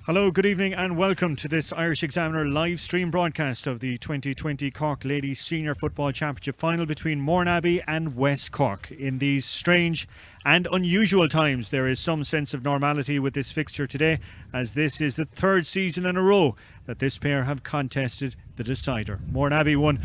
Hello, good evening and welcome to this Irish Examiner live stream broadcast of the 2020 Cork Ladies Senior Football Championship final between Mourneabbey and West Cork. In these strange and unusual times, there is some sense of normality with this fixture today, as this is the third season in a row that this pair have contested the decider. Mourneabbey won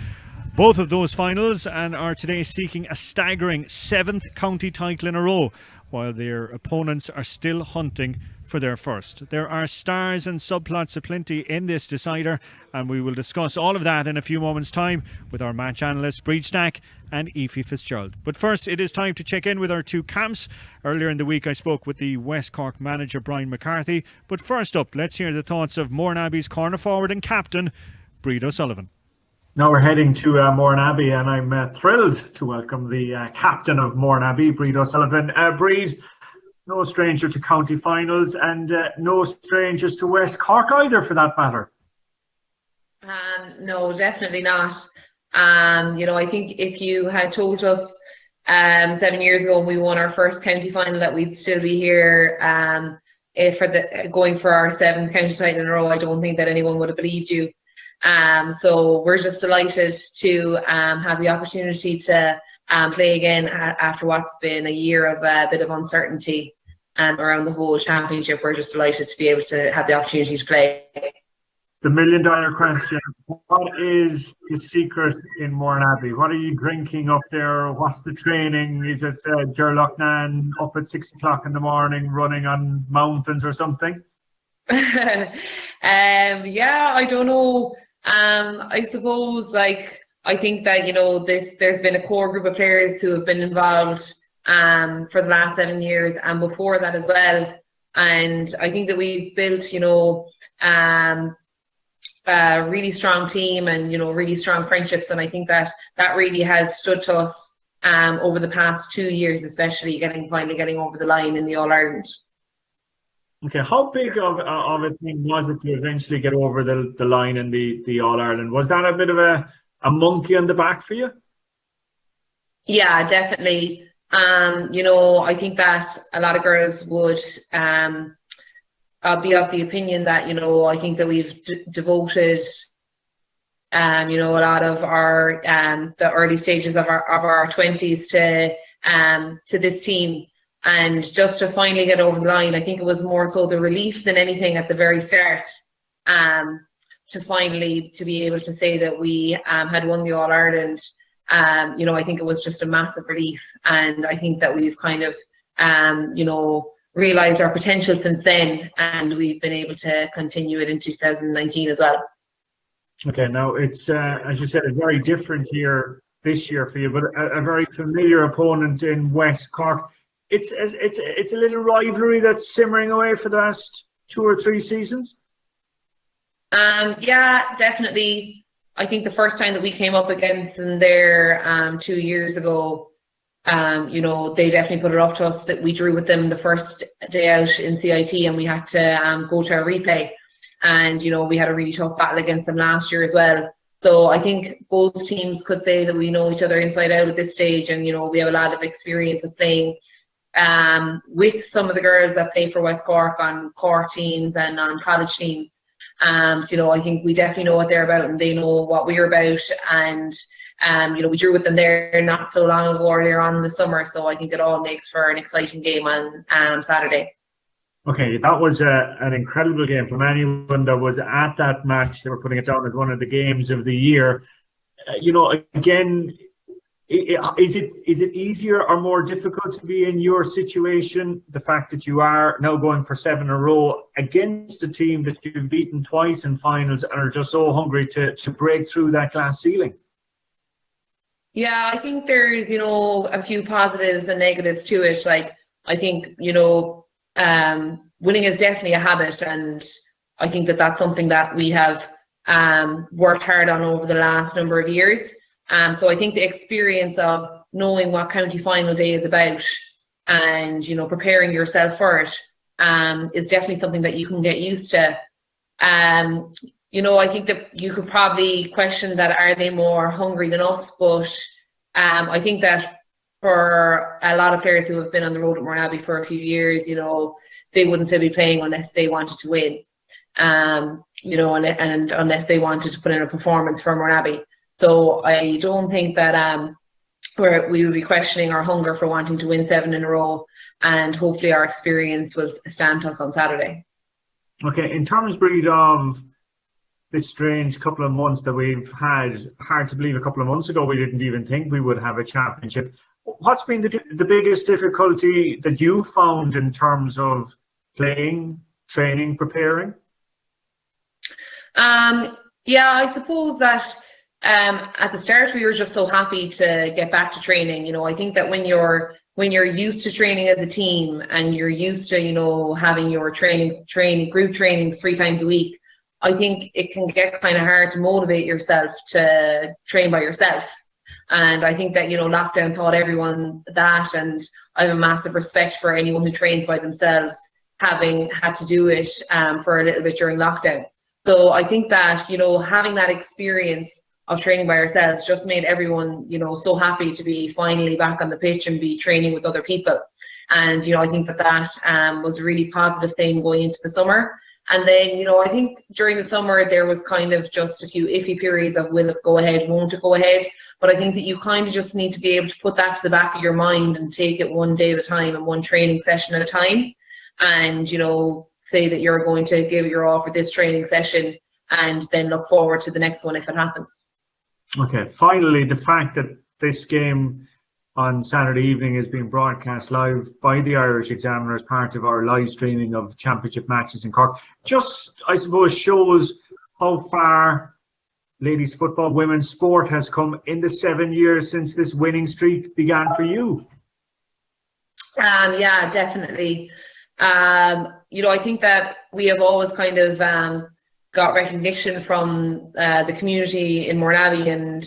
both of those finals and are today seeking a staggering 7th county title in a row, while their opponents are still hunting for their first. There are stars and subplots aplenty in this decider, and we will discuss all of that in a few moments' time with our match analysts Breed Stack and Aoife Fitzgerald. But first, it is time to check in with our two camps. Earlier in the week I spoke with the West Cork manager Brian McCarthy, but first up, let's hear the thoughts of Mourneabbey's corner forward and captain Breed O'Sullivan. Now we're heading to Mourneabbey, and I'm thrilled to welcome the captain of Mourneabbey, Breed O'Sullivan. Breed, no stranger to county finals, and no strangers to West Cork either, for that matter. No, definitely not. I think if you had told us 7 years ago when we won our first county final that we'd still be here going for our 7th county title in a row, I don't think that anyone would have believed you. So we're just delighted to have the opportunity to play again after what's been a year of a bit of uncertainty around the whole championship. We're just delighted to be able to have the opportunity to play. The $1,000,000 question: what is the secret in Mourneabbey? What are you drinking up there? What's the training? Is it Gerlochnan up at 6 o'clock in the morning running on mountains or something? Yeah, I don't know. I suppose, I think that, there's been a core group of players who have been involved for the last 7 years and before that as well. And I think that we've built, a really strong team and, really strong friendships. And I think that really has stood to us over the past 2 years, especially finally getting over the line in the All-Ireland. Okay, how big of a thing was it to eventually get over the line in the All-Ireland? Was that a bit of a monkey on the back for you? Yeah, definitely. I think that a lot of girls would be of the opinion that, I think that we've devoted, a lot of our the early stages of our 20s to this team. And just to finally get over the line, I think it was more so the relief than anything at the very start, to be able to say that we had won the All-Ireland. I think it was just a massive relief. And I think that we've kind of, realised our potential since then. And we've been able to continue it in 2019 as well. Okay, now it's, as you said, a very different year this year for you, but a very familiar opponent in West Cork. It's a little rivalry that's simmering away for the last 2 or 3 seasons. Yeah, definitely. I think the first time that we came up against them there 2 years ago, they definitely put it up to us that we drew with them the first day out in CIT, and we had to go to a replay. And, we had a really tough battle against them last year as well. So I think both teams could say that we know each other inside out at this stage, and, we have a lot of experience of playing with some of the girls that play for West Cork on core teams and on college teams. I think we definitely know what they're about and they know what we're about. And, we drew with them there not so long ago, earlier on in the summer. So I think it all makes for an exciting game on Saturday. Okay, that was an incredible game. From anyone that was at that match, they were putting it down as one of the games of the year. Again, is it easier or more difficult to be in your situation, the fact that you are now going for 7 in a row against a team that you've beaten twice in finals and are just so hungry to break through that glass ceiling? Yeah, I think there's, a few positives and negatives to it. I think, winning is definitely a habit, and I think that that's something that we have worked hard on over the last number of years. So I think the experience of knowing what county final day is about and, preparing yourself for it is definitely something that you can get used to. I think that you could probably question that, are they more hungry than us? But I think that for a lot of players who have been on the road at Mourneabbey for a few years, they wouldn't still be playing unless they wanted to win. and unless they wanted to put in a performance for Mourneabbey. So I don't think that we will be questioning our hunger for wanting to win 7 in a row, and hopefully our experience will stand us on Saturday. Okay, in terms, Breed, of this strange couple of months that we've had, hard to believe a couple of months ago we didn't even think we would have a championship. What's been the biggest difficulty that you found in terms of playing, training, preparing? I suppose that at the start we were just so happy to get back to training. I think that when you're used to training as a team and you're used to having your group trainings 3 times a week, I think it can get kind of hard to motivate yourself to train by yourself. And I think that lockdown taught everyone that, and I have a massive respect for anyone who trains by themselves, having had to do it for a little bit during lockdown. So I think that having that experience of training by ourselves just made everyone so happy to be finally back on the pitch and be training with other people. And I think that was a really positive thing going into the summer. And then I think during the summer there was kind of just a few iffy periods of will it go ahead, won't it go ahead. But I think that you kind of just need to be able to put that to the back of your mind and take it one day at a time and one training session at a time, and say that you're going to give your all for this training session and then look forward to the next one if it happens. Okay, finally, the fact that this game on Saturday evening is being broadcast live by the Irish Examiner as part of our live streaming of championship matches in Cork, just, I suppose, shows how far ladies football, women's sport has come in the 7 years since this winning streak began for you. Yeah, definitely. I think that we have always kind of got recognition from the community in Mourneabbey and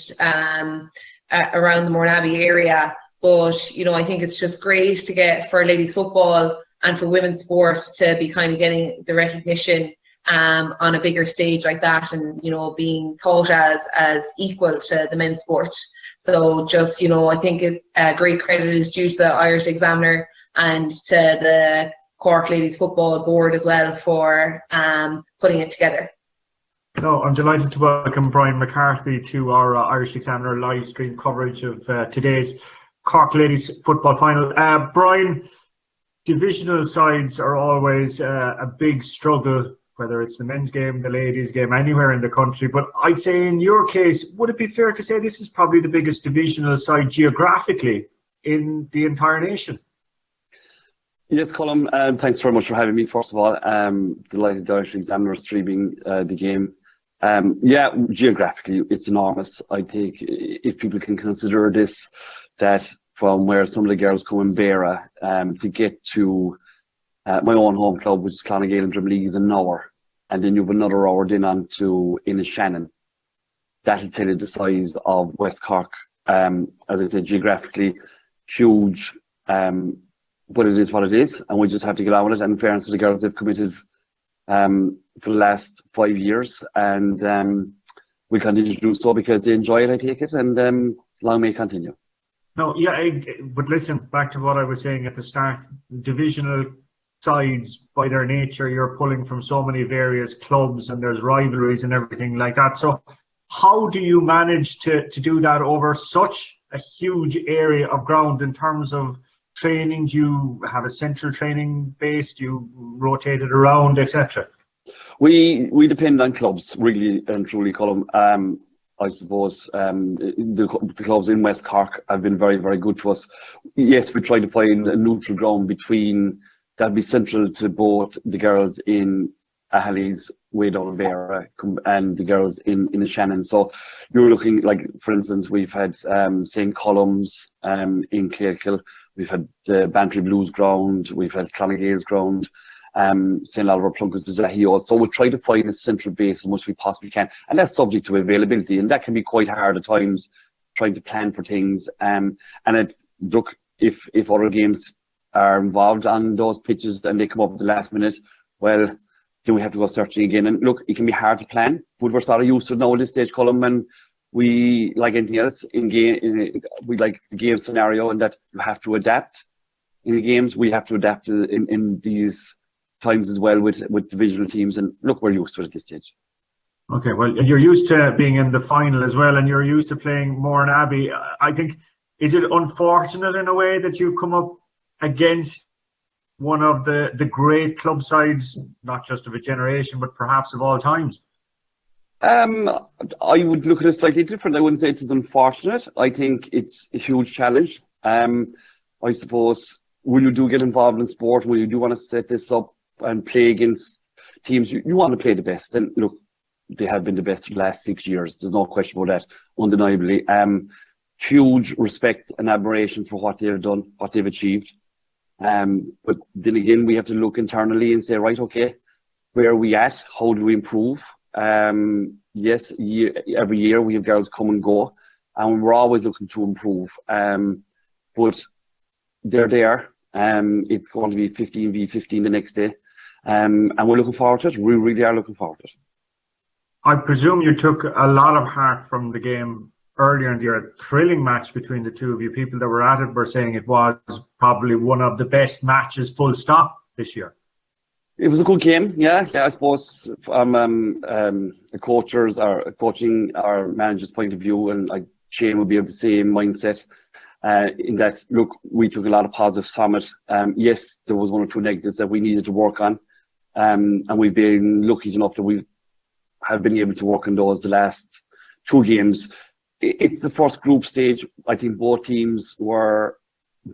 around the Mourneabbey area. But, I think it's just great to get for ladies football and for women's sport to be kind of getting the recognition on a bigger stage like that, and, being thought as equal to the men's sport. So just, I think great credit is due to the Irish Examiner and to the Cork Ladies Football Board as well for putting it together. No, I'm delighted to welcome Brian McCarthy to our Irish Examiner live stream coverage of today's Cork Ladies Football Final. Brian, divisional sides are always a big struggle, whether it's the men's game, the ladies' game, anywhere in the country. But I'd say in your case, would it be fair to say this is probably the biggest divisional side geographically in the entire nation? Yes, Colm, thanks very much for having me. First of all, delighted the Irish Examiner streaming the game. Geographically, it's enormous. I think if people can consider this, that from where some of the girls come in Beara to get to my own home club, which is Clonagale and Drumleague, is an hour, and then you have another hour then on to Shannon. That'll tell you the size of West Cork. As I said, geographically huge, but it is what it is, and we just have to get on with it. And in fairness to the girls, they've committed for the last 5 years, and we continue to do so because they enjoy it, I take it, and long may it continue. No, but listen, back to what I was saying at the start, divisional sides, by their nature, you're pulling from so many various clubs and there's rivalries and everything like that. So how do you manage to do that over such a huge area of ground in terms of training? Do you have a central training base? Do you rotate it around, etc.? We depend on clubs, really and truly, Colm. I suppose the clubs in West Cork have been very, very good to us. Yes, we try to find a neutral ground between that'll be central to both the girls in Ahali's way down Beara and the girls in Shannon. So you're looking, like, for instance, we've had St. Colum's in Kilkill, we've had the Bantry Blues ground, we've had Clonagale's ground, St. Oliver Plunkett is here. So we'll try to find a central base as much as we possibly can, and that's subject to availability, and that can be quite hard at times, trying to plan for things. And look, if other games are involved on those pitches and they come up at the last minute, well, then we have to go searching again. And look, it can be hard to plan, but we're sort of used to it now at this stage, Colm, and we, like anything else in game, we like the game scenario, and that you have to adapt. In the games, we have to adapt in these times as well with divisional teams, and look, we're used to it at this stage. Okay, well, you're used to being in the final as well, and you're used to playing Mourneabbey. I think, is it unfortunate in a way that you've come up against one of the great club sides, not just of a generation, but perhaps of all times? I would look at it slightly different. I wouldn't say it's unfortunate. I think it's a huge challenge. I suppose when you do get involved in sport, when you do want to set this up and play against teams, you want to play the best. And look, they have been the best for the last 6 years. There's no question about that, undeniably. Huge respect and admiration for what they've done, what they've achieved. But then again, we have to look internally and say, right, okay, where are we at? How do we improve? Yes, every year we have girls come and go, and we're always looking to improve. But they're there. It's going to be 15v15 the next day. And we're looking forward to it. We really are looking forward to it. I presume you took a lot of heart from the game earlier in the year. A thrilling match between the two of you. People that were at it were saying it was probably one of the best matches, full stop, this year. It was a good game, yeah. I suppose from the coaching, our manager's point of view, and like Shane would be of the same mindset. In that, look, we took a lot of positives from it. Yes, there was one or two negatives that we needed to work on, and we've been lucky enough that we have been able to work on those the last 2 games. It's the first group stage. I think both teams were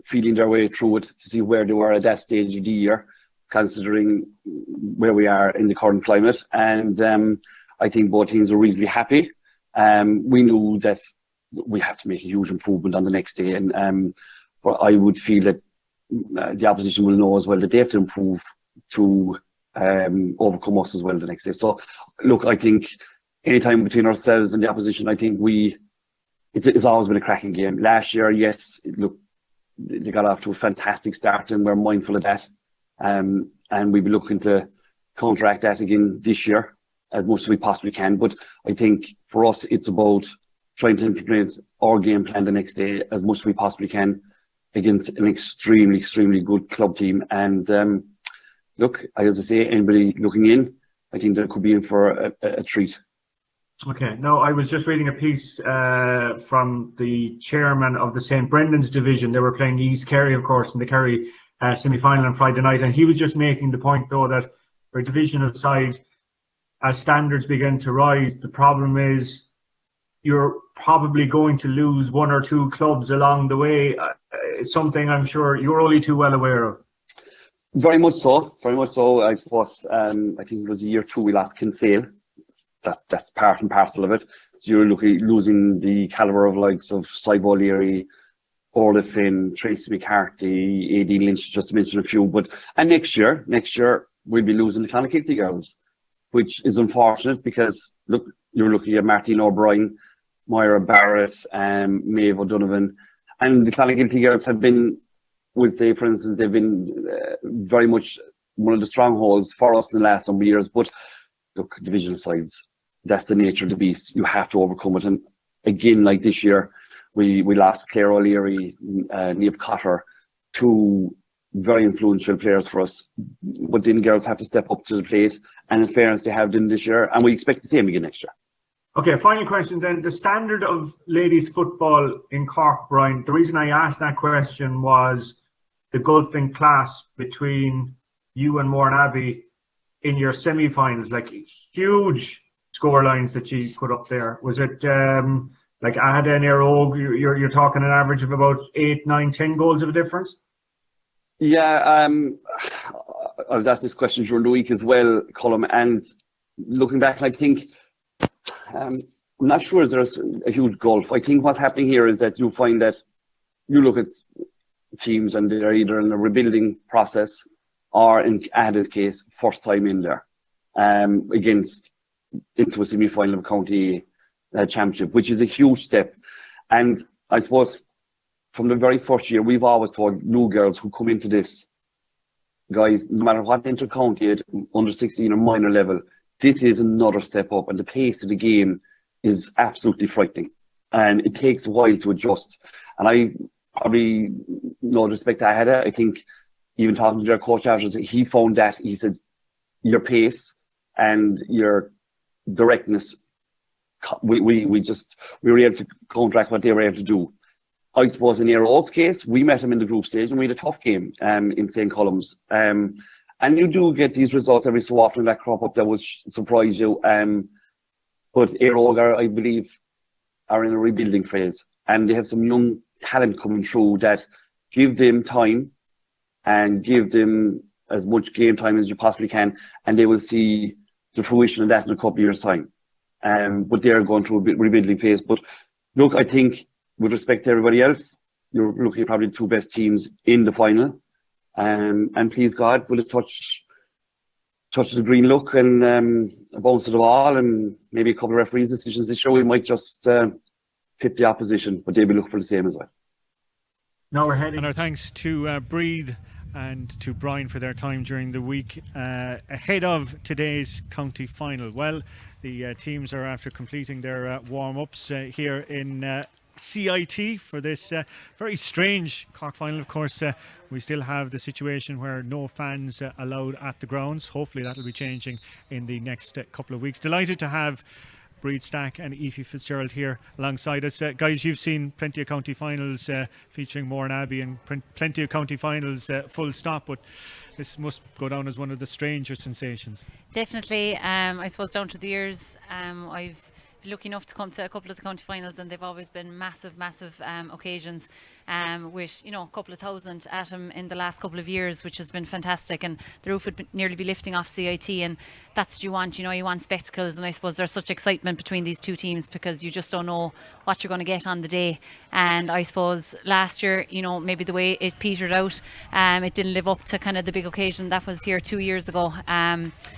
feeling their way through it to see where they were at that stage of the year, considering where we are in the current climate. And I think both teams are reasonably happy. We knew that we have to make a huge improvement on the next day, and but I would feel that the opposition will know as well that they have to improve to overcome us as well the next day. So look, I think anytime between ourselves and the opposition, I think it's always been a cracking game. Last year, yes, look, they got off to a fantastic start, and we're mindful of that, and we'll be looking to counteract that again this year as much as we possibly can. But I think for us, it's about trying to implement our game plan the next day as much as we possibly can against an extremely, extremely good club team. And look, as I say, anybody looking in, I think they could be in for a treat. Okay. No, I was just reading a piece from the chairman of the St. Brendan's division. They were playing East Kerry, of course, in the Kerry semi-final on Friday night. And he was just making the point, though, that for a divisional side, as standards begin to rise, the problem is you're probably going to lose one or two clubs along the way. It's something I'm sure you're only too well aware of. Very much so. Very much so. I suppose, I think it was year 2 we lost Kinsale. That's part and parcel of it. So you're losing the calibre of likes of Sibo O'Leary, Orla Finn, Tracy McCarthy, A.D. Lynch, just to mention a few. And next year we'll be losing the Clonakilty girls, which is unfortunate because look, you're looking at Martine O'Brien, Moira Barrett, Maeve O'Donovan, and the Clonakilty girls have been, we'll say, for instance, they've been very much one of the strongholds for us in the last number of years. But look, divisional sides, that's the nature of the beast. You have to overcome it. And again, like this year, we lost Claire O'Leary, Niamh Cotter, 2 very influential players for us. But then girls have to step up to the plate. And in fairness, they have done this year. And we expect the same again next year. Okay, final question then. The standard of ladies football in Cork, Brian, the reason I asked that question was the gulfing class between you and Mourneabbey in your semi-finals, like huge score lines that you put up there. Was it like Ahada and Eire, you're talking an average of about 8, 9, 10 goals of a difference? Yeah, I was asked this question during the week as well, Colm, and looking back, I think I'm not sure there's a huge gulf. I think what's happening here is that you find that you look at teams and they're either in a rebuilding process or, in Ahada's case, first time in there into a semi-final of a county championship, which is a huge step. And I suppose from the very first year, we've always told new girls who come into this, guys, no matter what inter-county at under 16 or minor level, this is another step up, and the pace of the game is absolutely frightening. And it takes a while to adjust. And I probably, no respect to Ahada, I think even talking to their coach afterwards, he found that, he said, your pace and your directness, we were able to counteract what they were able to do. I suppose in Éire Óg's case, we met him in the group stage and we had a tough game in St. Columns. And you do get these results every so often that crop up that will surprise you. But Éire Óg, I believe, are in a rebuilding phase. And they have some young talent coming through that give them time and give them as much game time as you possibly can. And they will see the fruition of that in a couple of years' time. But they're going through a rebuilding phase. But look, I think, with respect to everybody else, you're looking at probably the two best teams in the final. And please God, will it touch the green look and a bounce of the ball and maybe a couple of referees' decisions this year, we might just tip the opposition, but they'll be looking for the same as well. Now we're heading. And our thanks to Breathe and to Brian for their time during the week ahead of today's county final. Well, the teams are after completing their warm-ups here in CIT for this very strange Cork final. Of course, we still have the situation where no fans allowed at the grounds. Hopefully that'll be changing in the next couple of weeks. Delighted to have Breed Stack and Aoife Fitzgerald here alongside us. Guys, you've seen plenty of county finals featuring Mourneabbey and plenty of county finals full stop, but this must go down as one of the stranger sensations. Definitely. I suppose down through the years, I've been lucky enough to come to a couple of the county finals, and they've always been massive occasions, with a couple of thousand at them in the last couple of years, which has been fantastic, and the roof would nearly be lifting off CIT, and that's what you want. You want spectacles, and I suppose there's such excitement between these two teams because you just don't know what you're going to get on the day. And I suppose last year, maybe the way it petered out, it didn't live up to kind of the big occasion that was here 2 years ago.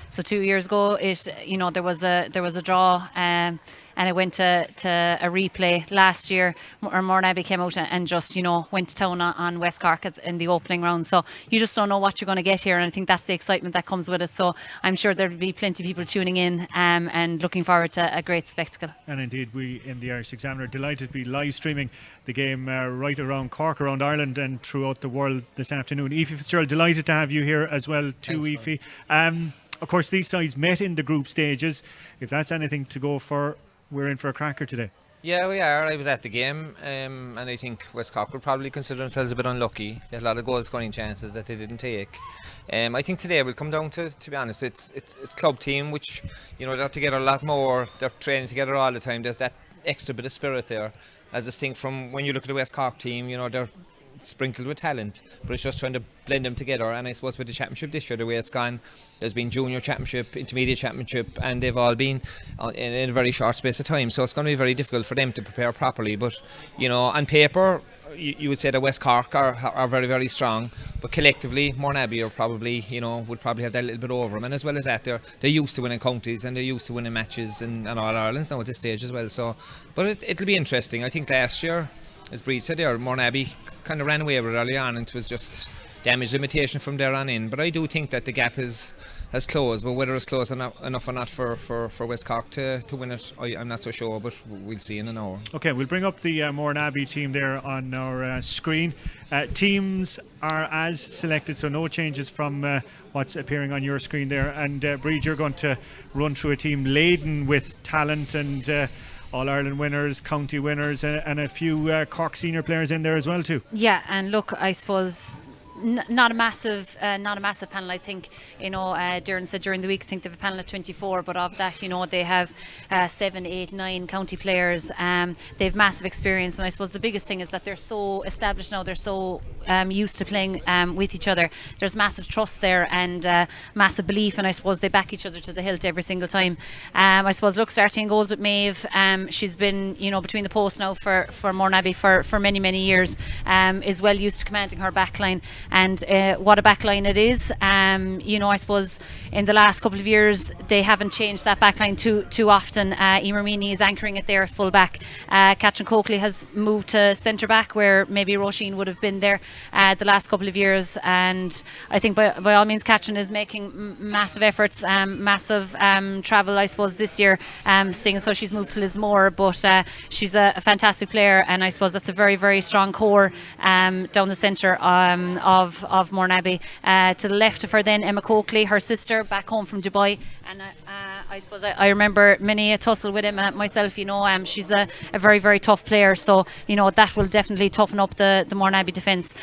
So 2 years ago, there was a draw, and it went to a replay last year. Mourneabbey came out and just went to town on West Cork in the opening round. So you just don't know what you're going to get here, and I think that's the excitement that comes with it. So I'm sure there'll be plenty of people tuning in and looking forward to a great spectacle. And indeed, we in the Irish Examiner are delighted to be live streaming the game right around Cork, around Ireland and throughout the world this afternoon. Aoife Fitzgerald, delighted to have you here as well too. Aoife. Of course, these sides met in the group stages. If that's anything to go for, we're in for a cracker today. Yeah, we are. I was at the game, and I think West Cork will probably consider themselves a bit unlucky. They had a lot of goal scoring chances that they didn't take. I think today will come down to be honest, it's club team, which they're together a lot more. They're training together all the time. There's that extra bit of spirit there, as distinct from when you look at the West Cork team. They're sprinkled with talent, but it's just trying to blend them together. And I suppose with the championship this year, the way it's gone, there's been junior championship, intermediate championship, and they've all been in a very short space of time, so it's going to be very difficult for them to prepare properly. But on paper, you would say that West Cork are very, very strong, but collectively Mourneabbey are probably would probably have that little bit over them. And as well as that, they're used to winning counties and they're used to winning matches and All Irelands now at this stage as well. So but it'll be interesting. I think last year, as Breed said there, Mourneabbey kind of ran away with it early on, and it was just damage limitation from there on in. But I do think that the gap has closed, but whether it's closed enough or not for West Cork to win it, I'm not so sure, but we'll see in an hour. Okay, we'll bring up the Mourneabbey team there on our screen. Teams are as selected, so no changes from what's appearing on your screen there. And Breed, you're going to run through a team laden with talent and All-Ireland winners, county winners, and a few Cork senior players in there as well too. Yeah, and look, I suppose not a massive panel. I think Darren said during the week, I think they have a panel of 24, but of that they have 7, 8, 9 county players. They have massive experience, and I suppose the biggest thing is that they're so established now, they're so used to playing with each other. There's massive trust there and massive belief, and I suppose they back each other to the hilt every single time. I suppose starting goals with Maeve, she's been between the posts now for Mourneabbey for many years, is well used to commanding her backline. And what a backline it is. I suppose in the last couple of years they haven't changed that backline too often. Emer Meany is anchoring it there at full back. Catherine Coakley has moved to centre back, where maybe Roisin would have been there the last couple of years. And I think by all means Catherine is making massive efforts, massive travel I suppose this year, seeing as though she's moved to Lismore, but she's a fantastic player, and I suppose that's a very, very strong core down the centre of Mourneabbey. To the left of her then Emma Coakley, her sister, back home from Dubai. And I suppose I remember many a tussle with Emma myself. She's a very, very tough player, so that will definitely toughen up the Mourneabbey defence.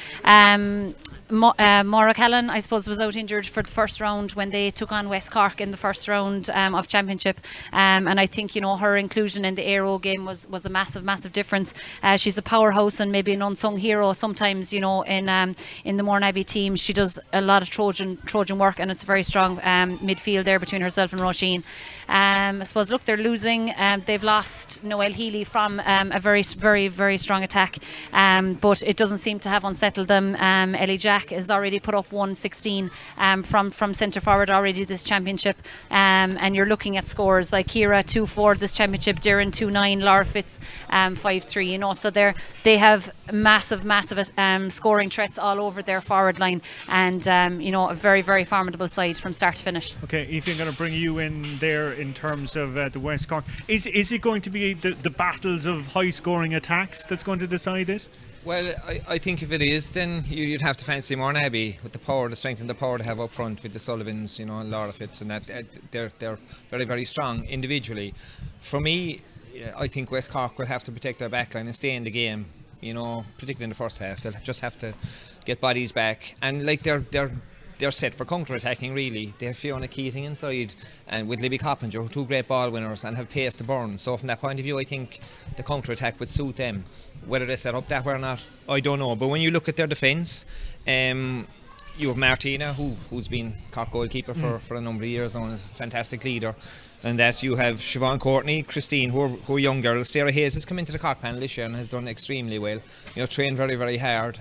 Maura Callan, I suppose, was out injured for the first round when they took on West Cork in the first round of Championship, and I think her inclusion in the Aero game was a massive difference. She's a powerhouse and maybe an unsung hero sometimes. In the Mourneabbey team, she does a lot of Trojan work, and it's a very strong midfield there between herself and Roisin. I suppose, look, they're losing. They've lost Noelle Healy from a very, very, very strong attack, but it doesn't seem to have unsettled them. Ellie Jack has already put up 116 from centre forward already this championship, and you're looking at scores like Kira 2-4 this championship, Darren 2-9, Laura Fitz 5-3. So they have massive scoring threats all over their forward line, and a very, very formidable side from start to finish. Okay, Aoife, I'm going to bring you in there in terms of the West Cork. Is it going to be the battles of high scoring attacks that's going to decide this? Well, I think if it is, then you'd have to fancy Mourneabbey with the strength and the power to have up front with the Sullivans, Laura Fitz, and that they're very, very strong individually. For me, I think West Cork will have to protect their backline and stay in the game, particularly in the first half. They'll just have to get bodies back, and they're set for counter-attacking, really. They have Fiona Keating inside and with Libby Coppinger, two great ball winners, and have pace to burn. So from that point of view, I think the counter-attack would suit them. Whether they set up that way or not, I don't know. But when you look at their defence, you have Martina, who's been Cork goalkeeper for a number of years now and is a fantastic leader. And that you have Siobhan Courtney, Christine, who are young girls. Sarah Hayes has come into the Cork panel this year and has done extremely well. Trained very, very hard.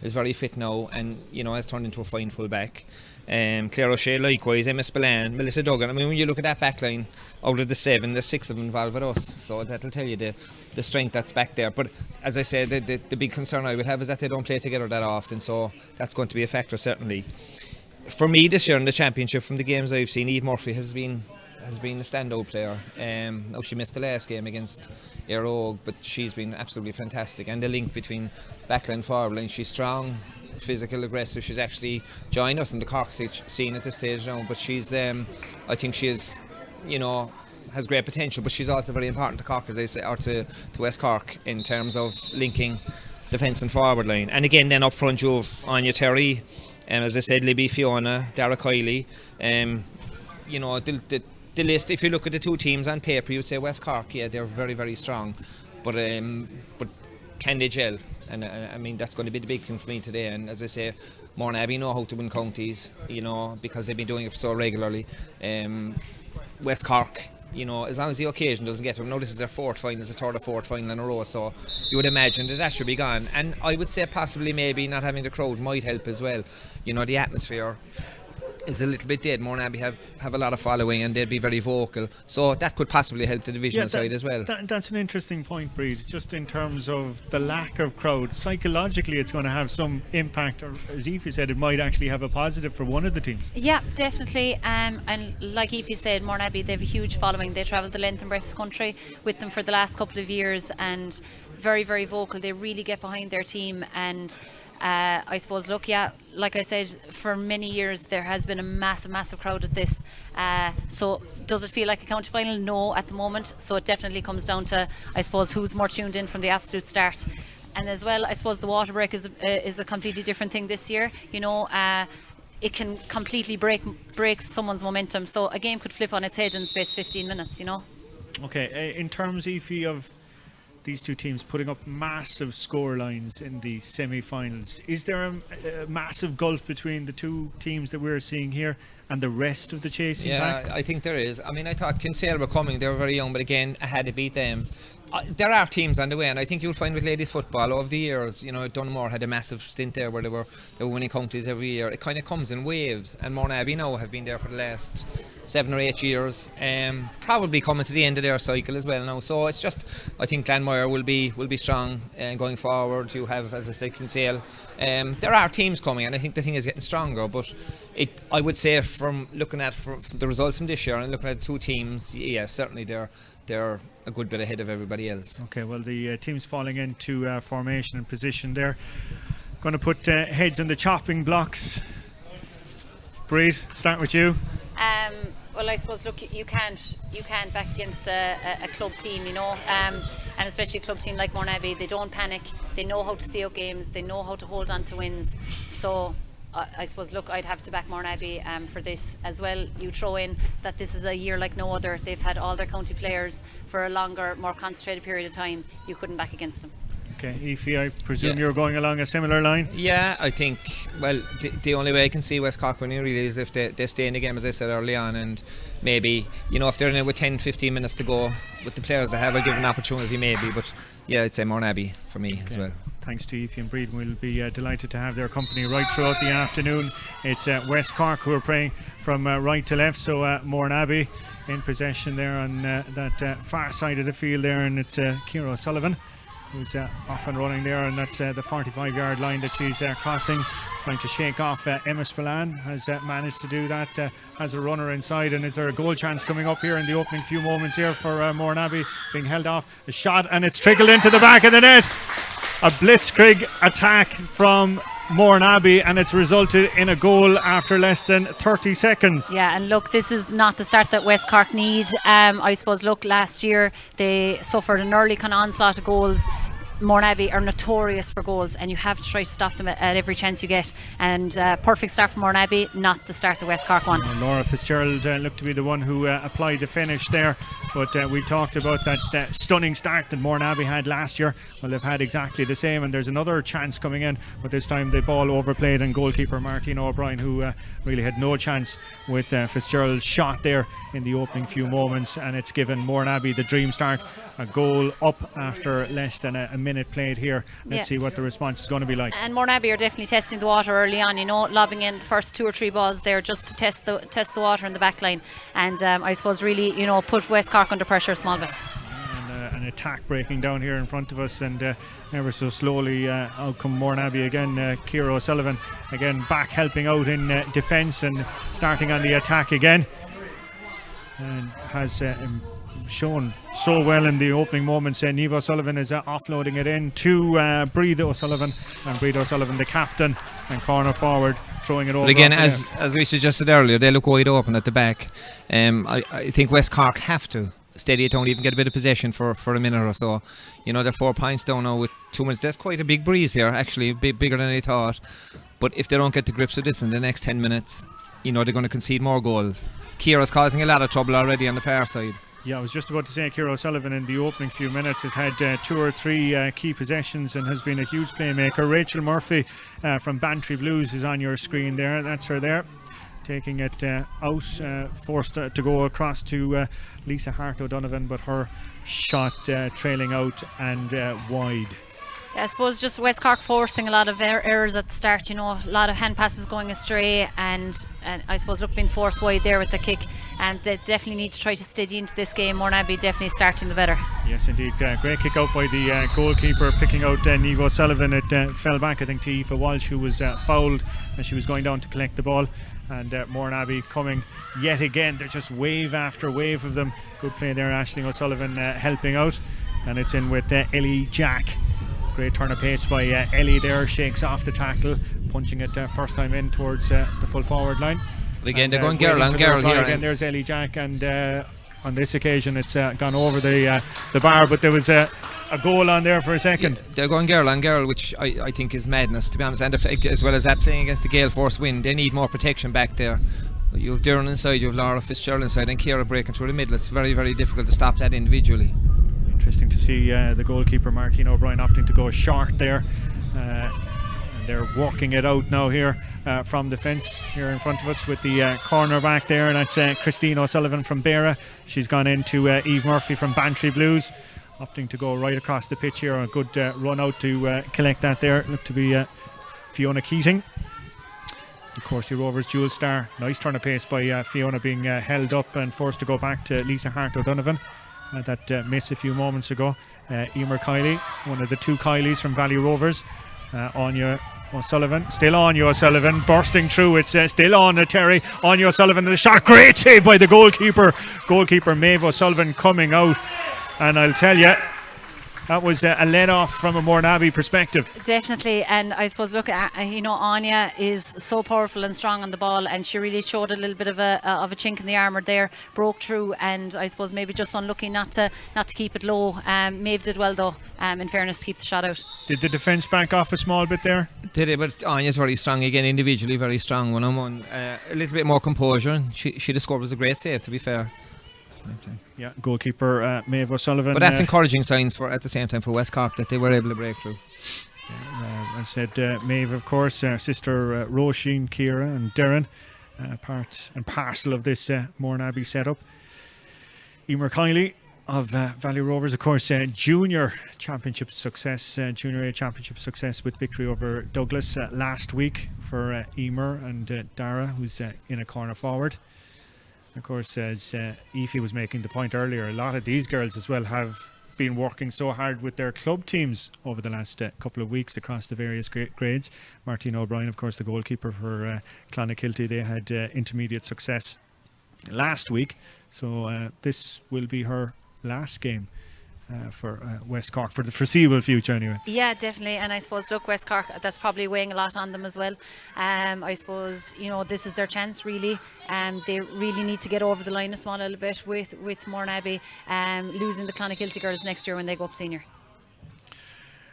Is very fit now, and has turned into a fine full back. Claire O'Shea likewise, Emma Spillane, Melissa Duggan. I mean, when you look at that back line, out of the 7, there's 6 of them involved with us, so that'll tell you the strength that's back there. But as I said, the big concern I would have is that they don't play together that often, so that's going to be a factor certainly. For me this year in the championship, from the games I've seen, Eve Murphy has been a standout player. Now she missed the last game against Aero, but she's been absolutely fantastic, and the link between backline and forward line, she's strong, physical, aggressive. She's actually joined us in the Cork scene at this stage now, but she's I think she is has great potential, but she's also very important to Cork, as I say, or to West Cork, in terms of linking defence and forward line. And again then up front you have Anya Terry, as I said, Libby, Fiona, Dara Kiley. The list, if you look at the two teams on paper, you'd say West Cork, yeah, they're very, very strong, but can they gel? And I mean, that's going to be the big thing for me today. And as I say, Mourneabbey know how to win counties, because they've been doing it so regularly. West Cork, as long as the occasion doesn't get to them. Now this is their fourth final, it's the third or fourth final in a row, so you would imagine that should be gone. And I would say possibly maybe not having the crowd might help as well. The atmosphere is a little bit dead. Mourneabbey have a lot of following, and they'd be very vocal, so that could possibly help the divisional side as well. That's an interesting point, Breed, just in terms of the lack of crowd. Psychologically it's going to have some impact, or as Aoife said, it might actually have a positive for one of the teams. Yeah, definitely, and like Aoife said, Mourneabbey, they have a huge following. They travel the length and breadth of the country with them for the last couple of years, and very, very vocal. They really get behind their team, and I suppose, look, yeah, like I said, for many years there has been a massive crowd at this. So does it feel like a county final? No, at the moment. So it definitely comes down to, I suppose, who's more tuned in from the absolute start. And as well, I suppose the water break is a completely different thing this year. It can completely break someone's momentum. So a game could flip on its head in the space of 15 minutes. Okay, in terms, Aoife, of these two teams putting up massive score lines in the semi-finals, is there a massive gulf between the two teams that we're seeing here and the rest of the chasing pack? Yeah, I think there is. I mean, I thought Kinsale were coming, they were very young, but again, I had to beat them. There are teams on the way, and I think you'll find with ladies football over the years, Dunmore had a massive stint there where they were winning counties every year. It kind of comes in waves, and Mourneabbey now have been there for the last 7 or 8 years, probably coming to the end of their cycle as well now. So it's just, I think Glanmire will be strong going forward. You have, as I said, Kinsale. There are teams coming, and I think the thing is getting stronger, but I would say from looking at the results from this year and looking at the two teams, yeah, certainly they're a good bit ahead of everybody else. Okay, well, the teams falling into formation and position there. going to put heads in the chopping blocks. Breed, start with you. Well, I suppose, look, you can't back against a club team, and especially a club team like Mourneabbey. They don't panic. They know how to see out games. They know how to hold on to wins. So I suppose, look, I'd have to back Mourneabbey for this as well. You throw in that this is a year like no other. They've had all their county players for a longer, more concentrated period of time. You couldn't back against them. Okay, Aoife, I presume you're going along a similar line? Yeah, I think, well, the only way I can see West Cork winning really is if they stay in the game, as I said early on, and maybe, if they're in it with 10-15 minutes to go with the players they have, I'll give an opportunity maybe, but yeah, I'd say Mourneabbey for me as well. Thanks to Aoife and Breed. We'll be delighted to have their company right throughout the afternoon. It's West Cork who are playing from right to left, so Mourneabbey in possession there on that far side of the field there, and it's Ciara O'Sullivan who's off and running there, and that's the 45-yard line that she's crossing, trying to shake off Emma Spillane. Has managed to do that, has a runner inside, and is there a goal chance coming up here in the opening few moments here for Mourneabbey, being held off, a shot, and it's trickled into the back of the net. A blitzkrieg attack from Mourneabbey, and it's resulted in a goal after less than 30 seconds. Yeah, and look, this is not the start that West Cork need. I suppose, look, last year they suffered an early kind of onslaught of goals. Mourneabbey are notorious for goals, and you have to try to stop them at every chance you get, and perfect start for Mourneabbey, not the start that West Cork want. Laura Fitzgerald looked to be the one who applied the finish there, but we talked about that stunning start that Mourneabbey had last year. Well, they've had exactly the same, and there's another chance coming in, but this time the ball overplayed, and goalkeeper Martina O'Brien, who really had no chance with Fitzgerald's shot there in the opening few moments, and it's given Mourneabbey the dream start. A goal up after less than a minute played here. Let's see what the response is going to be like. And Mourneabbey are definitely testing the water early on, lobbing in the first 2 or 3 balls there just to test the water in the back line, and I suppose really put West Cork under pressure a small bit. An attack breaking down here in front of us, and ever so slowly out come Mourneabbey again. Ciara O'Sullivan again back helping out in defence and starting on the attack again, and has shown so well in the opening moments. Niamh O'Sullivan is offloading it in to Breed O'Sullivan, and Breed O'Sullivan, the captain and corner forward, throwing it over. But again, as we suggested earlier, they look wide open at the back. I think West Cork have to steady it down, even get a bit of possession for a minute or so. They're 4 points down now with 2 minutes. That's quite a big breeze here, actually, bigger than I thought. But if they don't get the grips of this in the next 10 minutes, they're going to concede more goals. Ciara's causing a lot of trouble already on the far side. Yeah, I was just about to say Ciara O'Sullivan in the opening few minutes has had 2 or 3 key possessions and has been a huge playmaker. Rachel Murphy from Bantry Blues is on your screen there. That's her there, taking it out, forced to go across to Lisa Hart O'Donovan, but her shot trailing out and wide. Yeah, I suppose just West Cork forcing a lot of errors at the start, a lot of hand passes going astray, and I suppose being forced wide there with the kick, and they definitely need to try to steady into this game. Mourneabbey definitely starting the better. Yes, indeed. Great kick out by the goalkeeper, picking out Niamh O'Sullivan. It fell back, I think, to Aoife Walsh, who was fouled as she was going down to collect the ball. And Mourneabbey coming yet again. There's just wave after wave of them. Good play there, Aisling O'Sullivan helping out, and it's in with Ellie Jack. Great turn of pace by Ellie there, shakes off the tackle, punching it first time in towards the full forward line. But again, they're going girl on girl here. Again, there's Ellie Jack, and on this occasion it's gone over the bar, but there was a goal on there for a second. Yeah, they're going girl on girl, which I think is madness, to be honest, and as well as that, playing against the gale force wind, they need more protection back there. You have Doireann inside, you have Laura Fitzgerald inside, and Ciara breaking through the middle. It's very, very difficult to stop that individually. Interesting to see the goalkeeper Martina O'Brien opting to go short there, and they're walking it out now here from the fence here in front of us with the corner back there, and that's Christine O'Sullivan from Beara. She's gone into Eve Murphy from Bantry Blues, opting to go right across the pitch here. A good run out to collect that there. Looked to be Fiona Keating, of course, the Rovers' dual star. Nice turn of pace by Fiona, being held up and forced to go back to Lisa Hart O'Donovan. That miss a few moments ago. Emer Kiley, one of the 2 Kileys from Valley Rovers. Anya O'Sullivan, still Anya O'Sullivan, bursting through. It's still on Terry. Anya O'Sullivan, the shot, great save by the goalkeeper. Goalkeeper Maeve O'Sullivan coming out, and I'll tell you, that was a let-off from a Mourneabbey perspective. Definitely, and I suppose look, Anya is so powerful and strong on the ball, and she really showed a little bit of a chink in the armour there, broke through, and I suppose maybe just unlucky not to keep it low. Maeve did well though, in fairness, to keep the shot out. Did the defence back off a small bit there? Did it, but Anya's very strong again, individually very strong, one-on-one. A little bit more composure, and she scored was a great save, to be fair. Yeah, goalkeeper Maeve O'Sullivan. But that's encouraging signs for, at the same time, for West Cork, that they were able to break through. I said Maeve, of course, sister Roisin, Ciara and Darren, part and parcel of this Mourneabbey setup. Emer Kiley of Valley Rovers, of course, junior championship success, junior A championship success with victory over Douglas last week for Emer and Dara, who's in a corner forward. Of course, as Aoife was making the point earlier, a lot of these girls as well have been working so hard with their club teams over the last couple of weeks across the various grades. Martina O'Brien, of course, the goalkeeper for Clonakilty, they had intermediate success last week, so this will be her last game for West Cork for the foreseeable future anyway. Yeah, definitely, and I suppose look, West Cork, that's probably weighing a lot on them as well. I suppose this is their chance really. They really need to get over the line a small little bit with Mourneabbey, losing the Clonakilty girls next year when they go up senior.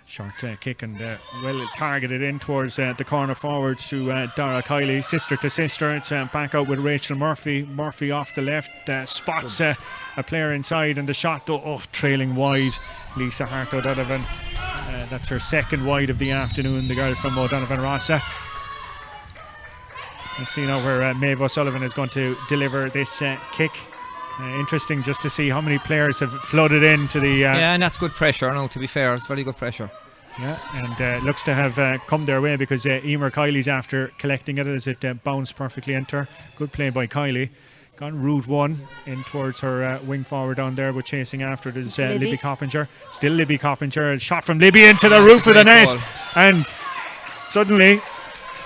Short kick and well targeted in towards the corner forward to Dara Kiley, sister to sister. It's back out with Rachel Murphy. Murphy off the left, spots a player inside, and the shot trailing wide. Lisa Hart O'Donovan, that's her second wide of the afternoon, the girl from O'Donovan Rossa. Let's see now where Maeve O'Sullivan is going to deliver this kick. Interesting just to see how many players have flooded into the... yeah, and that's good pressure, to be fair. It's very good pressure. Yeah, and looks to have come their way, because Emer Kiley's after collecting it as it bounced perfectly into her. Good play by Kiley. Gone route one in towards her wing forward down there, but chasing after it is Libby Coppinger. Still Libby Coppinger. A shot from Libby into the roof of the net. Goal. And suddenly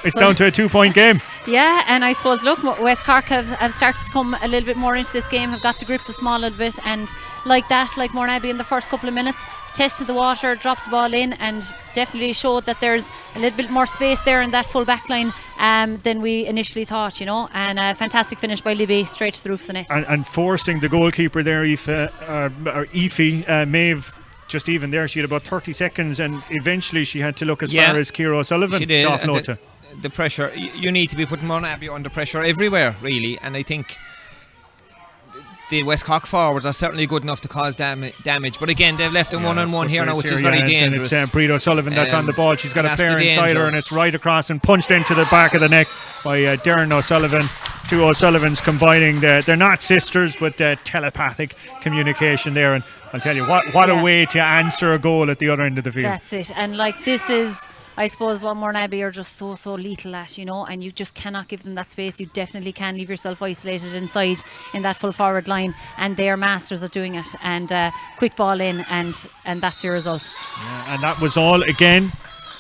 it's down to a 2-point game. Yeah, and I suppose look, West Cork have started to come a little bit more into this game, have got to grips a small little bit, and like Mourneabbey in the first couple of minutes tested the water, drops the ball in, and definitely showed that there's a little bit more space there in that full back line than we initially thought, and a fantastic finish by Libby straight to the roof of the net. And forcing the goalkeeper there, Aoife, Maeve, just even there, she had about 30 seconds, and eventually she had to look as far as Ciara O'Sullivan to offload to. The pressure, you need to be putting Mourneabbey under pressure everywhere really, and I think the West Cork forwards are certainly good enough to cause damage, but again they've left them one-on-one here now, which is very dangerous. And it's Bríd O'Sullivan that's on the ball. She's got a player inside her, and it's right across and punched into the back of the neck by Darren O'Sullivan. Two O'Sullivans combining they're not sisters, but telepathic communication there, and I'll tell you what a way to answer a goal at the other end of the field. That's it, and this is, I suppose, what Mourneabbey are just so lethal at, and you just cannot give them that space. You definitely can leave yourself isolated inside in that full forward line, and they are masters at doing it, and quick ball in, and that's your result. Yeah, and that was all again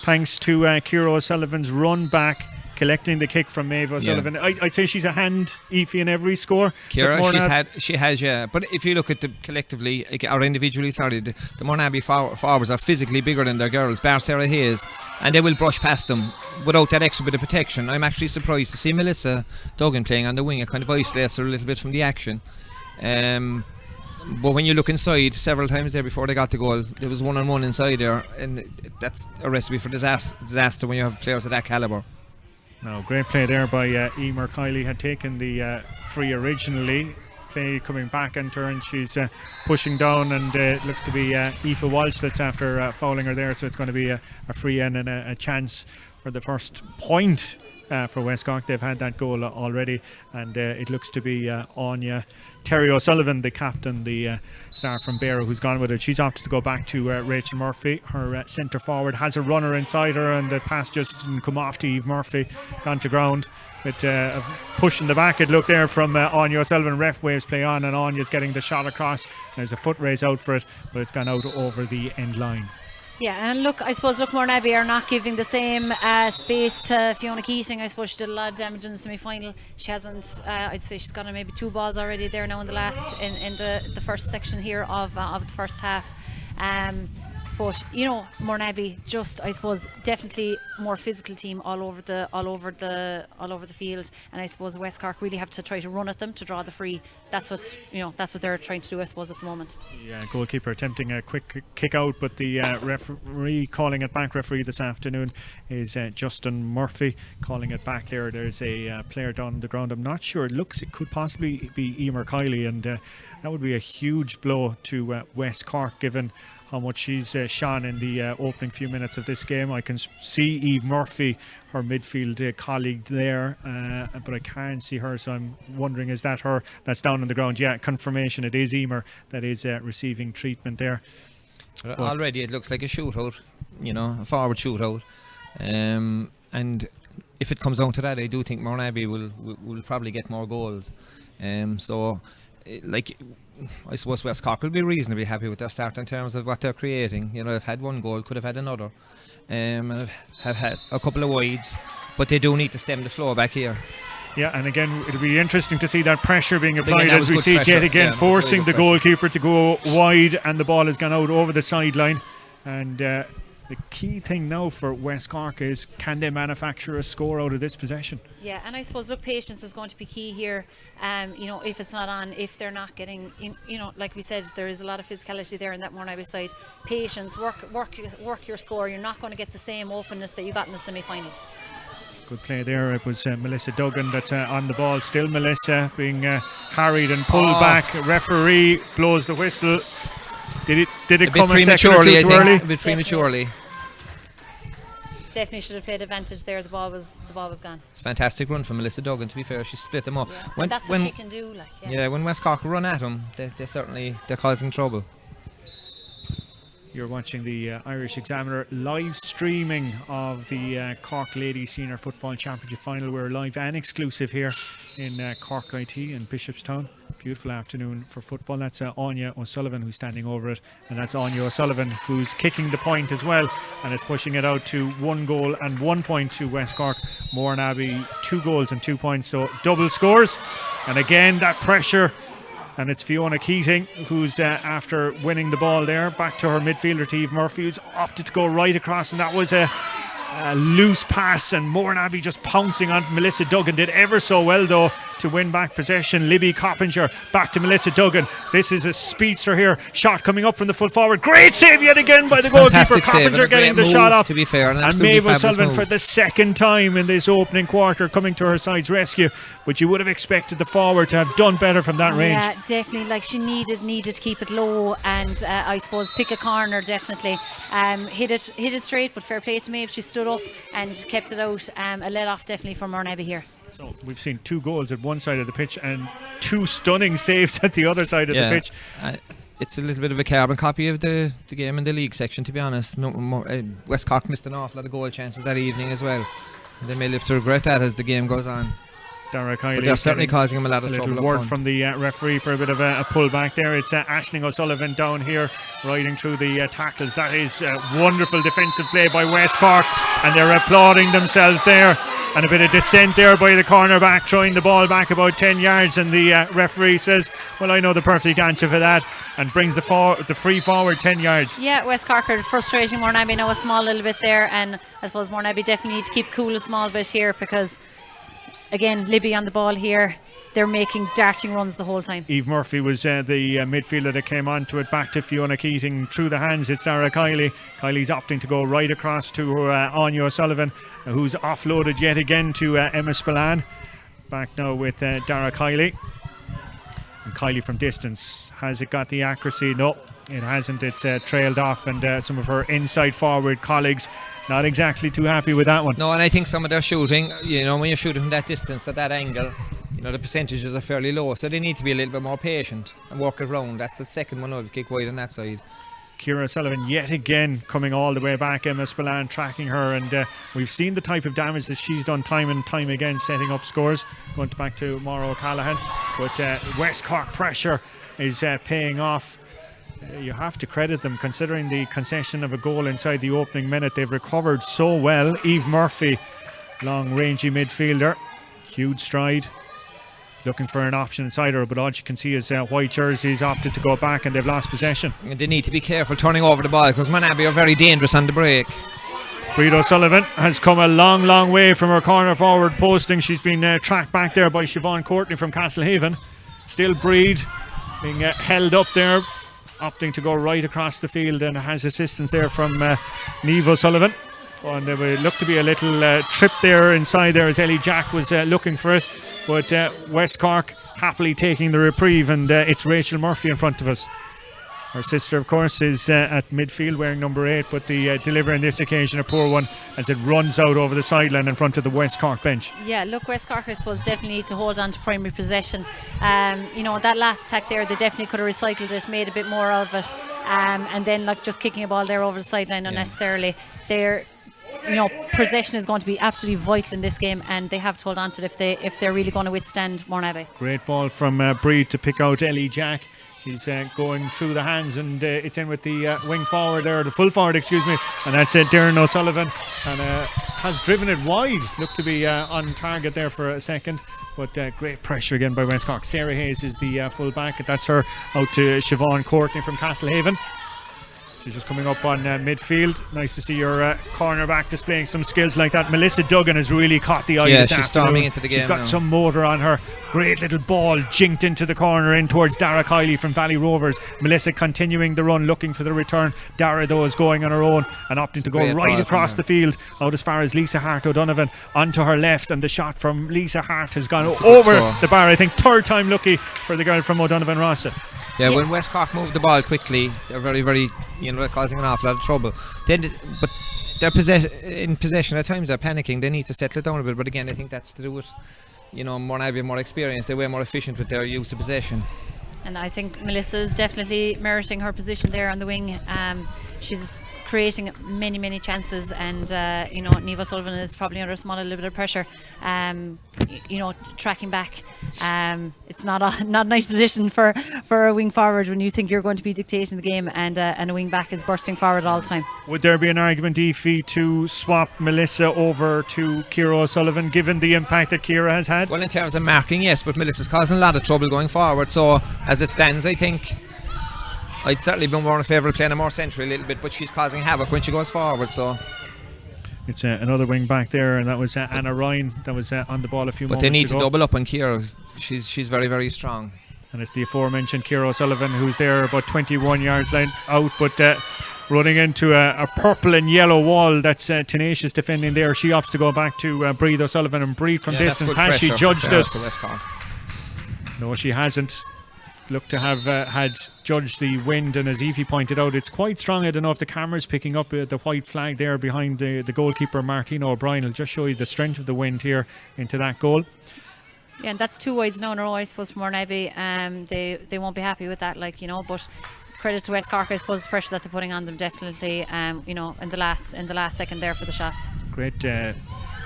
thanks to Ciara O'Sullivan's run back, collecting the kick from Maeve O'Sullivan. Yeah. I'd say she's a hand, Aoife, in every score. Ciara, she has, yeah. But if you look at the collectively, or individually, the Mourneabbey forwards are physically bigger than their girls, bar Sarah Hayes, and they will brush past them without that extra bit of protection. I'm actually surprised to see Melissa Duggan playing on the wing. It kind of isolates her a little bit from the action. But when you look inside, several times there before they got the goal, there was one-on-one inside there, and that's a recipe for disaster when you have players of that calibre. No, great play there by Emer Kiley. Had taken the free originally. Play coming back into her, and she's pushing down, and it looks to be Aoife Walsh that's after fouling her there, so it's going to be a free in and a chance for the first point for West Cork. They've had that goal already, and it looks to be Anya Terry O'Sullivan, the captain, the star from Barrow, who's gone with it. She's opted to go back to Rachel Murphy. Her centre forward has a runner inside her, and the pass just didn't come off to Eve Murphy, gone to ground. But push in the back, it looked there from Anya O'Sullivan. Ref waves play on, and Anya's getting the shot across. There's a foot race out for it, but it's gone out over the end line. Yeah, and I suppose Mourneabbey are not giving the same space to Fiona Keating. I suppose she did a lot of damage in the semi-final. She hasn't, I'd say she's got maybe 2 balls already there now in the first section here of the first half. But you know, Mourneabbey just, I suppose, definitely more physical team all over the field, and I suppose West Cork really have to try to run at them to draw the free. That's what they're trying to do, I suppose, at the moment. Yeah, goalkeeper attempting a quick kick out, but the referee calling it back. Referee this afternoon is Justin Murphy calling it back. There's a player down on the ground. I'm not sure. It could possibly be Emer Kiley, and that would be a huge blow to West Cork, given how much she's shone in the opening few minutes of this game. I can see Eve Murphy, her midfield colleague there, but I can't see her, so I'm wondering, is that her that's down on the ground? Yeah, confirmation, it is Emer that is receiving treatment there. Already it looks like a shootout, a forward shootout, and if it comes down to that, I do think Mourneabbey will probably get more goals. I suppose West Cork will be reasonably happy with their start in terms of what they're creating. They've had one goal, could have had another, and have had a couple of wides, but they do need to stem the flow back here. Yeah, and again, it'll be interesting to see that pressure being applied as we see yet again, forcing the goalkeeper to go wide, and the ball has gone out over the sideline. And the key thing now for West Cork is, can they manufacture a score out of this possession? Yeah, and I suppose, look, patience is going to be key here. If it's not on, if they're not getting, like we said, there is a lot of physicality there in that Mourneabbey side. Patience, work your score. You're not going to get the same openness that you got in the semi-final. Good play there. It was Melissa Duggan that's on the ball. Still Melissa being harried and pulled back. Referee blows the whistle. Did it come a second or two too early? A bit prematurely. Definitely should have played advantage there. The ball was gone. It's a fantastic run from Melissa Duggan, to be fair. She split them up. Yeah. That's what she can do. When West Cork run at them, they're causing trouble. You're watching the Irish Examiner live streaming of the Cork Ladies Senior Football Championship Final. We're live and exclusive here in Cork IT in Bishopstown. Beautiful afternoon for football. That's Anya O'Sullivan who's standing over it, and that's Anya O'Sullivan who's kicking the point as well, and is pushing it out to 1 goal and 1 point to West Cork. Mourneabbey 2 goals and 2 points, so double scores. And again, that pressure. And it's Fiona Keating who's, after winning the ball there, back to her midfielder, to Eve Murphy, who's opted to go right across. And that was a loose pass. And Mourneabbey just pouncing on Melissa Duggan. Did ever so well, though, to win back possession. Libby Coppinger back to Melissa Duggan. This is a speedster here. Shot coming up from the full forward. Great save yet again by the goalkeeper. Coppinger getting the shot off. To be fair, and Maeve O'Sullivan for the second time in this opening quarter coming to her side's rescue. But you would have expected the forward to have done better from that range. Yeah, definitely. Like, she needed to keep it low, and I suppose pick a corner. Definitely hit it straight. But fair play to Maeve. She stood up and kept it out. A let off definitely from Mourneabbey here. So we've seen 2 goals at one side of the pitch and 2 stunning saves at the other side of the pitch. It's a little bit of a carbon copy of the game in the league section, to be honest. West Cork missed an awful lot of goal chances that evening as well. They may live to regret that as the game goes on. Dara Kiley, but they're certainly causing him a lot of trouble. Word from the referee for a bit of a pull back there. It's Aisling O'Sullivan down here riding through the tackles. That is wonderful defensive play by West Cork, and they're applauding themselves there. And a bit of dissent there by the cornerback, throwing the ball back about 10 yards, and the referee says, well, I know the perfect answer for that, and brings the free forward 10 yards. Yeah, West Cork are frustrating Mourneabbey now a small little bit there, and I suppose Mourneabbey definitely need to keep cool a small bit here, because again, Libby on the ball here, they're making darting runs the whole time. Eve Murphy was the midfielder that came onto it, back to Fiona Keating, through the hands. It's Dara Kiley. Kiley's opting to go right across to Anya O'Sullivan, who's offloaded yet again to Emma Spillane. Back now with Dara Kiley. And Kiley from distance. Has it got the accuracy? No, it hasn't. It's trailed off, and some of her inside forward colleagues not exactly too happy with that one. No, and I think some of their shooting, when you're shooting from that distance at that angle, the percentages are fairly low, so they need to be a little bit more patient and work it round. That's the second one I've kicked wide on that side. Ciara Sullivan yet again coming all the way back. Emma Spillane tracking her, and we've seen the type of damage that she's done time and time again, setting up scores. Going back to Maura O'Callaghan, but West Cork pressure is paying off. You have to credit them, considering the concession of a goal inside the opening minute. They've recovered so well. Eve Murphy, long rangy midfielder, huge stride. looking for an option inside her, but all she can see is white jerseys opted to go back and they've lost possession. And they need to be careful turning over the ball because Mourneabbey are very dangerous on the break. Breed O'Sullivan has come a long way from her corner forward posting. She's been tracked back there by Siobhan Courtney from Castlehaven. Still Breed being held up there, opting to go right across the field, and has assistance there from Niamh O'Sullivan. And there would look to be a little trip there inside there as Ellie Jack was looking for it, but West Cork happily taking the reprieve, and it's Rachel Murphy in front of us. Her sister, of course, is at midfield wearing number 8, but the delivery on this occasion a poor one as it runs out over the sideline in front of the West Cork bench. Yeah, look, West Cork, I suppose, definitely need to hold on to primary possession. That last attack there, they definitely could have recycled it, made a bit more of it, and then like just kicking a ball there over the sideline unnecessarily. Possession is going to be absolutely vital in this game, and they have to hold on to it if they're really going to withstand Mourneabbey. Great ball from Breed to pick out Ellie Jack. She's going through the hands, and it's in with the wing forward there, the full forward, excuse me, and that's Darren O'Sullivan, and has driven it wide. Looked to be on target there for a second, but great pressure again by West Cork. Sarah Hayes is the full back, and that's her out to Siobhan Courtney from Castlehaven. She's just coming up on midfield. Nice to see your cornerback displaying some skills like that. Melissa Duggan has really caught the eye this she's afternoon. storming into the game. She's got now. some motor on her. Great little ball jinked into the corner in towards Dara Kiley from Valley Rovers. Melissa continuing the run, looking for the return. Dara, though, is going on her own and opting to go right across the field out as far as Lisa Hart O'Donovan onto her left, and the shot from Lisa Hart has gone over the bar. I think third time lucky for the girl from O'Donovan Rossa. Yeah, when West Cork move the ball quickly, they're very, very, they're causing an awful lot of trouble. But they're in possession at times. They're panicking. They need to settle it down a bit. But again, I think that's to do with, Mourneabbey more experience. They're way more efficient with their use of possession. And I think Melissa's definitely meriting her position there on the wing. She's creating many chances, and Niamh O'Sullivan is probably under a little bit of pressure. Tracking back. It's not a nice position for a wing forward when you think you're going to be dictating the game, and a wing back is bursting forward all the time. Would there be an argument, Aoife, to swap Melissa over to Ciara O'Sullivan, given the impact that Ciara has had? Well, in terms of marking, yes, but Melissa's causing a lot of trouble going forward. So as it stands, I think I'd certainly be more in favour of playing her more central a little bit, but she's causing havoc when she goes forward. So it's another wing back there, and that was Anna Ryan that was on the ball a few moments ago. But they need to double up on Ciara. She's very, very strong. And it's the aforementioned Ciara O'Sullivan who's there about 21 yards line out, but running into a purple and yellow wall. That's tenacious defending there. She opts to go back to Breed O'Sullivan, and Breed from distance. Has she judged it? No, she hasn't. Looked to have had judged the wind, and as Aoife pointed out, it's quite strong. I don't know if the camera's picking up the white flag there behind the goalkeeper Martina O'Brien. I'll just show you the strength of the wind here into that goal. Yeah, and that's 2 wides now in a row, I suppose, for Mourneabbey. They won't be happy with that, but credit to West Cork, I suppose, the pressure that they're putting on them definitely, in the last second there for the shots. Great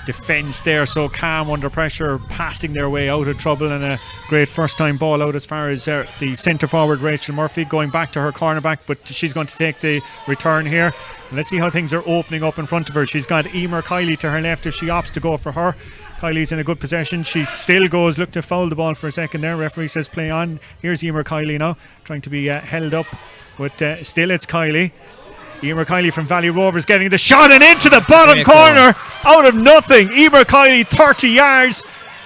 defence there, so calm under pressure, passing their way out of trouble, and a great first time ball out as far as the centre forward Rachel Murphy going back to her cornerback, but she's going to take the return here. And let's see how things are opening up in front of her. She's got Emer Kiley to her left if she opts to go for her. Kiley's in a good possession. She still goes, look to foul the ball for a second there. Referee says play on. Here's Emer Kiley now, trying to be held up, but still it's Kiley. Emer Kiley from Valley Rovers getting the shot and into the bottom corner out of nothing. Emer Kiley 30 yards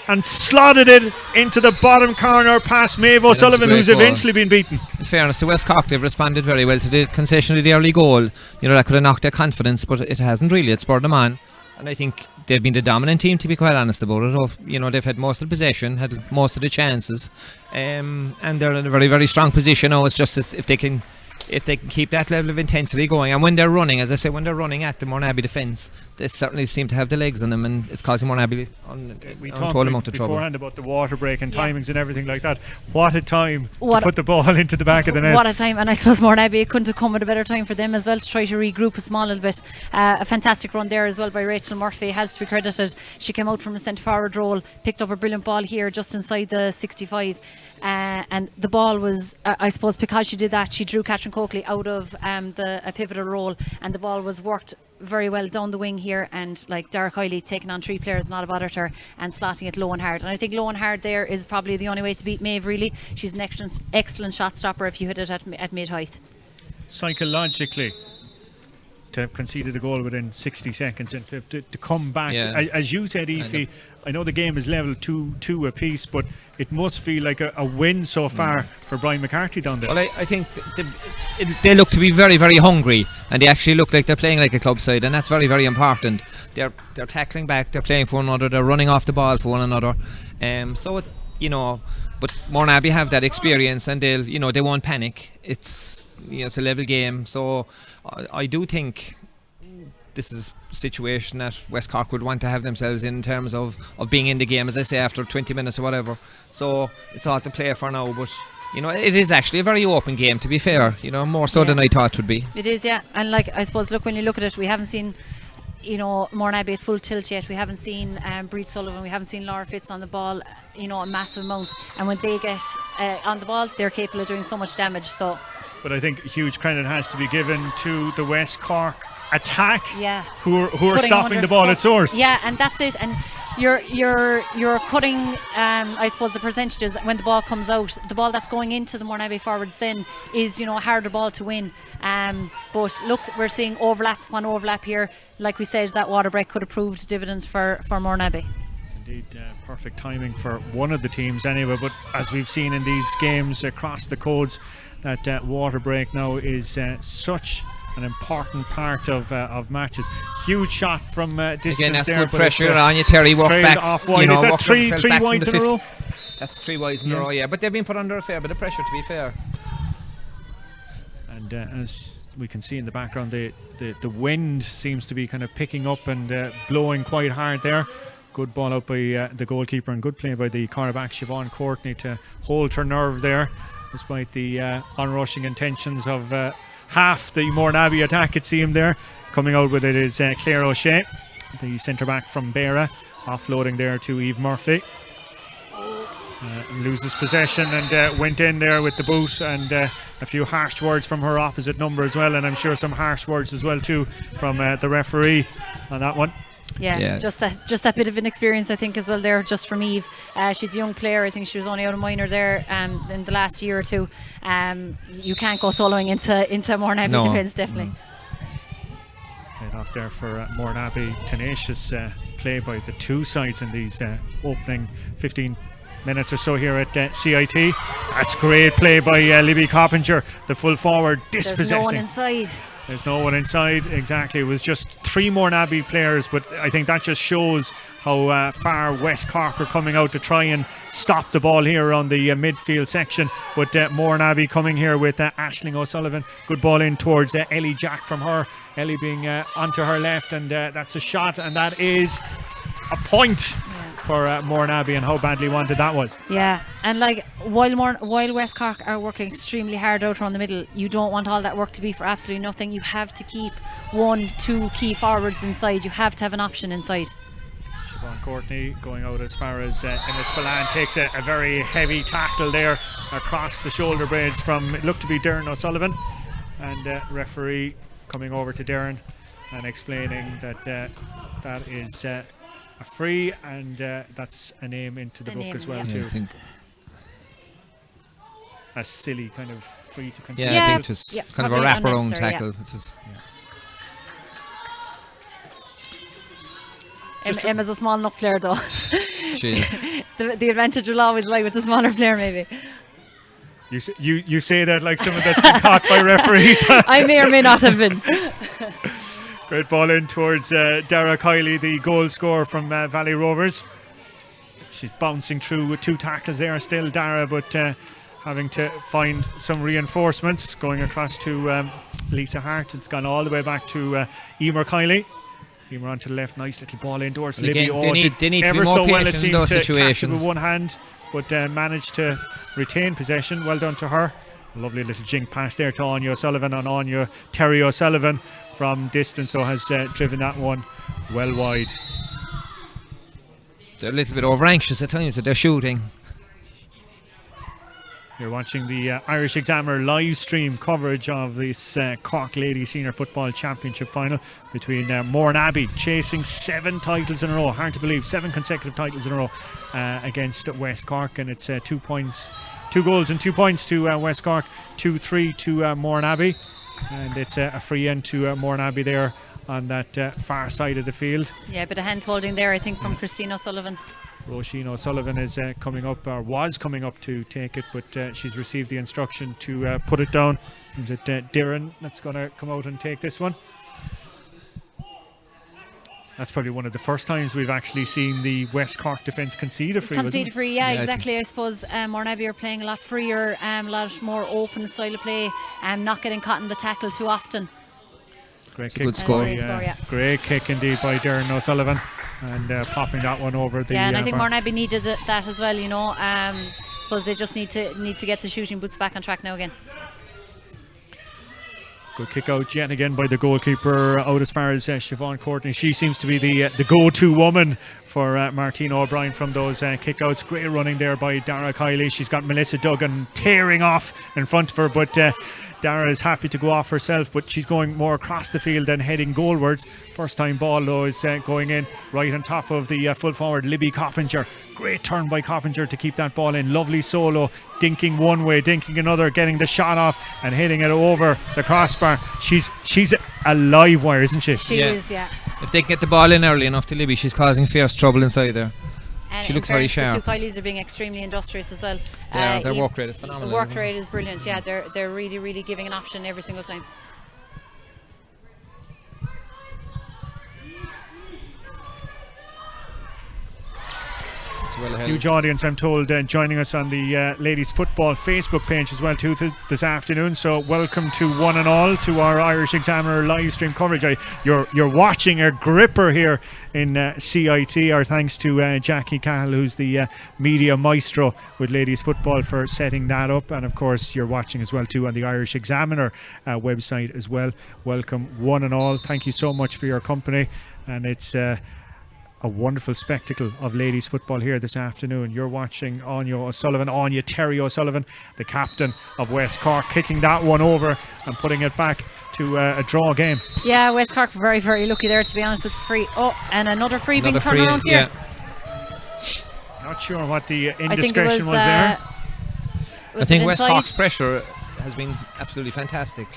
and slotted it into the bottom corner past Maeve O'Sullivan, who's eventually been beaten. In fairness to West Cork, they've responded very well to the concession of the early goal. That could have knocked their confidence, but it hasn't really. It spurred them on, and I think they've been the dominant team, to be quite honest about it. They've had most of the possession, had most of the chances, and they're in a very, very strong position now. It's just if they can keep that level of intensity going, and when they're running, as I say, when they're running at the Mourneabbey defence, they certainly seem to have the legs on them, and it's causing Mourneabbey untold amount of trouble. Beforehand about the water break and timings and everything like that. What a time to put the ball into the back of the net. What a time, and I suppose Mourneabbey couldn't have come at a better time for them as well to try to regroup a small little bit. A fantastic run there as well by Rachel Murphy, has to be credited. She came out from the centre forward role, picked up a brilliant ball here just inside the 65. And the ball was, I suppose, because she did that, she drew Catherine Coakley out of a pivotal role, and the ball was worked very well down the wing here, and like Dara Kiley taking on 3 players, not a bother to her, and slotting it low and hard. And I think low and hard there is probably the only way to beat Maeve, really. She's an excellent shot stopper if you hit it at mid-height. Psychologically, to have conceded a goal within 60 seconds and to come back, as you said, Aoife, I know the game is level 2-2 apiece, but it must feel like a win so far for Brian McCarthy down there. Well, I think they look to be very, very hungry, and they actually look like they're playing like a club side, and that's very, very important. They're tackling back, they're playing for one another, they're running off the ball for one another. But Mourneabbey have that experience, and they won't panic. It's a level game, so I do think this is a situation that West Cork would want to have themselves in terms of being in the game, as I say, after 20 minutes or whatever. So it's all to play for now, but it is actually a very open game, to be fair, more so than I thought it would be. It is, yeah. And like, I suppose, look, when you look at it, we haven't seen Mourneabbey at full tilt yet. We haven't seen Breed Sullivan, we haven't seen Laura Fitz on the ball, a massive amount. And when they get on the ball, they're capable of doing so much damage. So, but I think huge credit has to be given to the West Cork attack, who are stopping the ball at source. Yeah, and that's it. And you're cutting, I suppose, the percentages when the ball comes out. The ball that's going into the Mourneabbey forwards then is, a harder ball to win. But look, we're seeing overlap upon overlap here. Like we said, that water break could have proved dividends for Mourneabbey. Indeed, perfect timing for one of the teams anyway, but as we've seen in these games across the codes, that water break now is such an important part of matches. Huge shot from distance. Again, that's there, good pressure on you, Terry. Walk back. Off wide. Is that three wides in a row? That's 3 wides in a row, yeah. But they've been put under a fair bit of pressure, to be fair. And as we can see in the background, the wind seems to be kind of picking up and blowing quite hard there. Good ball out by the goalkeeper, and good play by the cornerback Siobhan Courtney to hold her nerve there, despite the onrushing intentions of half the Mourneabbey attack. It seemed there. Coming out with it is Claire O'Shea, the centre back from Beara, offloading there to Eve Murphy. Loses possession and went in there with the boot, and a few harsh words from her opposite number as well, and I'm sure some harsh words as well too from the referee on that one. Yeah, just that bit of an experience, I think, as well there, just from Eve. She's a young player. I think she was only out of minor there in the last year or two. You can't go soloing into Mourneabbey defence, definitely. Head off there for Mourneabbey. Tenacious play by the two sides in these opening 15 minutes or so here at CIT. That's great play by Libby Coppinger, the full forward, dispossessing. There's no one inside. There's no one inside, exactly. It was just 3 Mourneabbey players, but I think that just shows how far West Cork are coming out to try and stop the ball here on the midfield section. But Mourneabbey coming here with Aisling O'Sullivan. Good ball in towards Ellie Jack from her. Ellie being onto her left, and that's a shot, and that is a point for Mourneabbey, and how badly wanted that was. Yeah, and like while West Cork are working extremely hard out around the middle, you don't want all that work to be for absolutely nothing. You have to keep 1-2 key forwards inside. You have to have an option inside. Siobhan Courtney going out as far as Emma Spillane takes a very heavy tackle there across the shoulder blades from, it looked to be Darren O'Sullivan, and referee coming over to Darren and explaining that that is a free, and that's a name into the book as well too. I think a silly kind of free to consider. I think it was kind of a wraparound tackle. Emma's a small enough player though. She is. the advantage will always lie with the smaller player, maybe. You say that like someone that's been caught by referees. I may or may not have been. Great ball in towards Dara Kiley, the goal scorer from Valley Rovers. She's bouncing through with 2 tackles there still, Dara, but having to find some reinforcements. Going across to Lisa Hart. It's gone all the way back to Emer Kiley. Emer onto the left, nice little ball indoors. Well, Libby they need ever to be more so well, it patient in seemed, those to catch it situations. with one hand, but managed to retain possession. Well done to her. Lovely little jink pass there to Anya O'Sullivan, and Anya Terry O'Sullivan from distance, so has driven that one well wide. They're a little bit over anxious at times that they're shooting. You're watching the Irish Examiner live stream coverage of this Cork Ladies Senior Football Championship final between Mourneabbey, chasing 7 titles in a row. Hard to believe, 7 consecutive titles in a row against West Cork, and it's 2 points, 2 goals and 2 points to West Cork, 2-3 to Mourneabbey, and it's a free end to Mourneabbey there on that far side of the field. Yeah, a bit of hand holding there, I think, from Christine O'Sullivan. Roisin O'Sullivan is coming up, or was coming up to take it, but she's received the instruction to put it down. Is it Darren that's going to come out and take this one? That's probably one of the first times we've actually seen the West Cork defence concede a free. Concede a free, yeah, exactly. I suppose Mourneabbey are playing a lot freer, a lot more open style of play, not getting caught in the tackle too often. Great it's kick. A good score. Great kick indeed by Darren O'Sullivan, and popping that one over the. Yeah, and I think Mourneabbey needed that as well. You know, suppose they just need to get the shooting boots back on track now again. Good kick out yet again by the goalkeeper, out as far as Siobhan Courtney. She seems to be the go-to woman for Martina O'Brien from those kick-outs. Great running there by Dara Kiley. She's got Melissa Duggan tearing off in front of her, but Dara is happy to go off herself, but she's going more across the field than heading goalwards. First time ball though is going in right on top of the full forward Libby Coppinger. Great turn by Coppinger to keep that ball in. Lovely solo, dinking one way, dinking another, getting the shot off and hitting it over the crossbar. She's a live wire, isn't she? She is, yeah. If they can get the ball in early enough to Libby, she's causing fierce trouble inside there. And she looks very sharp. The two Kileys are being extremely industrious as well. Their work rate is phenomenal. The work rate is brilliant. Yeah, they're really, really giving an option every single time. Well, huge audience, I'm told, joining us on the ladies football Facebook page as well too this afternoon. So welcome to one and all to our Irish Examiner live stream coverage. You're watching a gripper here in CIT. Our thanks to Jackie Cahill, who's the media maestro with ladies football, for setting that up, and of course you're watching as well too on the Irish Examiner website as well. Welcome one and all. Thank you so much for your company, and it's a wonderful spectacle of ladies football here this afternoon. You're watching Anya Terry O'Sullivan, the captain of West Cork, kicking that one over and putting it back to a draw game. Yeah, West Cork very, very lucky there, to be honest, with the free. Oh, and another free being turned around here. Not sure what the indiscretion was there. I think West Cork's pressure has been absolutely fantastic.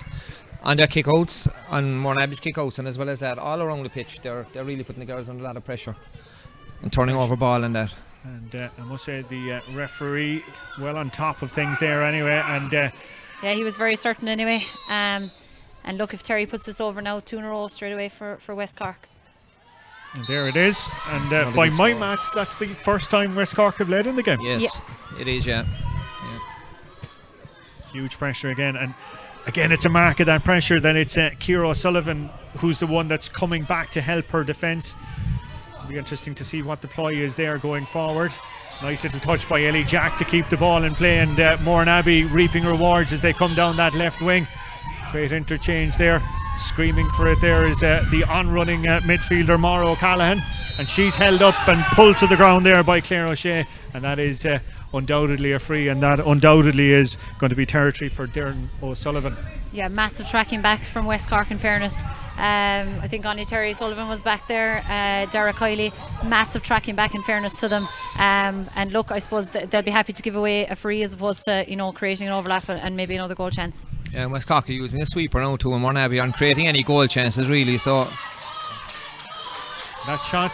On their kickouts, on Mourneabbey's kickouts, and as well as that, all around the pitch, they're really putting the girls under a lot of pressure and turning over ball and that. And I must say the referee well on top of things there anyway. And yeah, he was very certain anyway. And look, if Terry puts this over now, 2 in a row straight away for West Cork. And there it is. And by my maths, that's the first time West Cork have led in the game. Yes, it is, yeah. Huge pressure again. And again, it's a mark of that pressure. Then it's Ciara O'Sullivan who's the one that's coming back to help her defence. It'll be interesting to see what the ploy is there going forward. Nice little touch by Ellie Jack to keep the ball in play, and Mourneabbey reaping rewards as they come down that left wing. Great interchange there. Screaming for it there is the on-running midfielder Maura O'Callaghan, and she's held up and pulled to the ground there by Claire O'Shea, and that is undoubtedly a free, and that undoubtedly is going to be territory for Darren O'Sullivan. Yeah, massive tracking back from West Cork, in fairness. I think Anya Terry Sullivan was back there, Dara Kiley, massive tracking back, in fairness to them. And look, I suppose they'll be happy to give away a free as opposed to, creating an overlap and maybe another goal chance. Yeah, and West Cork are using a sweeper now too, and Mourneabbey aren't creating any goal chances really, so that shot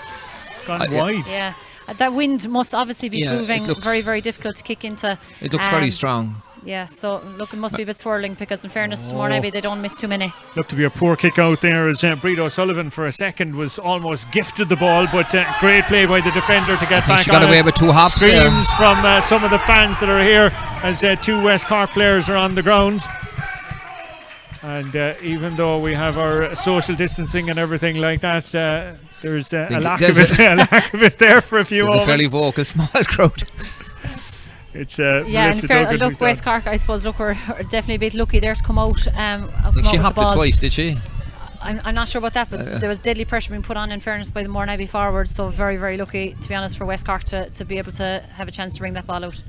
gone wide. Yeah. That wind must obviously be proving very, very difficult to kick into. It looks very strong. Yeah, so look, it must be a bit swirling, because in fairness to Mourneabbey, they don't miss too many. Looked to be a poor kick out there as Bríd O'Sullivan for a second was almost gifted the ball, but great play by the defender to get back she got on away it. with 2 hops. Screams from some of the fans that are here as 2 West Cork players are on the ground. And even though we have our social distancing and everything like that, there's a lack of it there for a few moments. There's a fairly vocal small crowd. It's Melissa Duggan. Look, West Cork, I suppose, we're definitely a bit lucky there to come out. I think she hopped it twice, did she? I'm not sure about that, but there was deadly pressure being put on, in fairness, by the Mourneabbey forwards. So very, very lucky, to be honest, for West Cork to be able to have a chance to bring that ball out.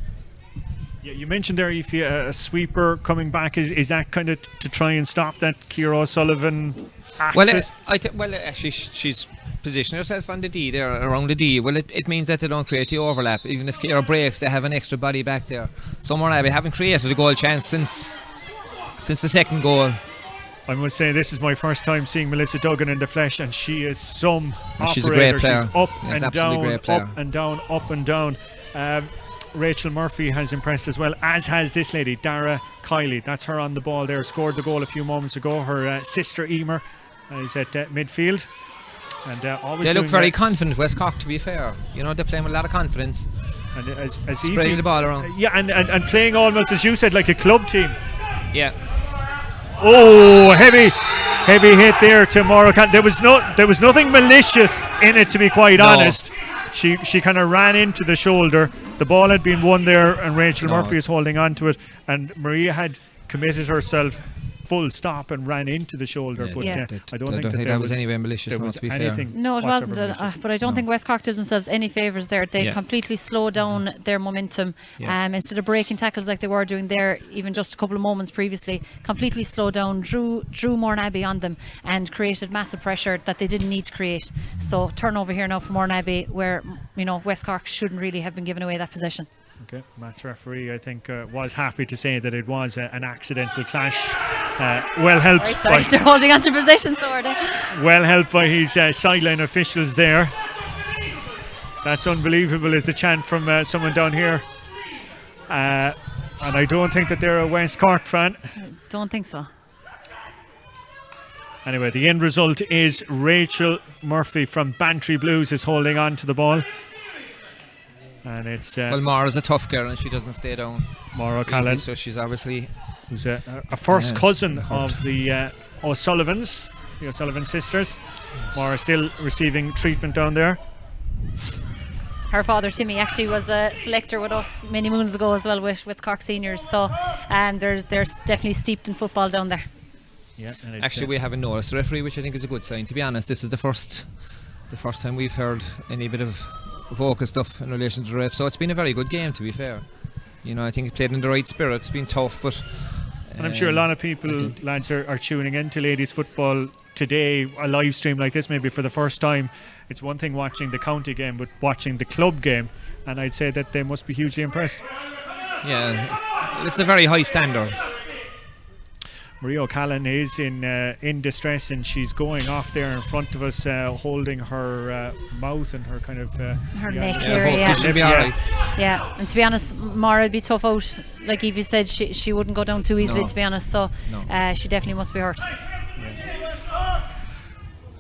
Yeah, you mentioned there, if a sweeper coming back, is that kind of to try and stop that Ciara O'Sullivan access? Actually, she's positioned herself on the D there, around the D. Well, it means that they don't create the overlap. Even if Ciara breaks, they have an extra body back there. So Mourneabbey haven't created a goal chance since the second goal. I must say, this is my first time seeing Melissa Duggan in the flesh, and she is some operator. She's a great player. She's up and down, up and down, up and down. Rachel Murphy has impressed as well, as has this lady, Dara Kiley. That's her on the ball there, scored the goal a few moments ago. Her sister Emer is at midfield. And they look very confident, West Cork, to be fair. You know, they're playing with a lot of confidence. And as spreading the ball around. Yeah, and playing almost, as you said, like a club team. Yeah. Oh, heavy hit there to Maura. There was nothing malicious in it, to be quite honest. She kind of ran into the shoulder. The ball had been won there, and Rachel Murphy is holding on to it. And Maria had committed herself full stop and ran into the shoulder. But I don't think that was anyway malicious. There was to be anything. Fair. No, it wasn't. But I don't think West Cork did themselves any favours there. They completely slowed down their momentum. Instead of breaking tackles like they were doing there, even just a couple of moments previously, completely slowed down, drew Mourneabbey on them, and created massive pressure that they didn't need to create. So turnover here now for Mourneabbey, where West Cork shouldn't really have been given away that possession. Okay, match referee, I think, was happy to say that it was an accidental clash. Well helped. Right, sorry, they're holding on to possession, so are they? Well helped by his sideline officials there. That's unbelievable, is the chant from someone down here. And I don't think that they're a West Cork fan. Don't think so. Anyway, the end result is Rachel Murphy from Bantry Blues is holding on to the ball. And it's well, Mara's a tough girl and she doesn't stay down. Mara Callan, so she's obviously who's a first cousin of the O'Sullivans, the O'Sullivan sisters. Mara still receiving treatment down there. Her father Timmy actually was a selector with us many moons ago as well with Cork seniors. So they're definitely steeped in football down there. Yeah, and actually we haven't noticed the referee, which I think is a good sign. To be honest, this is the first time we've heard any bit of vocal stuff in relation to the ref, so it's been a very good game, to be fair. I think it played in the right spirit. It's been tough, but and I'm sure a lot of people, lads, are tuning into ladies football today, a live stream like this maybe for the first time. It's one thing watching the county game, but watching the club game, and I'd say that they must be hugely impressed. Yeah, it's a very high standard. Maria O'Callaghan is in distress, and she's going off there in front of us, holding her mouth and her kind of her neck area. She'll be alright. Yeah, and to be honest, Mara would be tough out. Like Evie said, she wouldn't go down too easily, to be honest. So she definitely must be hurt.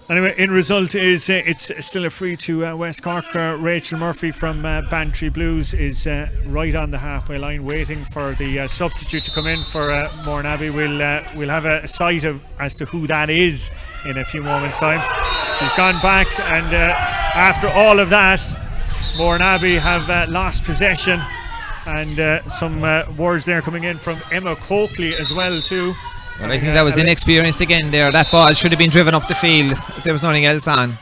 Anyway, in result is it's still a free to West Cork. Rachel Murphy from Bantry Blues is right on the halfway line, waiting for the substitute to come in for Mourneabbey. We'll have a sight as to who that is in a few moments' time. She's gone back, and after all of that, Mourneabbey have lost possession, and some words there coming in from Emma Coakley as well too. Well, I think that was inexperience again there. That ball should have been driven up the field if there was nothing else on.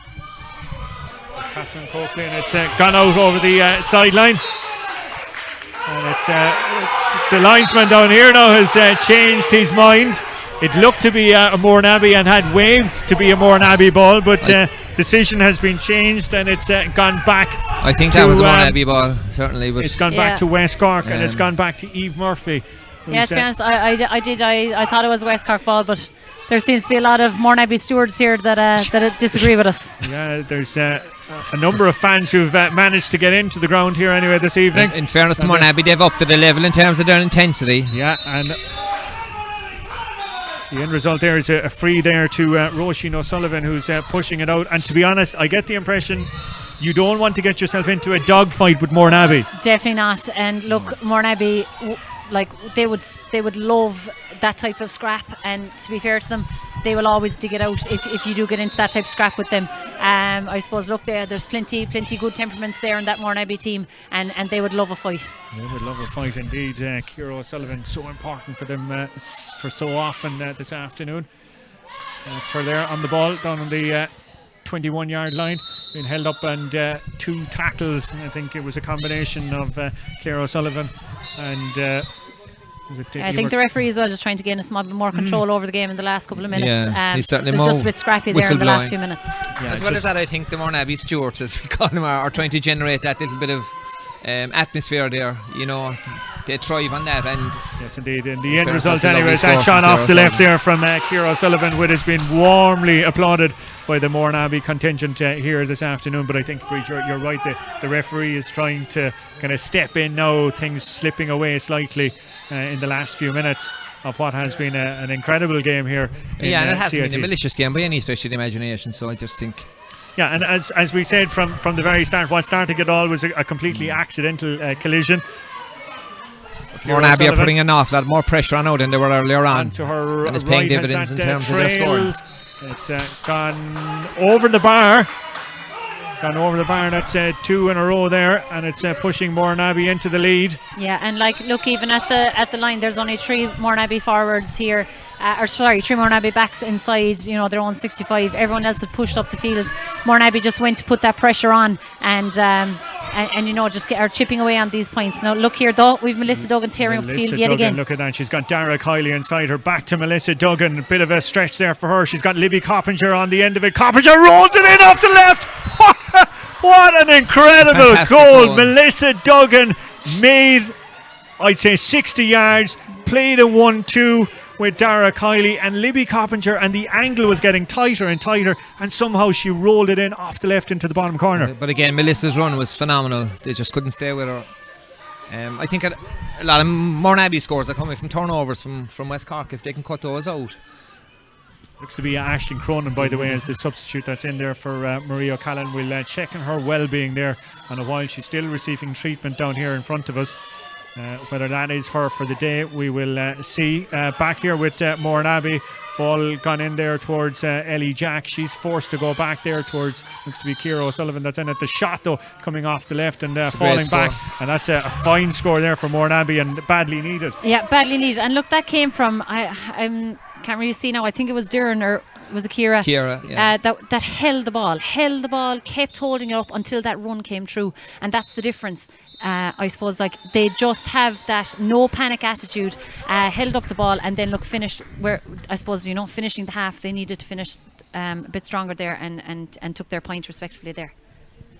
Catherine Coakley, and it's gone out over the sideline. And it's the linesman down here now has changed his mind. It looked to be a Mourneabbey and had waved to be a Mourneabbey ball, but decision has been changed and it's gone back. I think that was a Mourneabbey ball, certainly. But it's gone back to West Cork, and it's gone back to Eve Murphy. Yeah, to be honest, I thought it was a West Cork ball, but there seems to be a lot of Mourneabbey stewards here that disagree with us. Yeah, there's a number of fans who've managed to get into the ground here anyway this evening. In fairness to Mourneabbey, they've upped to the level in terms of their intensity. Yeah, and the end result there is a free there to Roisin O'Sullivan, who's pushing it out. And to be honest, I get the impression you don't want to get yourself into a dogfight with Mourneabbey. Definitely not. And look, Mourneabbey, they would love that type of scrap, and to be fair to them, they will always dig it out if you do get into that type of scrap with them. I suppose, look, there's plenty good temperaments there in that Mourneabbey team, and they would love a fight. They would love a fight indeed. Ciara O'Sullivan, so important for them for so often this afternoon. It's her there on the ball down on the 21-yard line. being held up, and 2 tackles. I think it was a combination of Claire O'Sullivan and I think the referee as well just trying to gain a small bit more control over the game in the last couple of minutes. Yeah, he's certainly it was just a bit scrappy there in the last few minutes. Yeah, as well as that, I think the Mourneabbey stewards, as we call them, are trying to generate that little bit of atmosphere there. You know, they thrive on that. And yes, indeed. In the end result, anyways, that shot off the left there from Ciara O'Sullivan, which has been warmly applauded by the Mourneabbey contingent here this afternoon. But I think, Breach, you're right. The referee is trying to kind of step in now. Things slipping away slightly in the last few minutes of what has been an incredible game here. Yeah, and it hasn't CIT. been a malicious game by any stretch of the imagination. So I just think. Yeah, and as we said from the very start, what started it all was a completely accidental collision. Mourneabbey are putting an awful lot more pressure on now than they were earlier on, to her and it's paying dividends in terms of their scoring. It's gone over the bar. That's 2 in a row there, and it's pushing Mourneabbey into the lead. Yeah, and look, even at the line, there's only 3 Mourneabbey forwards here. 3 Mourneabbey backs inside, you know, their own 65. Everyone else had pushed up the field. Mourneabbey just went to put that pressure on, and you know, just are chipping away on these points. Now look here though, we've Melissa Duggan tearing up the field yet again. Look at that, she's got Dara Kiley inside her, back to Melissa Duggan. A bit of a stretch there for her. She's got Libby Coppinger on the end of it. Coppinger rolls it in off the left. What an incredible goal. Melissa Duggan made, I'd say, 60 yards, played a 1-2 with Dara Kiley and Libby Coppinger, and the angle was getting tighter and tighter, and somehow she rolled it in off the left into the bottom corner. But again, Melissa's run was phenomenal. They just couldn't stay with her. I think a lot of Mourneabbey scores are coming from turnovers from West Cork, if they can cut those out. Looks to be Aisling Cronin, by the way, as the substitute that's in there for Maria O'Callaghan. We'll check on her well-being there on a while. She's still receiving treatment down here in front of us. Whether that is her for the day, we will see. Back here with Mourneabbey. Ball gone in there towards Ellie Jack. She's forced to go back there towards, looks to be Ciara O'Sullivan that's in it. The shot though coming off the left and falling back, and that's a fine score there for Mourneabbey, and badly needed. Yeah, badly needed. And look, that came from I can't really see now. I think it was Duran, or was it Ciara? Ciara, yeah. That held the ball, kept holding it up until that run came through, and that's the difference. I suppose, like, they just have that no panic attitude, held up the ball, and then finished where, I suppose, you know, finishing the half, they needed to finish a bit stronger there, and took their point respectively there.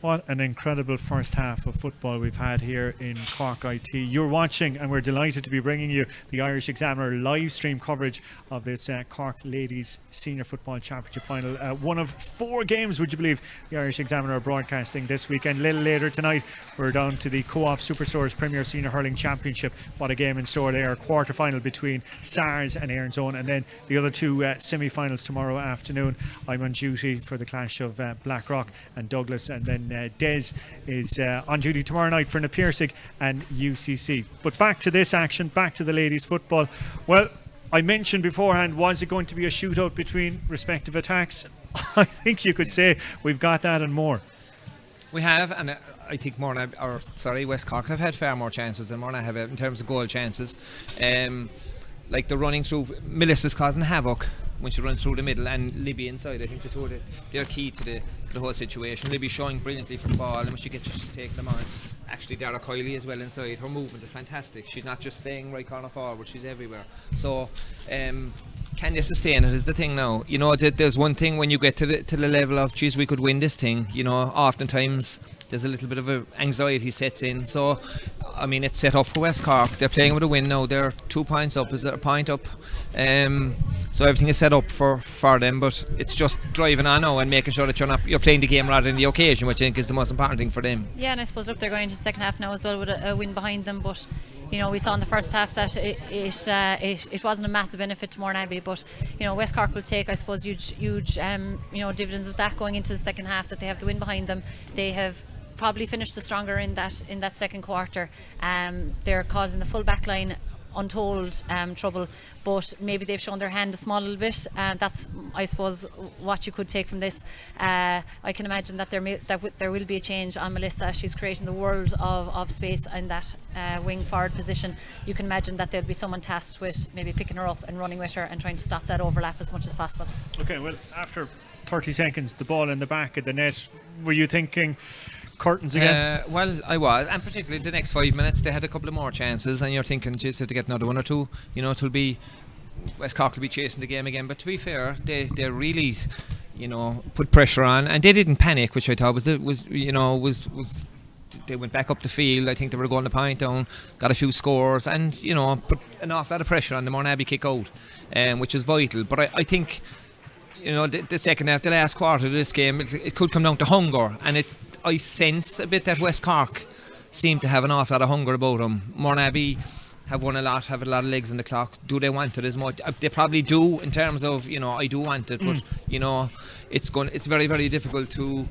What an incredible first half of football we've had here in Cork IT. You're watching, and we're delighted to be bringing you the Irish Examiner live stream coverage of this Cork Ladies Senior Football Championship final. One of 4 games, would you believe, the Irish Examiner are broadcasting this weekend. A little later tonight, we're down to the Co-op Superstores Premier Senior Hurling Championship. What a game in store there. Quarter final between SARS and Erin's Own, and then the other 2 semi-finals tomorrow afternoon. I'm on duty for the clash of Blackrock and Douglas, and then Des is on duty tomorrow night for Napirsig and UCC. But back to this action, back to the ladies football. Well, I mentioned beforehand, was it going to be a shootout between respective attacks? I think you could say we've got that and more. We have, and I think West Cork have had far more chances than Mourneabbey have in terms of goal chances. Like the running through, Melissa's causing havoc when she runs through the middle, and Libby inside. I think they're key to the whole situation. Libby showing brilliantly for the ball, and when she gets it, she's taking them on. Actually, Dara Kiley as well inside. Her movement is fantastic. She's not just playing right corner forward, she's everywhere. So can you sustain it is the thing now. You know, there's one thing when you get to the level of, geez, we could win this thing, you know, oftentimes there's a little bit of anxiety sets in. So I mean, it's set up for West Cork. They're playing with a win now. They're 2 points up. Is it a point up? So everything is set up for them, but it's just driving on now and making sure that you're playing the game rather than the occasion, which I think is the most important thing for them. Yeah, and I suppose, look, they're going into the second half now as well with a win behind them, but you know, we saw in the first half that it wasn't a massive benefit to Mourneabbey, but you know, West Cork will take, I suppose, huge you know, dividends of that going into the second half, that they have the win behind them. They have probably finished the stronger in that second quarter. They're causing the full back line untold trouble, but maybe they've shown their hand a small little bit. That's, I suppose, what you could take from this. I can imagine that there will be a change on Melissa. She's creating the world of space in that wing forward position. You can imagine that there'll be someone tasked with maybe picking her up and running with her and trying to stop that overlap as much as possible. Okay, well, after 30 seconds, the ball in the back of the net. Were you thinking curtains again? Well, I was, and particularly the next 5 minutes, they had a couple of more chances, and you're thinking, geez, if they get another one or two, it'll be West Cork will be chasing the game again. But to be fair, they really, put pressure on, and they didn't panic, which I thought was they went back up the field. I think they were going the point down, got a few scores, and put an awful lot of pressure on the Mourneabbey kick out, which is vital. But I think the second half, the last quarter of this game, it could come down to hunger, and I sense a bit that West Cork seem to have an awful lot of hunger about them. Mourneabbey have won a lot, have a lot of legs in the clock. Do they want it as much? They probably do, in terms of I do want it, but it's very, very difficult to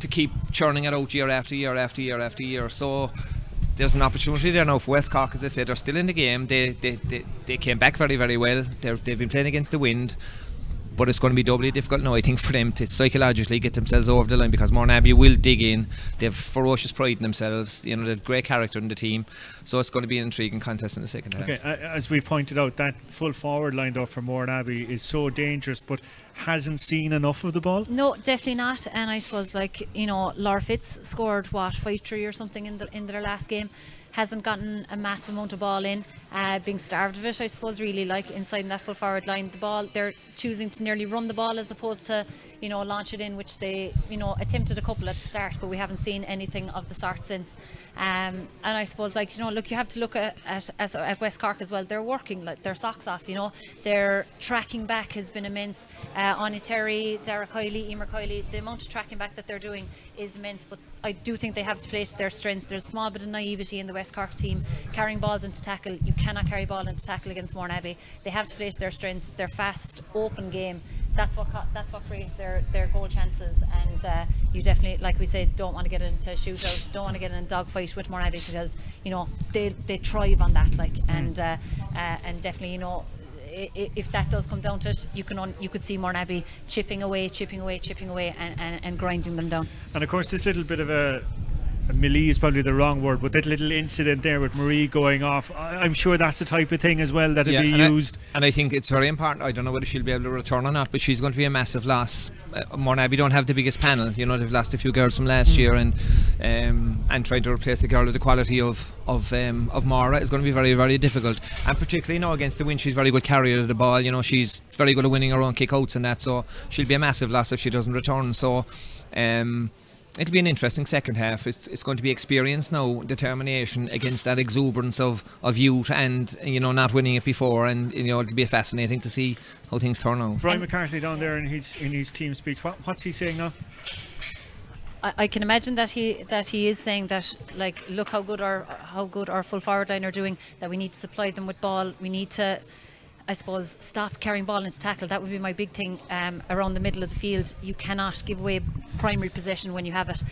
keep churning it out year after year after year after year. So there's an opportunity there now for West Cork. As I said, they're still in the game. They came back very, very well. They've been playing against the wind. But it's going to be doubly difficult now, I think, for them to psychologically get themselves over the line, because Mourneabbey will dig in. They have ferocious pride in themselves. They have great character in the team. So it's going to be an intriguing contest in the second half. Okay, as we pointed out, that full forward line though for Mourneabbey is so dangerous, but hasn't seen enough of the ball. No, definitely not. And I suppose, Laura Fitz scored 5-3 or something in their last game. Hasn't gotten a massive amount of ball in, being starved of it, I suppose, really, inside that full forward line. The ball, they're choosing to nearly run the ball as opposed to, launch it in, which they, attempted a couple at the start, but we haven't seen anything of the sort since. And I suppose, you have to look at West Cork as well. They're working their socks off, Their tracking back has been immense. Anya Terry, Dara Kiley, Emer Kiley, the amount of tracking back that they're doing is immense, but I do think they have to play to their strengths. There's a small bit of naivety in the West Cork team carrying balls into tackle. You cannot carry ball into tackle against Mourneabbey. They have to play to their strengths, their fast, open game. That's what creates their goal chances. And you definitely, like we said, don't want to get into a shootout, don't want to get in a dogfight with Mourneabbey, because they thrive on that. And definitely, if that does come down to it, you could see Mourneabbey chipping away and grinding them down. And of course, this little bit of a melee is probably the wrong word, but that little incident there with Marie going off, I'm sure that's the type of thing as well that'll be used. And I think it's very important. I don't know whether she'll be able to return or not, but she's going to be a massive loss. Mourneabbey don't have the biggest panel. They've lost a few girls from last year, and trying to replace a girl of the quality of Mara is going to be very, very difficult. And particularly now against the wind, she's very good carrier of the ball. She's very good at winning her own kick-outs and that. So she'll be a massive loss if she doesn't return. So it'll be an interesting second half. It's going to be experience now, determination against that exuberance of youth and not winning it before, and it'll be fascinating to see how things turn out. Brian McCarthy down there in his team speech, what's he saying now? I can imagine that he is saying that, look how good our full forward line are doing, that we need to supply them with ball. We need to, I suppose, stop carrying ball into tackle. That would be my big thing around the middle of the field. You cannot give away primary possession when you have it.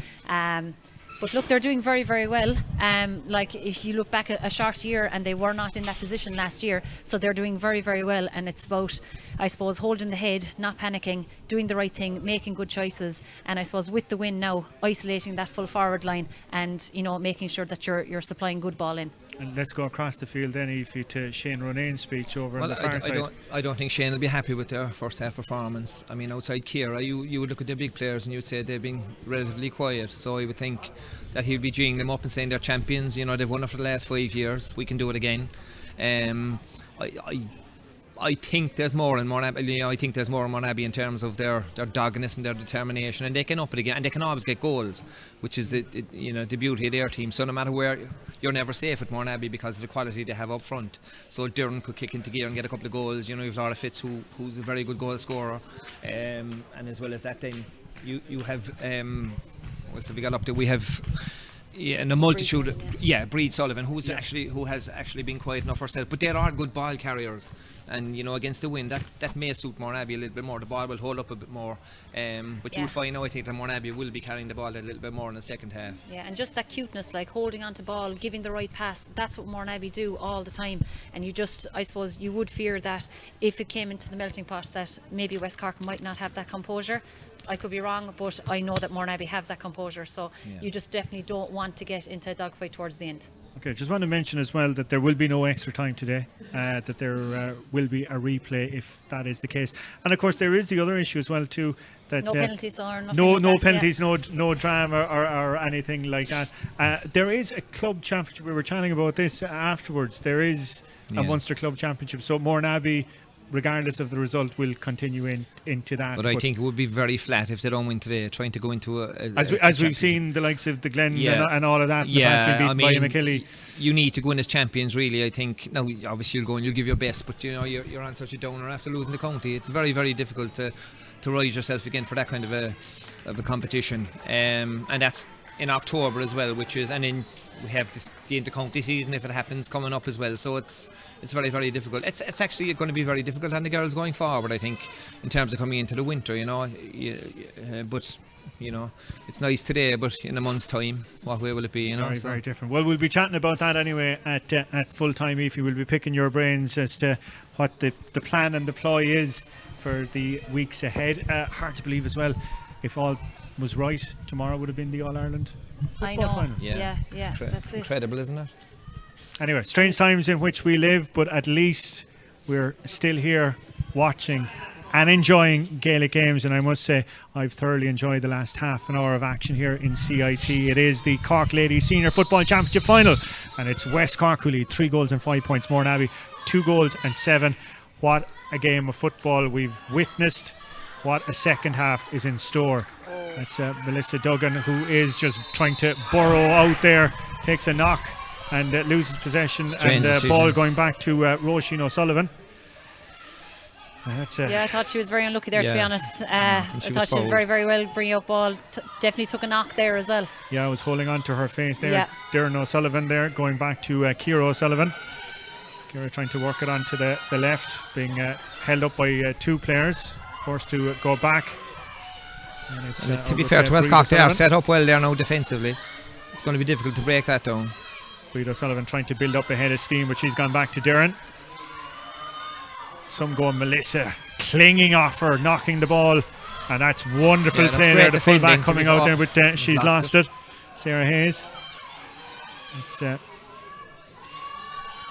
But look, they're doing very, very well. If you look back at a short year, and they were not in that position last year, so they're doing very, very well. And it's about, I suppose, holding the head, not panicking, doing the right thing, making good choices, and I suppose with the win now, isolating that full forward line, and making sure that you're supplying good ball in. And let's go across the field then, Aoife, to Shane Ronane's speech over on the far side. I don't think Shane will be happy with their first half performance. I mean, outside Ciara, you would look at the big players and you'd say they've been relatively quiet. So I would think that he'll be geeing them up and saying they're champions. They've won it for the last 5 years. We can do it again. I think there's more in Mourneabbey. I think there's more in Mourneabbey in terms of their doggedness and their determination, and they can up it again, and they can always get goals, which is the beauty of their team. So no matter where, you're never safe with Mourneabbey because of the quality they have up front. So Doireann could kick into gear and get a couple of goals. You've Laura Fitz, who's a very good goal scorer, and as well as that, then you have what have we got up to? We have. Yeah, and a multitude. Breed Sullivan, who has actually been quiet enough herself, but there are good ball carriers, and against the wind that may suit Mourneabbey a little bit more. The ball will hold up a bit more, but you'll find now, I think that Mourneabbey will be carrying the ball a little bit more in the second half. Yeah, and just that cuteness, holding on to ball, giving the right pass. That's what Mourneabbey do all the time, and I suppose you would fear that if it came into the melting pot, that maybe West Cork might not have that composure. I could be wrong, but I know that Mourneabbey have that composure, so you just definitely don't want to get into a dogfight towards the end. Okay, just want to mention as well that there will be no extra time today, that there will be a replay if that is the case. And of course there is the other issue as well too, that No penalties or nothing. no like that, penalties, no drama or anything like that. There is a club championship. We were chatting about this afterwards. There is a Munster Club Championship, so Mourneabbey, regardless of the result, will continue into that. But I think it would be very flat if they don't win today, trying to go into as we've seen the likes of the Glen and all of that. Yeah, being beaten by McKilly. You need to go in as champions, really. I think now, obviously, you'll go and you'll give your best, but you know you're on such a downer after losing the county. It's very, very difficult to rise yourself again for that kind of a competition, and that's in October as well, and then we have the inter-county season if it happens coming up as well. So it's very, very difficult. It's actually going to be very difficult on the girls going forward, I think, in terms of coming into the winter. But it's nice today, but in a month's time, what way will it be? Very different. Well, we'll be chatting about that anyway at full time. If you will be picking your brains as to what the plan and the ploy is for the weeks ahead. Hard to believe as well, if all was right, tomorrow would have been the All-Ireland football final. Yeah, that's it. Incredible, isn't it? Anyway, strange times in which we live, but at least we're still here watching and enjoying Gaelic games, and I must say I've thoroughly enjoyed the last half an hour of action here in CIT. It is the Cork Ladies Senior Football Championship final, and it's West Cork who lead 3 goals and 5 points. Mourneabbey 2 goals and 7. What a game of football we've witnessed. What a second half is in store. That's Melissa Duggan, who is just trying to burrow out there, takes a knock and loses possession. Strange and decision. ball going back to Roisin O'Sullivan. I thought she was very unlucky there, to be honest. I thought she fouled. did very, very well bringing up ball. Definitely took a knock there as well. Yeah, I was holding on to her face there. Yeah. Darren O'Sullivan there, going back to Ciara O'Sullivan. Ciara trying to work it onto the left, being held up by 2 players, forced to go back. And to be fair to West Cork, they are set up well there now defensively. It's going to be difficult to break that down. Breed O'Sullivan trying to build up a head of steam, but she's gone back to Darren. Some go on Melissa, clinging off her, knocking the ball, and that's wonderful Yeah, that's play great there. The full back defending, coming out there, but she's lost it. Sarah Hayes. It's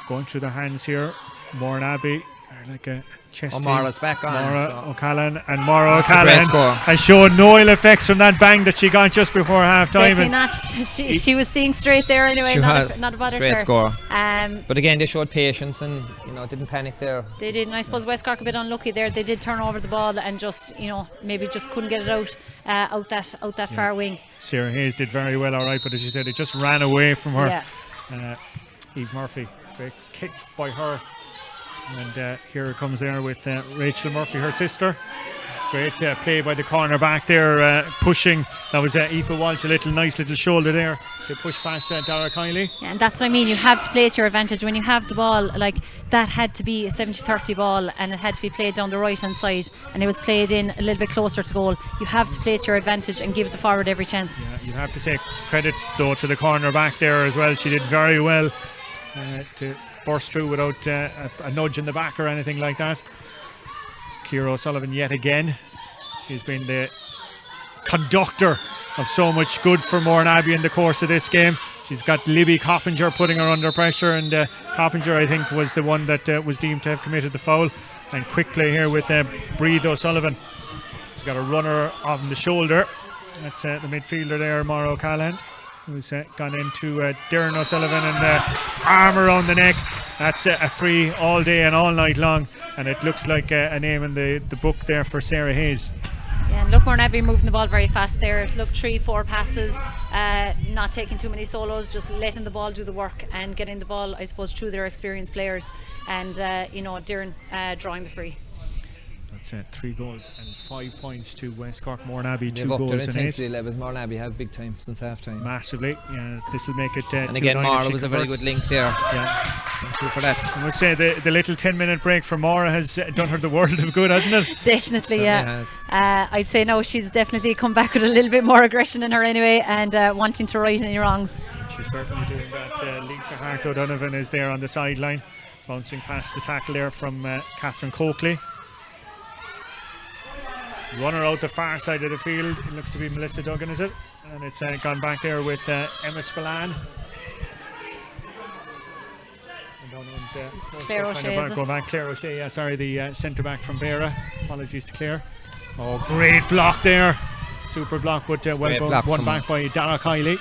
going through the hands here. Mourneabbey, like a chest. Mara's back on. Mara O'Callaghan, and Mara That's a great score. O'Callaghan has shown no ill effects from that bang that she got just before half time. Definitely not. She was seeing straight there anyway. She not has. A bother Great to her. score. Um, But again, they showed patience and didn't panic there. They did, and I suppose West Cork a bit unlucky there. They did turn over the ball and just, maybe just couldn't get it out that far wing. Sarah Hayes did very well, all right, but as you said, it just ran away from her. Yeah. Eve Murphy, great kick by her, and here it comes there with Rachel Murphy, her sister. Great play by the corner back there, pushing. That was Aoife Walsh, a nice little shoulder there to push past Dara Kiley. Yeah, and that's what I mean. You have to play to your advantage when you have the ball. Like that had to be a 70-30 ball, and it had to be played down the right hand side, and it was played in a little bit closer to goal. You have to play to your advantage and give the forward every chance. Yeah, you have to take credit though to the corner back there as well. She did very well to burst through without a nudge in the back or anything like that. It's Ciara O'Sullivan yet again. She's been the conductor of so much good for Mourneabbey in the course of this game. She's got Libby Coppinger putting her under pressure, and Coppinger, I think, was the one that was deemed to have committed the foul. And quick play here with Breed O'Sullivan. She's got a runner on the shoulder. That's the midfielder there, Mara O'Callaghan, who's gone into Darren O'Sullivan, and arm around the neck. That's a free all day and all night long, and it looks like a name in the book there for Sarah Hayes. Yeah, and look, Mourneabbey moving the ball very fast there. It looked 3-4 passes, not taking too many solos, just letting the ball do the work and getting the ball, I suppose, through their experienced players, and Darren drawing the free. That's 3 goals and 5 points to West Cork. Mourneabbey 2 They've upped their goals and 8. intensity levels. Mourneabbey have big time since half time. Massively. Yeah, this will make it. And again, 2-9 if Mara she was a very converts. good link there. Yeah. Thank you for that. I must say the little 10-minute break for Mara has done her the world of good, hasn't it? Definitely, Certainly yeah. has. I'd say no, she's definitely come back with a little bit more aggression in her anyway, and wanting to right any wrongs. She's certainly doing that. Lisa Hart O'Donovan is there on the sideline, bouncing past the tackle there from Catherine Coakley. Runner out the far side of the field. It looks to be Melissa Duggan, is it? And it's gone back there with Emma Spillane. Claire O'Shea, is it? Go back, Claire O'Shea. Yeah, sorry, the centre back from Beara. Apologies to Claire. Oh, great block there. Super block, but won back by Dara Kiley.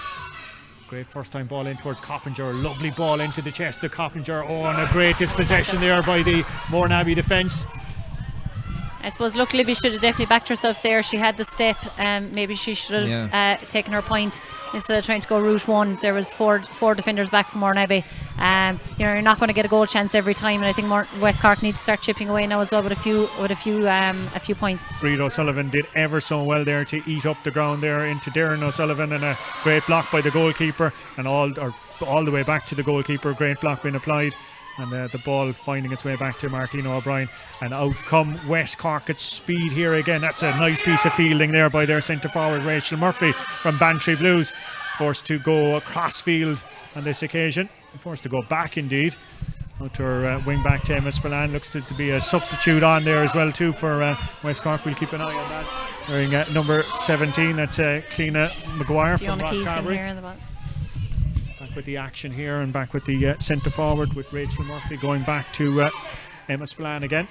Great first time ball in towards Coppinger. Lovely ball into the chest of Coppinger. Oh, and a great dispossession there by the Mourneabbey defence. I suppose, look, Libby should have definitely backed herself there. She had the step. Maybe she should have taken her point instead of trying to go route one. There was four defenders back from Mourneabbey. You're not going to get a goal chance every time, and I think West Cork needs to start chipping away now as well with a few points. Breed O'Sullivan did ever so well there to eat up the ground there into Darren O'Sullivan, and a great block by the goalkeeper, and all the way back to the goalkeeper. Great block being applied. And the ball finding its way back to Martina O'Brien, and out come West Cork at speed here again. That's a nice piece of fielding there by their centre forward Rachel Murphy from Bantry Blues, forced to go across field on this occasion, forced to go back indeed. Out to her wing back to Emma Spillane. Looks to be a substitute on there as well too for West Cork. We'll keep an eye on that. Wearing number 17, that's Cleena McGuire from Rosscarbery. With the action here, and back with the centre forward with Rachel Murphy going back to Emma Spillane again.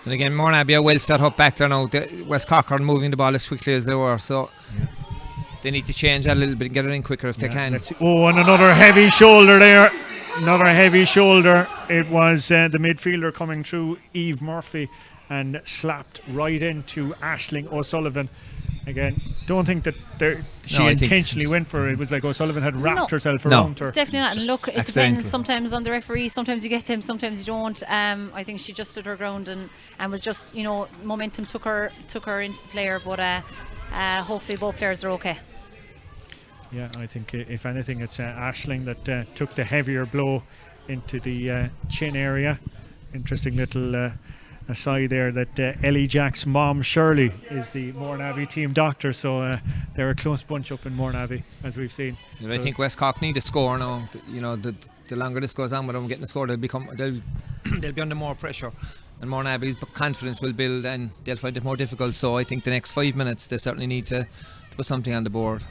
And again, Mourneabbey are well set up back there now. West Cork are moving the ball as quickly as they were, so they need to change that a little bit and get it in quicker if they can. Oh, and another heavy shoulder there. Another heavy shoulder. It was the midfielder coming through, Eve Murphy, and slapped right into Aisling O'Sullivan. Again, don't think that she intentionally went for it. It was like O'Sullivan had wrapped herself around her. Definitely not. And look, it depends sometimes on the referee. Sometimes you get them, sometimes you don't. I think she just stood her ground and was just, momentum took her into the player. But hopefully both players are okay. Yeah, I think if anything, it's Aisling that took the heavier blow into the chin area. Interesting little aside there that Ellie Jack's mom Shirley is the Mourneabbey team doctor, so they're a close bunch up in Mourneabbey, as we've seen. I think West Cork need a score now. The longer this goes on with them getting a score, they'll be under more pressure, and Mourneabbey's confidence will build, and they'll find it more difficult. So I think the next 5 minutes they certainly need to put something on the board.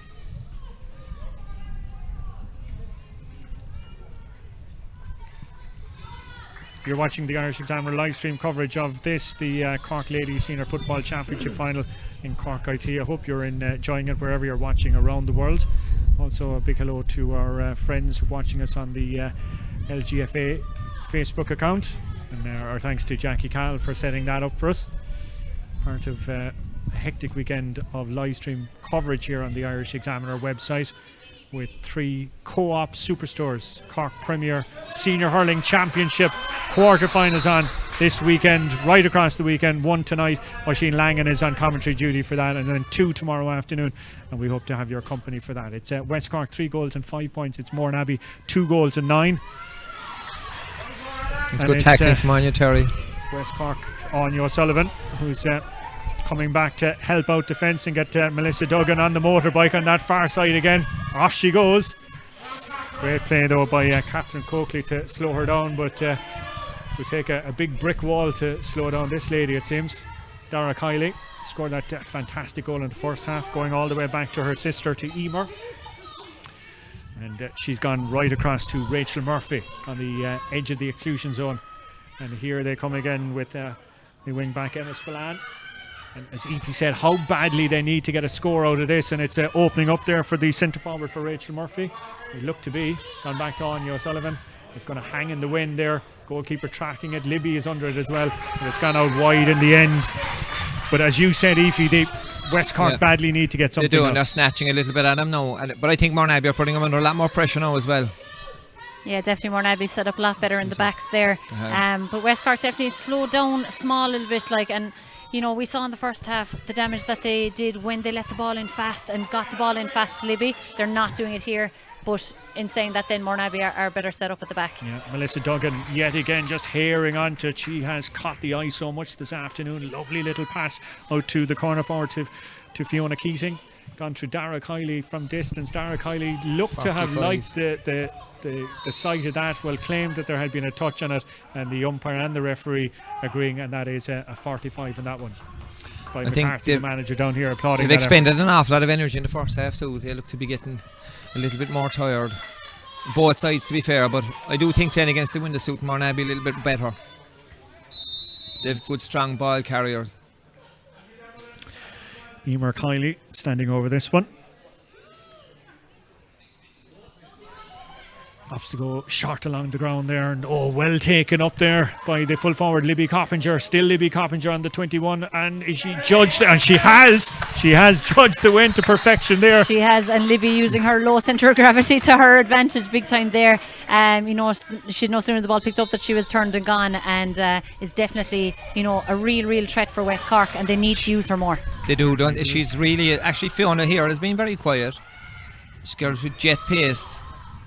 You're watching the Irish Examiner live stream coverage of this, the Cork Ladies Senior Football Championship final in Cork IT. I hope you're enjoying it wherever you're watching around the world. Also, a big hello to our friends watching us on the LGFA Facebook account, and our thanks to Jackie Cahill for setting that up for us. Part of a hectic weekend of live stream coverage here on the Irish Examiner website, with 3 co-op superstores, Cork Premier Senior Hurling Championship quarterfinals on this weekend, right across the weekend. 1 tonight, Oisin Langan is on commentary duty for that, and then 2 tomorrow afternoon, and we hope to have your company for that. It's West Cork 3 goals and 5 points. It's Mourneabbey 2 goals and 9. It's good tackling from Anya Terry. West Cork, Anya O'Sullivan, who's coming back to help out defence and get Melissa Duggan on the motorbike on that far side again. Off she goes. Great play though by Catherine Coakley to slow her down, but it would take a big brick wall to slow down this lady, it seems. Dara Kiley scored that fantastic goal in the first half, going all the way back to her sister, to Emer. And she's gone right across to Rachel Murphy on the edge of the exclusion zone. And here they come again with the wing back Emma Spillane. And as Aoife said, how badly they need to get a score out of this, and it's opening up there for the centre forward for Rachel Murphy. It looked to be gone back to Anya O'Sullivan. It's going to hang in the wind there. Goalkeeper tracking it. Libby is under it as well, but it's gone out wide in the end. But as you said, Aoife, the West Cork badly need to get something. They do, out. And they're snatching a little bit at them now. But I think Mourneabbey are putting them under a lot more pressure now as well. Yeah, definitely Mourneabbey set up a lot better in the backs there. But West Cork definitely slowed down small a little bit, and we saw in the first half the damage that they did when they let the ball in fast and got the ball in fast to Libby. They're not doing it here, but in saying that, then Mourneabbey are better set up at the back. Yeah, Melissa Duggan yet again just herring on to it. She has caught the eye so much this afternoon. Lovely little pass out to the corner forward to Fiona Keating. Gone through Dara Kiley from distance. Dara Kiley looked to have liked the sight of that, well, claimed that there had been a touch on it, and the umpire and the referee agreeing, and that is a 45 in that one. By McCarthy, the manager down here, applauding. They've expended an awful lot of energy in the first half too. They look to be getting a little bit more tired. both sides, to be fair, but I do think then against the win, the suit Mourneabbey a little bit better. They've good strong ball carriers. Emer Kiley standing over this one. Opts to go short along the ground there, and well taken up there by the full forward Libby Coppinger. Still Libby Coppinger on the 21, and is she judged? And she has judged the win to perfection there. She has, and Libby using her low centre of gravity to her advantage big time there. She'd no sooner the ball picked up that she was turned and gone, and is definitely a real threat for West Cork, and they need to use her more. They do, don't they? She's really, actually Fiona here has been very quiet. She goes with jet pace.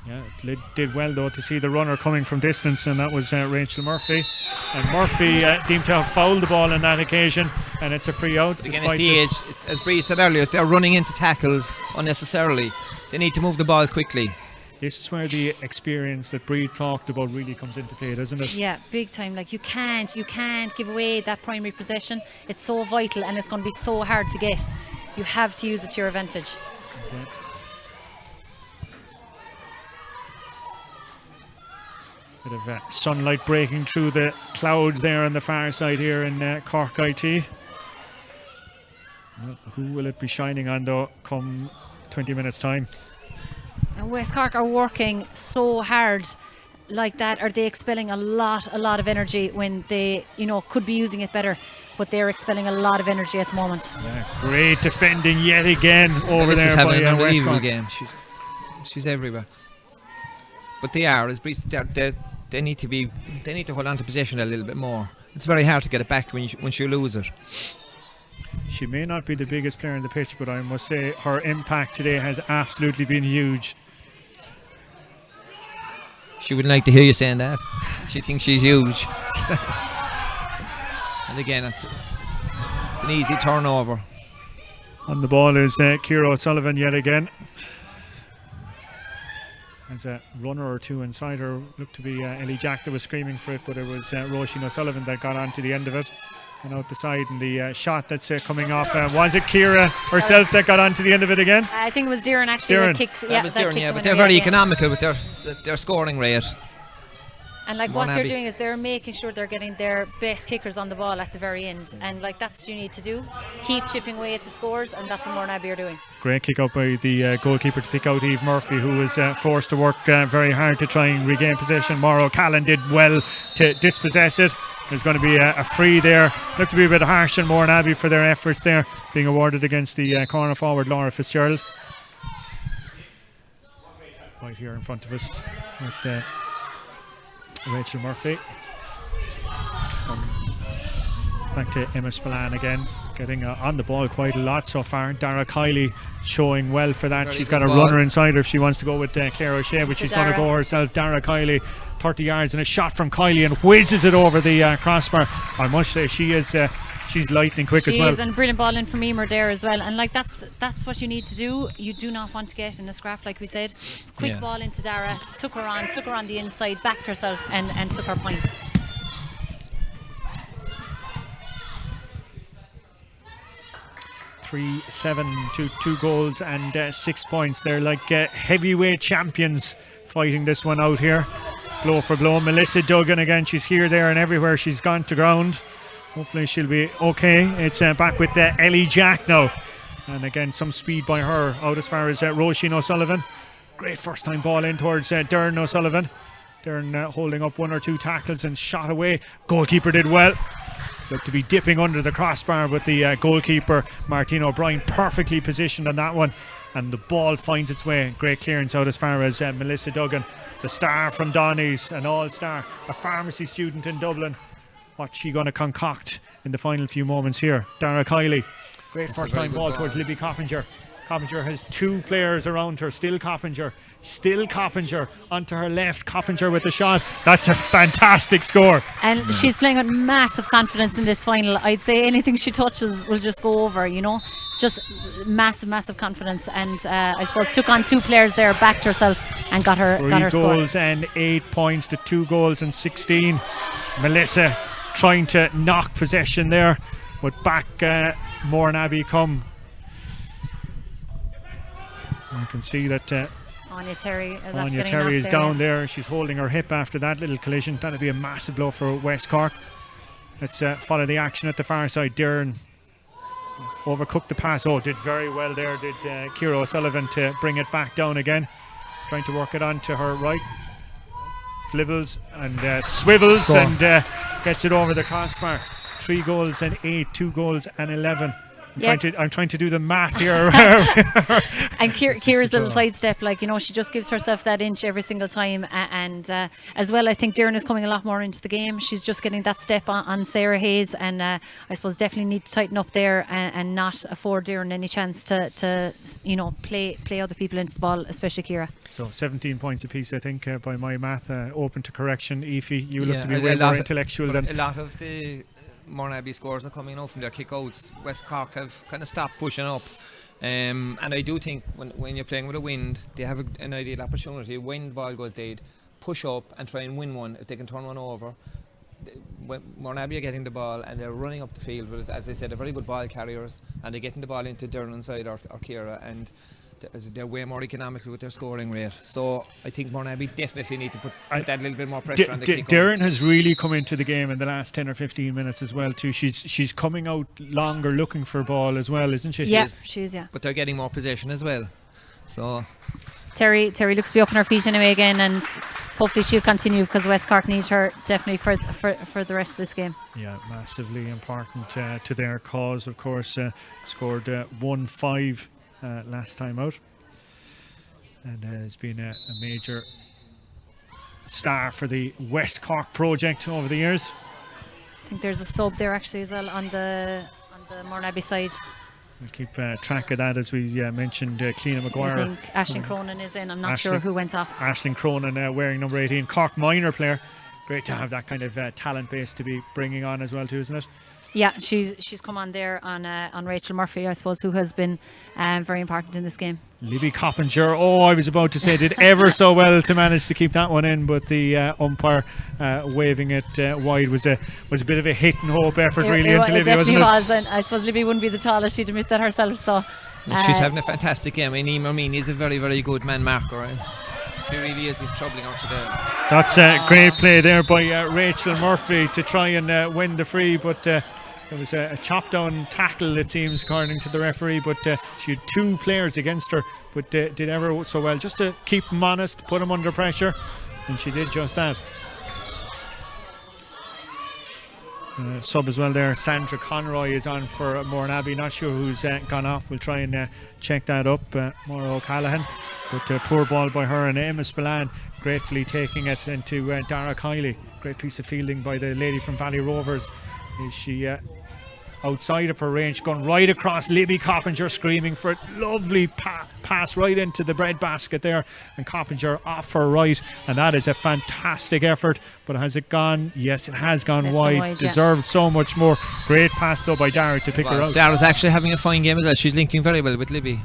Yeah, it did well though to see the runner coming from distance, and that was Rachel Murphy. And Murphy deemed to have fouled the ball on that occasion, and it's a free out. Again, it's the age, as Bree said earlier, they're running into tackles unnecessarily. They need to move the ball quickly. This is where the experience that Bree talked about really comes into play, doesn't it? Yeah, big time. Like you can't give away that primary possession. It's so vital, and it's going to be so hard to get. You have to use it to your advantage. Okay. Bit of sunlight breaking through the clouds there on the far side here in Cork IT. Well, who will it be shining on though come 20 minutes time? And West Cork are working so hard like that. Are they expelling a lot of energy when they could be using it better, but they're expelling a lot of energy at the moment. Yeah, great defending yet again over there having by an West unbelievable Cork. game. She's everywhere. But they are, as Bree said, they need to hold on to possession a little bit more. It's very hard to get it back once you lose it. She may not be the biggest player on the pitch, but I must say her impact today has absolutely been huge. She wouldn't like to hear you saying that. She thinks she's huge. And again, it's an easy turnover. On the ball is Ciara O'Sullivan yet again. There's a runner or two inside her. Looked to be Ellie Jack that was screaming for it, but it was Roisin O'Sullivan that got on to the end of it and out the side. And the shot that's coming off, was it Ciara herself that got on to the end of it again? I think it was Darren actually that kicked. That was Darren, kicked but they're very economical with their scoring rate. And what they're doing is they're making sure they're getting their best kickers on the ball at the very end, and that's what you need to do. Keep chipping away at the scores, and that's what Mourneabbey are doing. Great kick out by the goalkeeper to pick out Eve Murphy, who was forced to work very hard to try and regain possession. Mauro Callan did well to dispossess it. There's going to be a free there. Looked to be a bit harsh on Mourneabbey for their efforts there, being awarded against the corner forward Laura Fitzgerald. Right here in front of us with Rachel Murphy. Back to Emma Spillane again, getting on the ball quite a lot so far. Dara Kiley showing well for that. She's got a runner inside her if she wants to go with Claire O'Shea, but she's going to go herself. Dara Kiley, 30 yards, and a shot from Kiley and whizzes it over the crossbar. I must say she's lightning quick as well. She is, and brilliant ball in from Emer there as well. And that's what you need to do. You do not want to get in a scrap, like we said. Quick ball into Dara, took her on the inside, backed herself and took her point. To 2 goals and 6 points. They're like heavyweight champions fighting this one out here, blow for blow. Melissa Duggan again, she's here, there and everywhere. She's gone to ground. Hopefully she'll be okay. It's back with Ellie Jack now, and again some speed by her out as far as Roisin O'Sullivan. Great first time ball in towards Darren O'Sullivan. Darren holding up 1 or 2 tackles and shot away. Goalkeeper did well. Looked to be dipping under the crossbar, but the goalkeeper Martine O'Brien perfectly positioned on that one, and the ball finds its way. Great clearance out as far as Melissa Duggan, the star from Donny's, an all-star, a pharmacy student in Dublin. What's she going to concoct in the final few moments here? Dara Kiley, great first time ball towards Libby Coppinger. Coppinger has 2 players around her. Still Coppinger onto her left. Coppinger with the shot. That's a fantastic score. And she's playing with massive confidence in this final. I'd say anything she touches will just go over, just massive confidence. And I suppose took on 2 players there, backed herself and got her score. 3 goals and 8 points to 2 goals and 16. Melissa trying to knock possession there, but back Mourneabbey come. I can see that Anya Terry is Anya Terry is down there. She's holding her hip after that little collision. That'll be a massive blow for West Cork. Let's follow the action at the far side. Dern overcooked the pass. Oh, did very well there, did Ciara O'Sullivan, to bring it back down again. She's trying to work it on to her right. Flibbles and swivels and gets it over the crossbar. 3 goals and 8, 2 goals and 11. I'm trying to do the math here. And Ciara's little sidestep, like, you know, she just gives herself that inch every single time. And as well, I think Doireann is coming a lot more into the game. She's just getting that step on Sarah Hayes, and I suppose definitely need to tighten up there and not afford Doireann any chance to you know, play other people into the ball, especially Ciara. So 17 points apiece, I think, by my math. Open to correction. Aoife, you look to be way more intellectual than... A lot of the Mourneabbey scores are coming out from their kick-outs. West Cork have kind of stopped pushing up. And I do think when you're playing with a wind, they have an ideal opportunity. When the ball goes dead, push up and try and win one. If they can turn one over, when Mourneabbey are getting the ball and they're running up the field with it, as I said, they're very good ball carriers, and they're getting the ball into Doireann's side or Ciara, and they're way more economical with their scoring rate. So I think Mourneabbey definitely need to put that little bit more pressure on the kick. Doireann has really come into the game in the last 10 or 15 minutes as well too. She's coming out longer looking for ball as well, isn't she? Yeah, she is, yeah. But they're getting more possession as well. So Terry looks to be up on her feet anyway again, and hopefully she'll continue, because West Cork needs her definitely for the rest of this game. Yeah, massively important to their cause, of course. Scored 1-5 last time out, and has been a major star for the West Cork project over the years. I think there's a sub there actually as well on the Mourneabbey side. We'll keep track of that, as we mentioned. Cleena Maguire. I think Aisling Cronin is in. I'm not sure who went off. Aisling Cronin wearing number 18. Cork minor player. Great to have that kind of talent base to be bringing on as well too, isn't it? Yeah, she's come on there on Rachel Murphy, I suppose, who has been very important in this game. Libby Coppinger, I was about to say, did ever so well to manage to keep that one in, but the umpire waving it wide was a bit of a hit and hope effort into Libby, wasn't it? It definitely was, and I suppose Libby wouldn't be the tallest, she'd admit that herself. So she's having a fantastic game. I mean, Emer Meany is a very, very good man marker, right? She really is troubling out today. That's a great play there by Rachel Murphy to try and win the free, but there was a chop down tackle, it seems, according to the referee, but she had 2 players against her, but did ever so well just to keep them honest, put them under pressure, and she did just that. Sub as well there, Sandra Conroy is on for Mourneabbey. Not sure who's gone off. We'll try and check that up. Maura O'Callaghan, but poor ball by her, and Emma Spillane gratefully taking it into Dara Kiley. Great piece of fielding by the lady from Valley Rovers. Is she outside of her range, going right across. Libby Coppinger screaming for it. Lovely pass right into the bread basket there, and Coppinger off her right, and that is a fantastic effort. But has it gone? Yes, it has gone wide. Deserved so much more. Great pass though by Dara to pick her out. Dara's actually having a fine game as well. She's linking very well with Libby.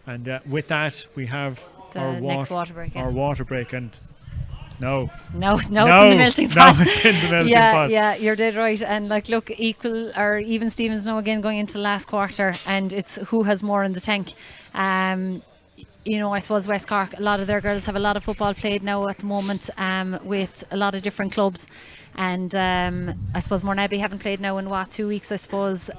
And with that, we have the next water break. Our water break, and No, it's in the melting pot. No, it's in the melting pot. Yeah, you're dead right. And like, look, equal or even Stevens now again going into the last quarter, and it's who has more in the tank. You know, I suppose West Cork, a lot of their girls have a lot of football played now at the moment, with a lot of different clubs, and I suppose Mourneabbey haven't played now in 2 weeks, I suppose.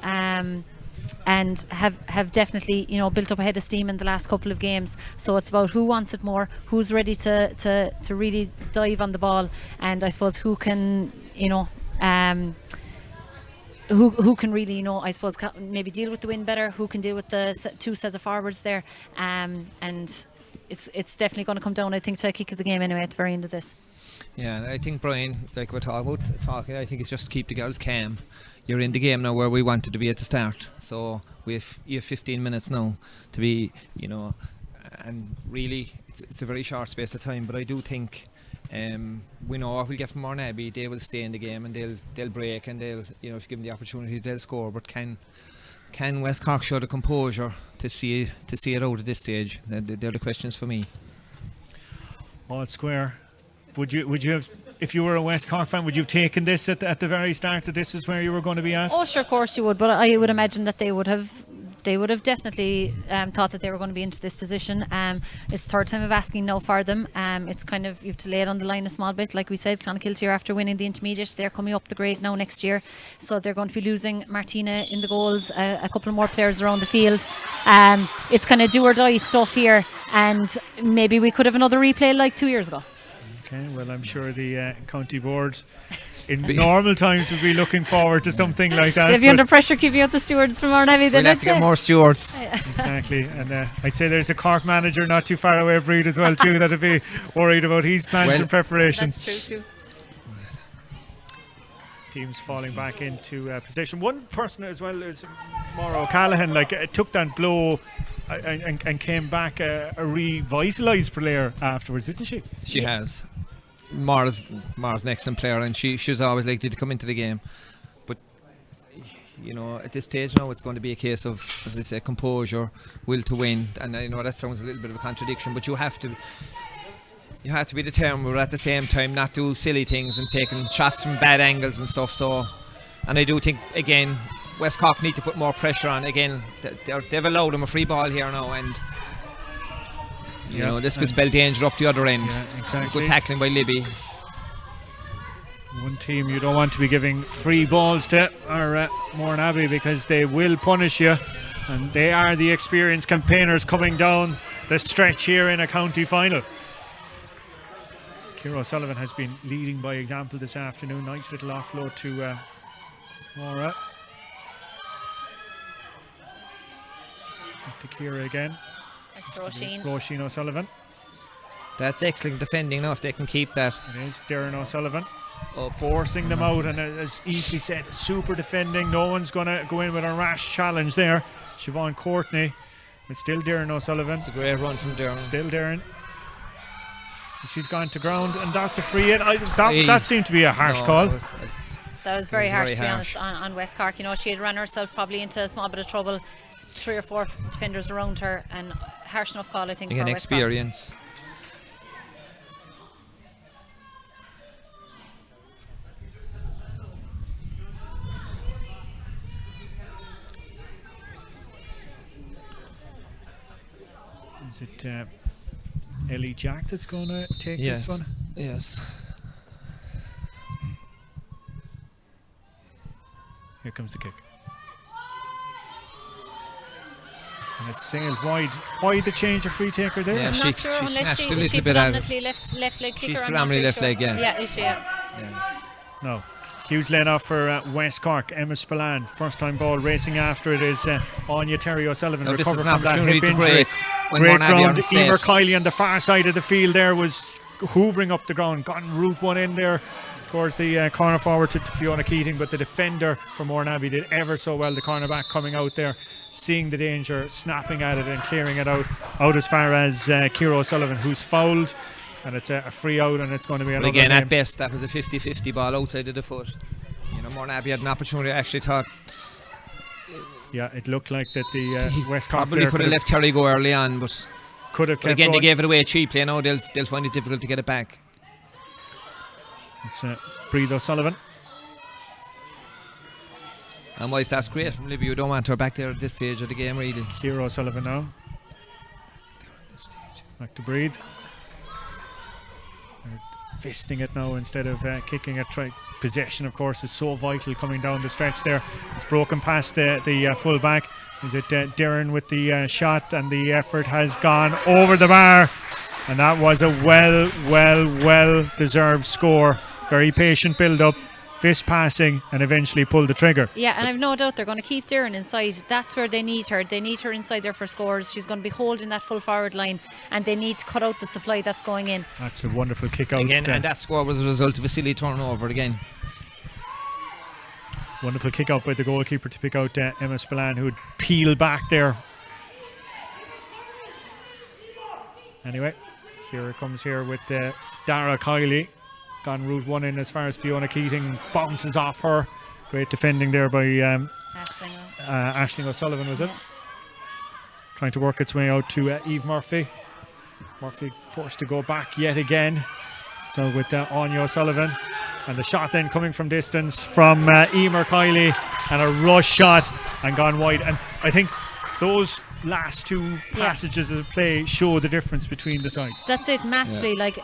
And have definitely, you know, built up a head of steam in the last couple of games. So it's about who wants it more, who's ready to really dive on the ball, and I suppose who can, you know, who can really, you know, I suppose maybe deal with the wind better, who can deal with the 2 sets of forwards there, and it's definitely going to come down, I think, to a kick of the game anyway at the very end of this. Yeah, I think, Brian, like we're talking, I think it's just to keep the girls calm. You're in the game now where we wanted to be at the start, so you have 15 minutes now to be, you know, and really it's a very short space of time, but I do think we know what we'll get from Mourneabbey. They will stay in the game, and they'll break, and they'll, you know, if given the opportunity, they'll score. But can West Cork show the composure to see it out at this stage? They're the questions for me. All square. Would you have, if you were a West Cork fan, would you have taken this at the very start that this is where you were going to be at? Oh, sure, of course you would, but I would imagine that they would have they would have definitely thought that they were going to be into this position. It's third time of asking now for them. It's kind of, you have to lay it on the line a small bit. Like we said, Clonakilty are after winning the intermediate. They're coming up the grade now next year, so they're going to be losing Martina in the goals, a couple more players around the field. It's kind of do or die stuff here, and maybe we could have another replay like 2 years ago. Okay, well, I'm sure the county board in normal times would be looking forward to something like that. They'll be under pressure keeping out the stewards from Mourneabbey. We'll have to get more stewards. Exactly, and I'd say there's a Cork manager not too far away, Breed, as well too, that'd be worried about his plans and preparations. That's true too. Teams falling back into position. One person as well is Maura O'Callaghan, took that blow and came back a revitalised player afterwards, didn't she? She has. Mara's an excellent player, and she's always likely to come into the game. But at this stage now, it's going to be a case of, as I say, composure, will to win. And I know that sounds a little bit of a contradiction, but you have to be determined, but at the same time not do silly things and taking shots from bad angles and stuff. So, and I do think again, West Cork need to put more pressure on. Again, they've allowed them a free ball here now, and this could spell danger up the other end. Yeah, exactly. Good tackling by Libby. One team you don't want to be giving free balls to are Mourneabbey, because they will punish you, and they are the experienced campaigners coming down the stretch here in a county final. Ciara O'Sullivan has been leading by example this afternoon. Nice little offload to Maura. Back to Ciara again. Roisin O'Sullivan. That's excellent defending now if they can keep that. It is Darren O'Sullivan forcing them out, and as Aoife said, super defending. No one's going to go in with a rash challenge there. Siobhan Courtney. It's still Darren O'Sullivan. It's a great run from Darren. Still Darren. She's gone to ground, and that's a free hit. That seemed to be a harsh call. That was very harsh, to be honest, on West Cork. She had run herself probably into a small bit of trouble. 3 or 4 defenders around her, and harsh enough call, I think. Again, experience. Is it Ellie Jack that's going to take this one? Yes. Here comes the kick. And it's sailed wide. Why the change of free taker there? Yeah, she snatched a little bit out of it. Left leg kicker. She's predominantly left leg, yeah. Yeah, is she? Yeah. No. Huge let off for West Cork. Emma Spillane, first time ball, racing after it is Anya Terry O'Sullivan. Now, recovered this is an from that opportunity hip to injury. break ground. Emer Kiley on the far side of the field there was hoovering up the ground, got route one in there towards the corner forward to Fiona Keating, but the defender for Mourneabbey did ever so well. The cornerback coming out there, seeing the danger, snapping at it and clearing it out as far as Ciara O'Sullivan, who's fouled, and it's a free out, and it's going to be another again game. At best that was a 50-50 ball outside of the foot. Mourneabbey had an opportunity. I actually thought it looked like that the West Cork probably could have left Terry go early on, but could have kept but again going. They gave it away cheaply. Now they'll find it difficult to get it back. It's Breed O'Sullivan. And whilst that's great from Libby, you don't want her back there at this stage of the game, really. Ciara O'Sullivan now. Back to Breed. They're fisting it now instead of kicking it. Possession, of course, is so vital coming down the stretch there. It's broken past the full back. Is it Darren with the shot, and the effort has gone over the bar, and that was a well deserved score. Very patient build up, fist passing, and eventually pulled the trigger. Yeah, and I've no doubt they're going to keep Darren inside. That's where they need her. They need her inside there for scores. She's going to be holding that full forward line, and they need to cut out the supply that's going in. That's a wonderful kick out again, and that score was a result of a silly turnover again. Wonderful kick out by the goalkeeper to pick out Emma Spillane, who'd peel back there. Anyway, here it comes here with Dara Kiley. Gone route one in as far as Fiona Keating, bounces off her. Great defending there by Aisling O'Sullivan, was it? Trying to work its way out to Eve Murphy. Murphy forced to go back yet again. So with Anya O'Sullivan, and the shot then coming from distance from Emer Kiley, and a rush shot and gone wide. And I think those last two passages of play show the difference between the sides. That's it, massively. Like,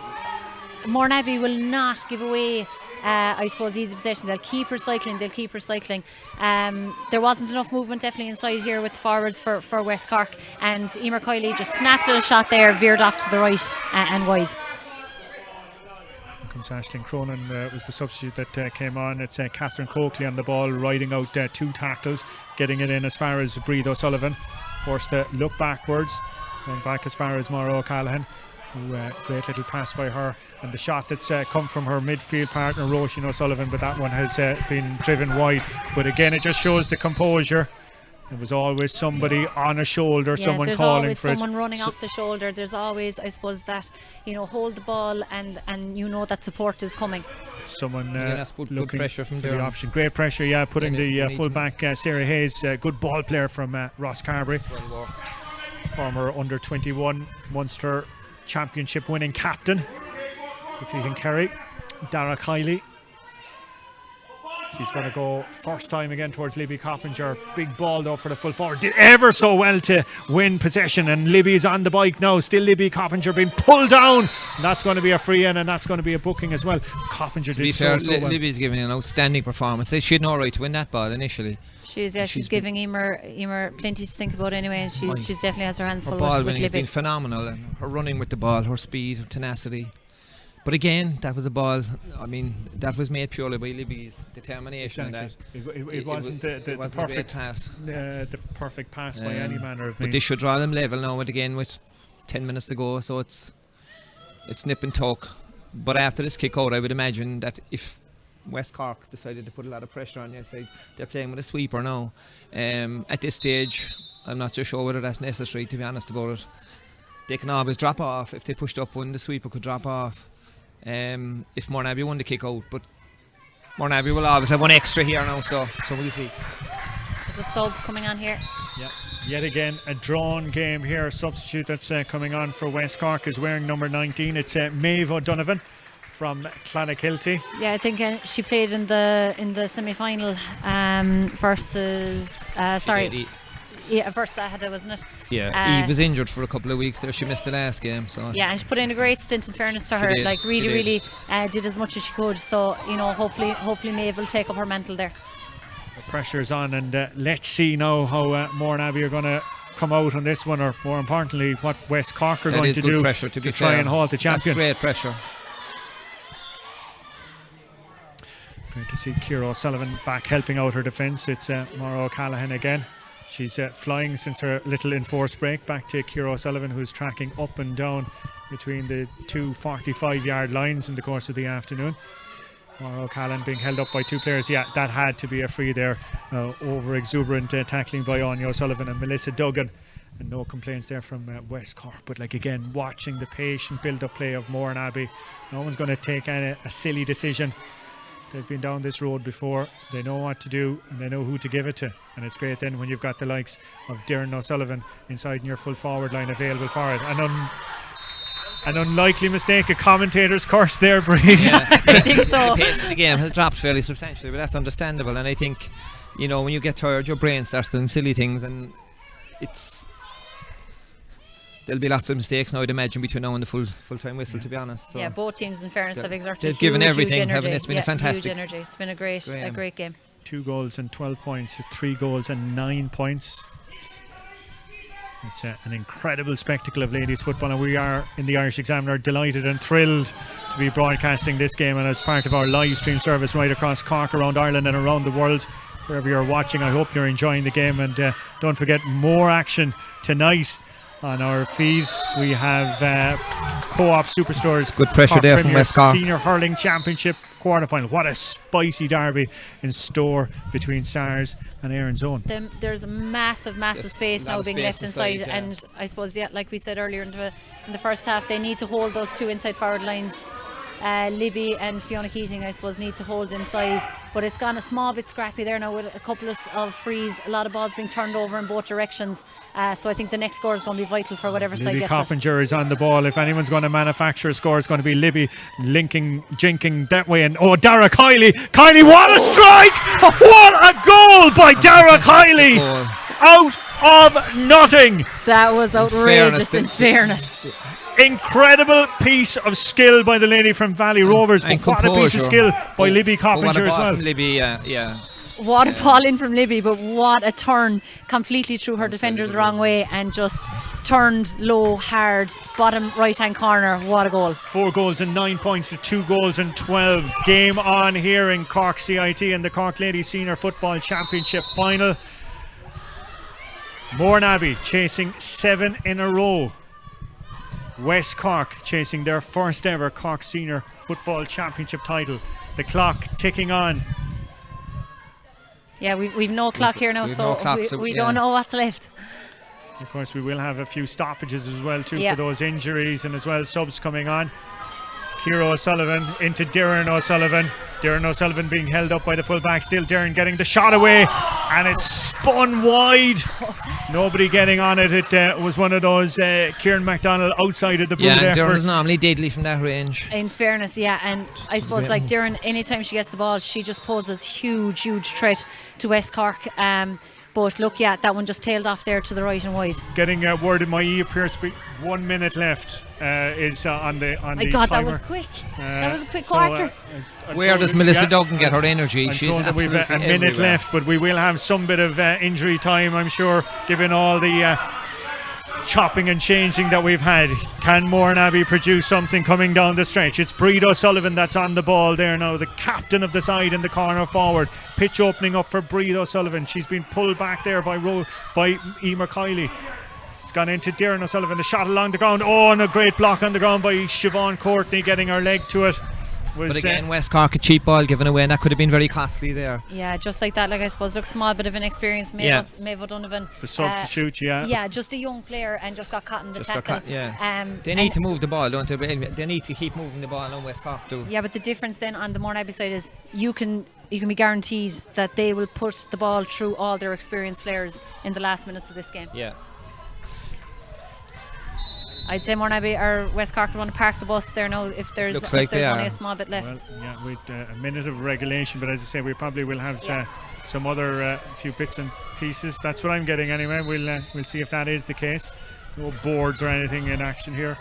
Mourneabbey will not give away, I suppose, easy possession. They'll keep recycling. There wasn't enough movement definitely inside here with the forwards for West Cork, and Emer Kiley just snapped at a shot there, veered off to the right and wide. Comes Aisling Cronin was the substitute that came on. It's Catherine Coakley on the ball, riding out 2 tackles, getting it in as far as Breathe O'Sullivan, forced to look backwards, going back as far as Maura O'Callaghan, who great little pass by her, and the shot that's come from her midfield partner Roisin O'Sullivan, but that one has been driven wide. But again, it just shows the composure. There was always somebody on a shoulder, someone calling for it. There's always someone running off the shoulder. There's always, I suppose, that, hold the ball and that support is coming. Someone good pressure from for the option. Great pressure, putting the full-back Sarah Hayes, good ball player from Ross Carbery. Well, former under-21 Munster championship winning captain, defeating Kerry. Dara Kiley. She's going to go first time again towards Libby Coppinger. Big ball though for the full forward. Did ever so well to win possession, and Libby's on the bike now. Still Libby Coppinger being pulled down. And that's going to be a free in, and that's going to be a booking as well. Coppinger did so well. Libby's giving an outstanding performance. She had no right to win that ball initially. She's giving Emer plenty to think about anyway, and she's definitely has her hands full. Her ball with winning has Libby. been phenomenal, and her running with the ball, her speed, her tenacity. But again, that was a ball, that was made purely by Libby's determination. Exactly. It wasn't the perfect pass. The perfect pass by any manner of means. But they should draw them level now and again with 10 minutes to go, so it's nip and tuck. But after this kick out, I would imagine that if West Cork decided to put a lot of pressure on the outside, they're playing with a sweeper now. At this stage, I'm not so sure whether that's necessary, to be honest about it. They can always drop off. If they pushed up one, the sweeper could drop off. If Mourneabbey won the kick out, but Mourneabbey will always have one extra here now, so we'll see. There's a sub coming on here. Yeah, yet again a drawn game here. Substitute that's coming on for West Cork is wearing number 19. It's Maeve O'Donovan from Clonakilty. Yeah, I think she played in the semi-final versus versus Ahada, wasn't it? Yeah, Eve was injured for a couple of weeks there. She missed the last game, so yeah, and she put in a great stint, in fairness to her. Did. Like really did as much as she could. So hopefully Maeve will take up her mantle there. The pressure's on, and let's see now how Mourneabbey are going to come out on this one, or more importantly, what West Cork are going to do to try and halt the champions. That's great pressure. Great to see Ciara O'Sullivan back helping out her defence. It's Maura O'Callaghan again. She's flying since her little enforced break. Back to Ciara O'Sullivan, who's tracking up and down between the two 45-yard lines in the course of the afternoon. Maura O'Callaghan being held up by 2 players. Yeah, that had to be a free there. Over exuberant tackling by Anya O'Sullivan and Melissa Duggan. And no complaints there from West Cork. But again, watching the patient build-up play of Mourneabbey. No one's going to take a silly decision. They've been down this road before. They know what to do, and they know who to give it to. And it's great then when you've got the likes of Darren O'Sullivan inside in your full forward line available for it. An unlikely mistake, a commentator's curse there, Breeze. Yeah. I think so. The pace of the game has dropped fairly substantially, but that's understandable. And I think, when you get tired, your brain starts doing silly things, and there'll be lots of mistakes now, I'd imagine, between now and the full-time whistle, to be honest. So yeah, both teams, in fairness, have exerted they've given everything, huge haven't it? It's been a fantastic. Huge energy. It's been a great game. 2 goals and 12 points, 3 goals and 9 points. It's an incredible spectacle of ladies football, and we are in the Irish Examiner delighted and thrilled to be broadcasting this game, and as part of our live stream service right across Cork, around Ireland and around the world. Wherever you're watching, I hope you're enjoying the game, and don't forget, more action tonight on our feeds. We have Co-op Superstores. Good pressure Cork there Premier from West Cork. Senior Hurling Championship quarterfinal. What a spicy derby in store between SARS and Erin's Own. There's a massive space now being left inside, yeah. and I suppose, like we said earlier in the first half, they need to hold those 2 inside forward lines. Libby and Fiona Keating, I suppose, need to hold inside, but it's gone a small bit scrappy there now with a couple of frees, a lot of balls being turned over in both directions, so I think the next score is going to be vital for whatever side gets Coppinger is on the ball. If anyone's going to manufacture a score, it's going to be Libby jinking that way, and Dara Kiley, what a strike! What a goal by Dara Kiley! Out of nothing. That was outrageous. In fairness. Incredible piece of skill by the lady from Valley Rovers, but what a piece of skill by Libby Coppinger as well. From Libby, yeah. What a ball in from Libby, but what a turn completely threw her defender the wrong way and just turned low, hard, bottom right-hand corner. What a goal. 4 goals and 9 points to 2 goals and 12. Game on here in Cork CIT in the Cork Ladies Senior Football Championship final. Mourneabbey chasing 7 in a row. West Cork chasing their first ever Cork Senior Football Championship title. The clock ticking on. Yeah, we've no clock here now, so we don't know what's left. Of course, we will have a few stoppages as well too for those injuries, and as well subs coming on. Ciara O'Sullivan into Darren O'Sullivan. Darren O'Sullivan being held up by the fullback. Still Darren getting the shot away, and it's spun wide. Nobody getting on it. It was one of those Kieran MacDonald outside of the boot efforts. Darren's normally deadly from that range. In fairness, yeah, and I suppose like Darren, anytime she gets the ball, she just poses huge threat to West Cork. But look, that one just tailed off there to the right and wide. Getting word in my ear appears to be 1 minute left is on the my God, timer. that was quick. That was a quick quarter. Where does Melissa Duggan get her energy? She's told that we've a minute left, but we will have some bit of injury time, I'm sure, given all the chopping and changing that we've had. Can Mourneabbey produce something coming down the stretch? It's Breed O'Sullivan that's on the ball there now, the captain of the side in the corner forward. Pitch opening up for Breed O'Sullivan. She's been pulled back there by Emer Kiley. It's gone into Darren O'Sullivan. The shot along the ground. Oh, and a great block on the ground by Siobhan Courtney, getting her leg to it. But again, West Cork, a cheap ball given away, and that could have been very costly there. Yeah, just like that. Like, I suppose, look, small bit of inexperience. Maeve O'Donovan. The substitute, Yeah, just a young player and just got caught in the tackle. They need to move the ball, don't they? They need to keep moving the ball on West Cork too. Yeah, but the difference then on the Mourneabbey side is you can be guaranteed that they will put the ball through all their experienced players in the last minutes of this game. Yeah. I'd say Mourneabbey or West Cork would want to park the bus there now if there's only a small bit left. Well, yeah, with a minute of regulation, but as I say, we probably will have some other few bits and pieces. That's what I'm getting anyway. We'll see if that is the case. No boards or anything in action here.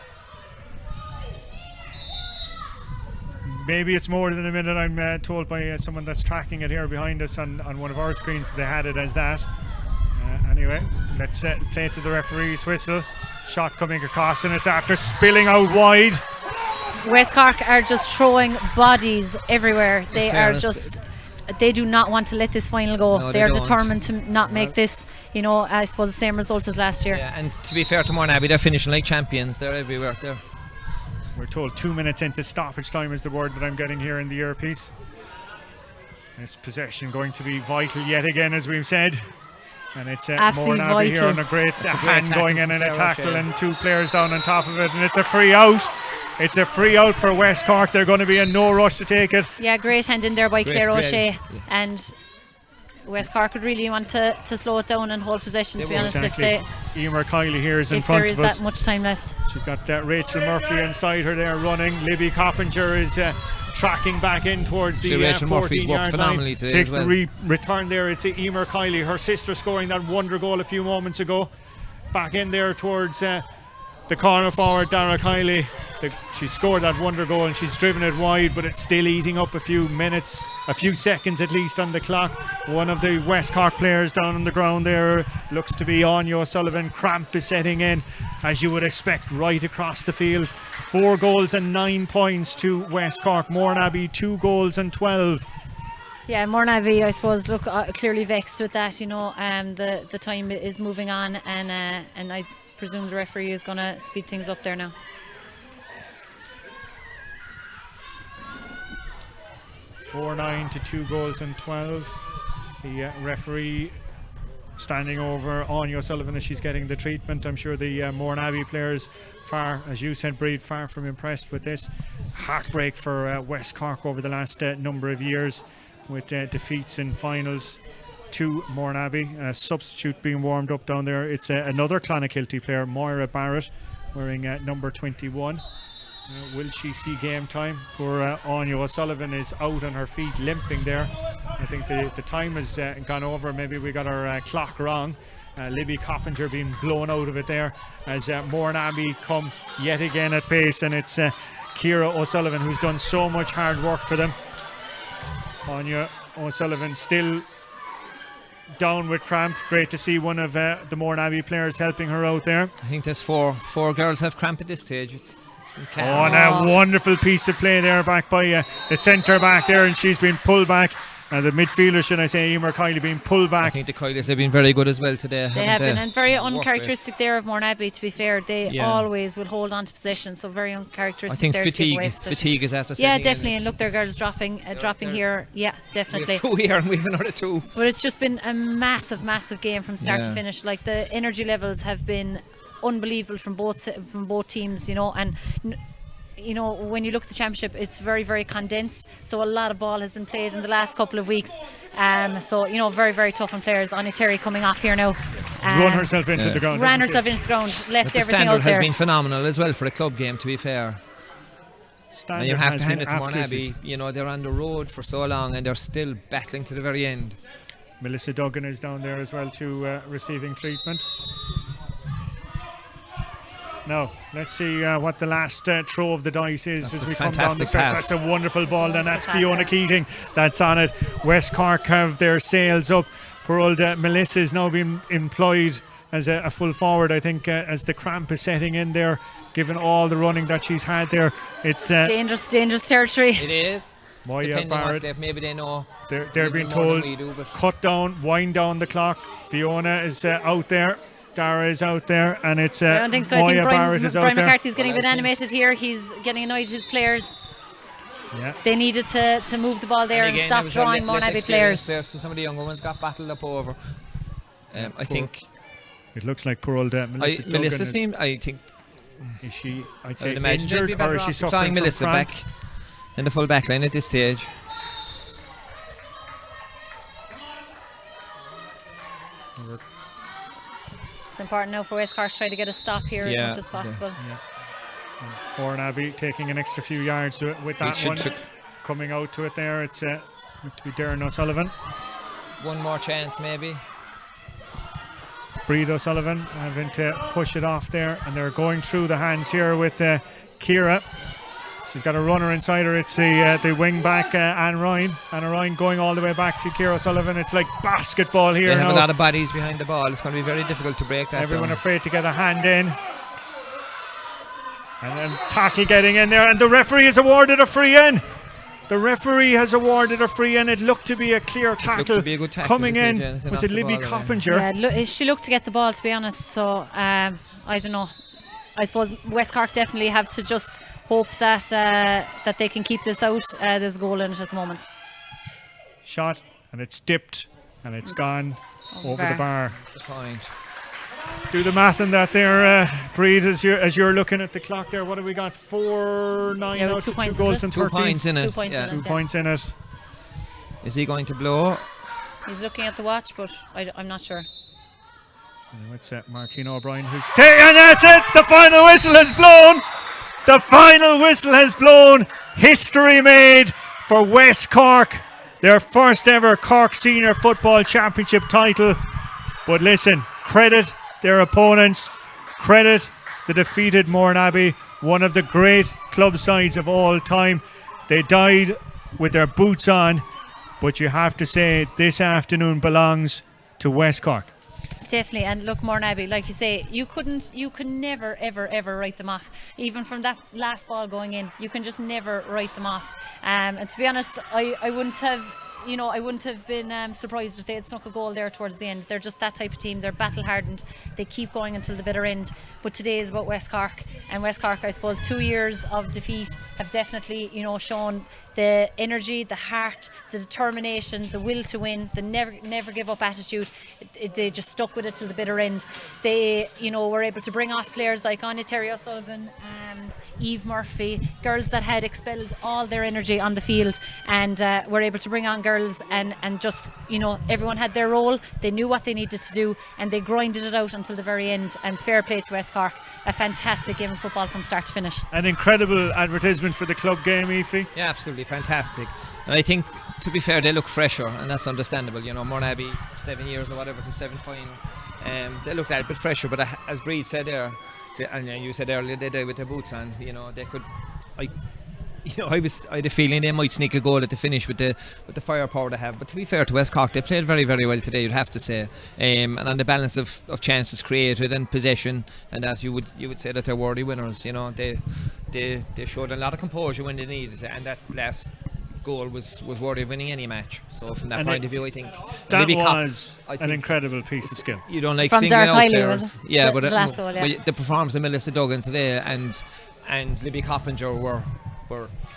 Maybe it's more than a minute. I'm told by someone that's tracking it here behind us on one of our screens that they had it as that. Anyway, let's play to the referee's whistle. Shot coming across, and it's after spilling out wide. West Cork are just throwing bodies everywhere. They do not want to let this final go. No, they are determined to not make this, I suppose, the same result as last year. Yeah, and to be fair to Mourneabbey, they're finishing like champions. They're everywhere there. We're told 2 minutes into stoppage time is the word that I'm getting here in the earpiece. This possession going to be vital yet again, as we've said. And it's Mourneabbey here on a great hand going in and a tackle and 2 players down on top of it, and it's a free out. It's a free out for West Cork. They're going to be in no rush to take it. Yeah, great hand in there by Claire O'Shea. And West Cork would really want to slow it down and hold possession, to be honest. Exactly. Emer Kiley here is in front of us. If there is that much time left. She's got Rachel Murphy inside her there running. Libby Coppinger is tracking back in towards the 14-yard line. Takes the return there. It's Emer Kiley, her sister, scoring that wonder goal a few moments ago. Back in there towards the corner forward, Dara Kiley. She scored that wonder goal and she's driven it wide, but it's still eating up a few minutes, a few seconds at least on the clock. One of the West Cork players down on the ground there looks to be Anya O'Sullivan. Cramp is setting in, as you would expect, right across the field. 4 goals and 9 points to West Cork. Mourneabbey 2 goals and 12. Yeah, Mourneabbey, I suppose, look clearly vexed with that. The time is moving on, and I presume the referee is going to speed things up there now. (4-9) to 2 goals and 12. The referee standing over Anya O'Sullivan as she's getting the treatment. I'm sure the Mourneabbey players, far, as you said, Breed, far from impressed with this. Heartbreak for West Cork over the last number of years, with defeats in finals to Mourneabbey. A substitute being warmed up down there. It's another Clonakilty player, Moira Barrett, wearing number 21. Will she see game time? Poor Anya O'Sullivan is out on her feet, limping there. I think the time has gone over. Maybe we got our clock wrong. Libby Coppinger being blown out of it there as Mourneabbey come yet again at pace, and it's Ciara O'Sullivan who's done so much hard work for them. Anya O'Sullivan still down with cramp. Great to see one of the Mourneabbey players helping her out there. I think there's four girls have cramp at this stage. It's been and a wonderful piece of play there back by the centre back there, and she's been pulled back. The midfielder, should I say, Emer Kiley, being pulled back. I think the Kileys have been very good as well today. They have been, and very uncharacteristic there of Mourneabbey, to be fair. They always will hold on to possession, so very uncharacteristic. I think there fatigue is after setting Yeah, in. definitely. And look, their girls dropping here. Yeah, definitely. We have 2 here and we have another 2. But it's just been a massive game from start to finish. Like, the energy levels have been unbelievable from both teams, and when you look at the championship, it's very condensed, so a lot of ball has been played in the last couple of weeks, so very tough on players. Anya Terry coming off here now, run herself into the ground, left everything out there. The standard has been phenomenal as well for a club game, to be fair. And you have to hand it to Mourneabbey. They're on the road for so long and they're still battling to the very end. Melissa Duggan is down there as well too, receiving treatment. Now, let's see what the last throw of the dice is as we come down the stretch. That's a wonderful ball, and that's Fiona Keating that's on it. West Cork have their sails up. Poor old Melissa is now being employed as a full forward, I think, as the cramp is setting in there, given all the running that she's had there. It's dangerous territory. It is. Depending on what step, maybe they know. They're being told, cut down, wind down the clock. Fiona is out there. Dara is out there, and it's I don't think so. Moya I think Barrett is out Brian there. McCarthy's getting a bit animated here. He's getting annoyed at his players. Yeah. They needed to move the ball there and stop drawing Mourneabbey players. There, so some of the younger ones got battled up over. I think it looks like poor old Melissa seemed. I think is she? I'd say injured, or is she suffering from Melissa cramp? back in the full back line at this stage. It's important now for West Cork to try to get a stop here as much as possible. Mourneabbey taking an extra few yards to it with that one. Coming out to it there, it's to be Darren O'Sullivan. One more chance maybe. Breed O'Sullivan having to push it off there, and they're going through the hands here with Ciara. She's got a runner inside her. It's the wing back, Anna Ryan going all the way back to Ciara O'Sullivan. It's like basketball here. They have a lot of bodies behind the ball. It's going to be very difficult to break that. Everyone afraid to get a hand in. And then tackle getting in there, and the referee has awarded a free in. The referee has awarded a free in. It looked to be a clear tackle. It looked to be a good tackle coming in. Was it Libby Coppinger? Yeah, she looked to get the ball, to be honest. So I don't know. I suppose West Cork definitely have to just hope that that they can keep this out. There's a goal in it at the moment. Shot, and it's dipped, and it's gone over the bar. The point. Do the math on that there, Breed, as you're looking at the clock there. What have we got? 4-9 now to 2 goals and 13. 2 points in it. 2 points in it. 2 points in it. Is he going to blow? He's looking at the watch, but I'm not sure. It's Martin O'Brien who's and that's it. The final whistle has blown. The final whistle has blown. History made for West Cork. Their first ever Cork Senior Football Championship title. But listen, credit their opponents, credit the defeated Mourneabbey, one of the great club sides of all time. They died with their boots on, but you have to say this afternoon belongs to West Cork. Definitely, and look, Mourneabbey, like you say, you could never, ever write them off. Even from that last ball going in, you can just never write them off. And to be honest, I wouldn't have been surprised if they had snuck a goal there towards the end. They're just that type of team. They're battle hardened. They keep going until the bitter end. But today is about West Cork, and West Cork, I suppose, 2 years of defeat have definitely, shown the energy, the heart, the determination, the will to win, the never give up attitude. They just stuck with it till the bitter end. They, were able to bring off players like Anya Terry O'Sullivan, Eve Murphy, girls that had expelled all their energy on the field, and were able to bring on girls and just, everyone had their role. They knew what they needed to do, and they grinded it out until the very end. And fair play to West Cork. A fantastic game of football from start to finish. An incredible advertisement for the club game, Aoife. Yeah, absolutely fantastic. And I think, to be fair, they look fresher, and that's understandable. Mourneabbey, 7 years or whatever to 7 final. They looked a bit fresher, but as Breed said there, and you said earlier, they did with their boots on. They could. I had a feeling they might sneak a goal at the finish with the firepower they have. But to be fair to West Cork, they played very, very well today, you'd have to say. And on the balance of chances created and possession, and that you would say that they're worthy winners. They showed a lot of composure when they needed it, and that last goal was worthy of winning any match. So from that point of view, I think that was an incredible piece of skill. You don't like from singling out Kiley, players, yeah, but the last goal, yeah. The performance of Melissa Duggan today and Libby Coppinger were.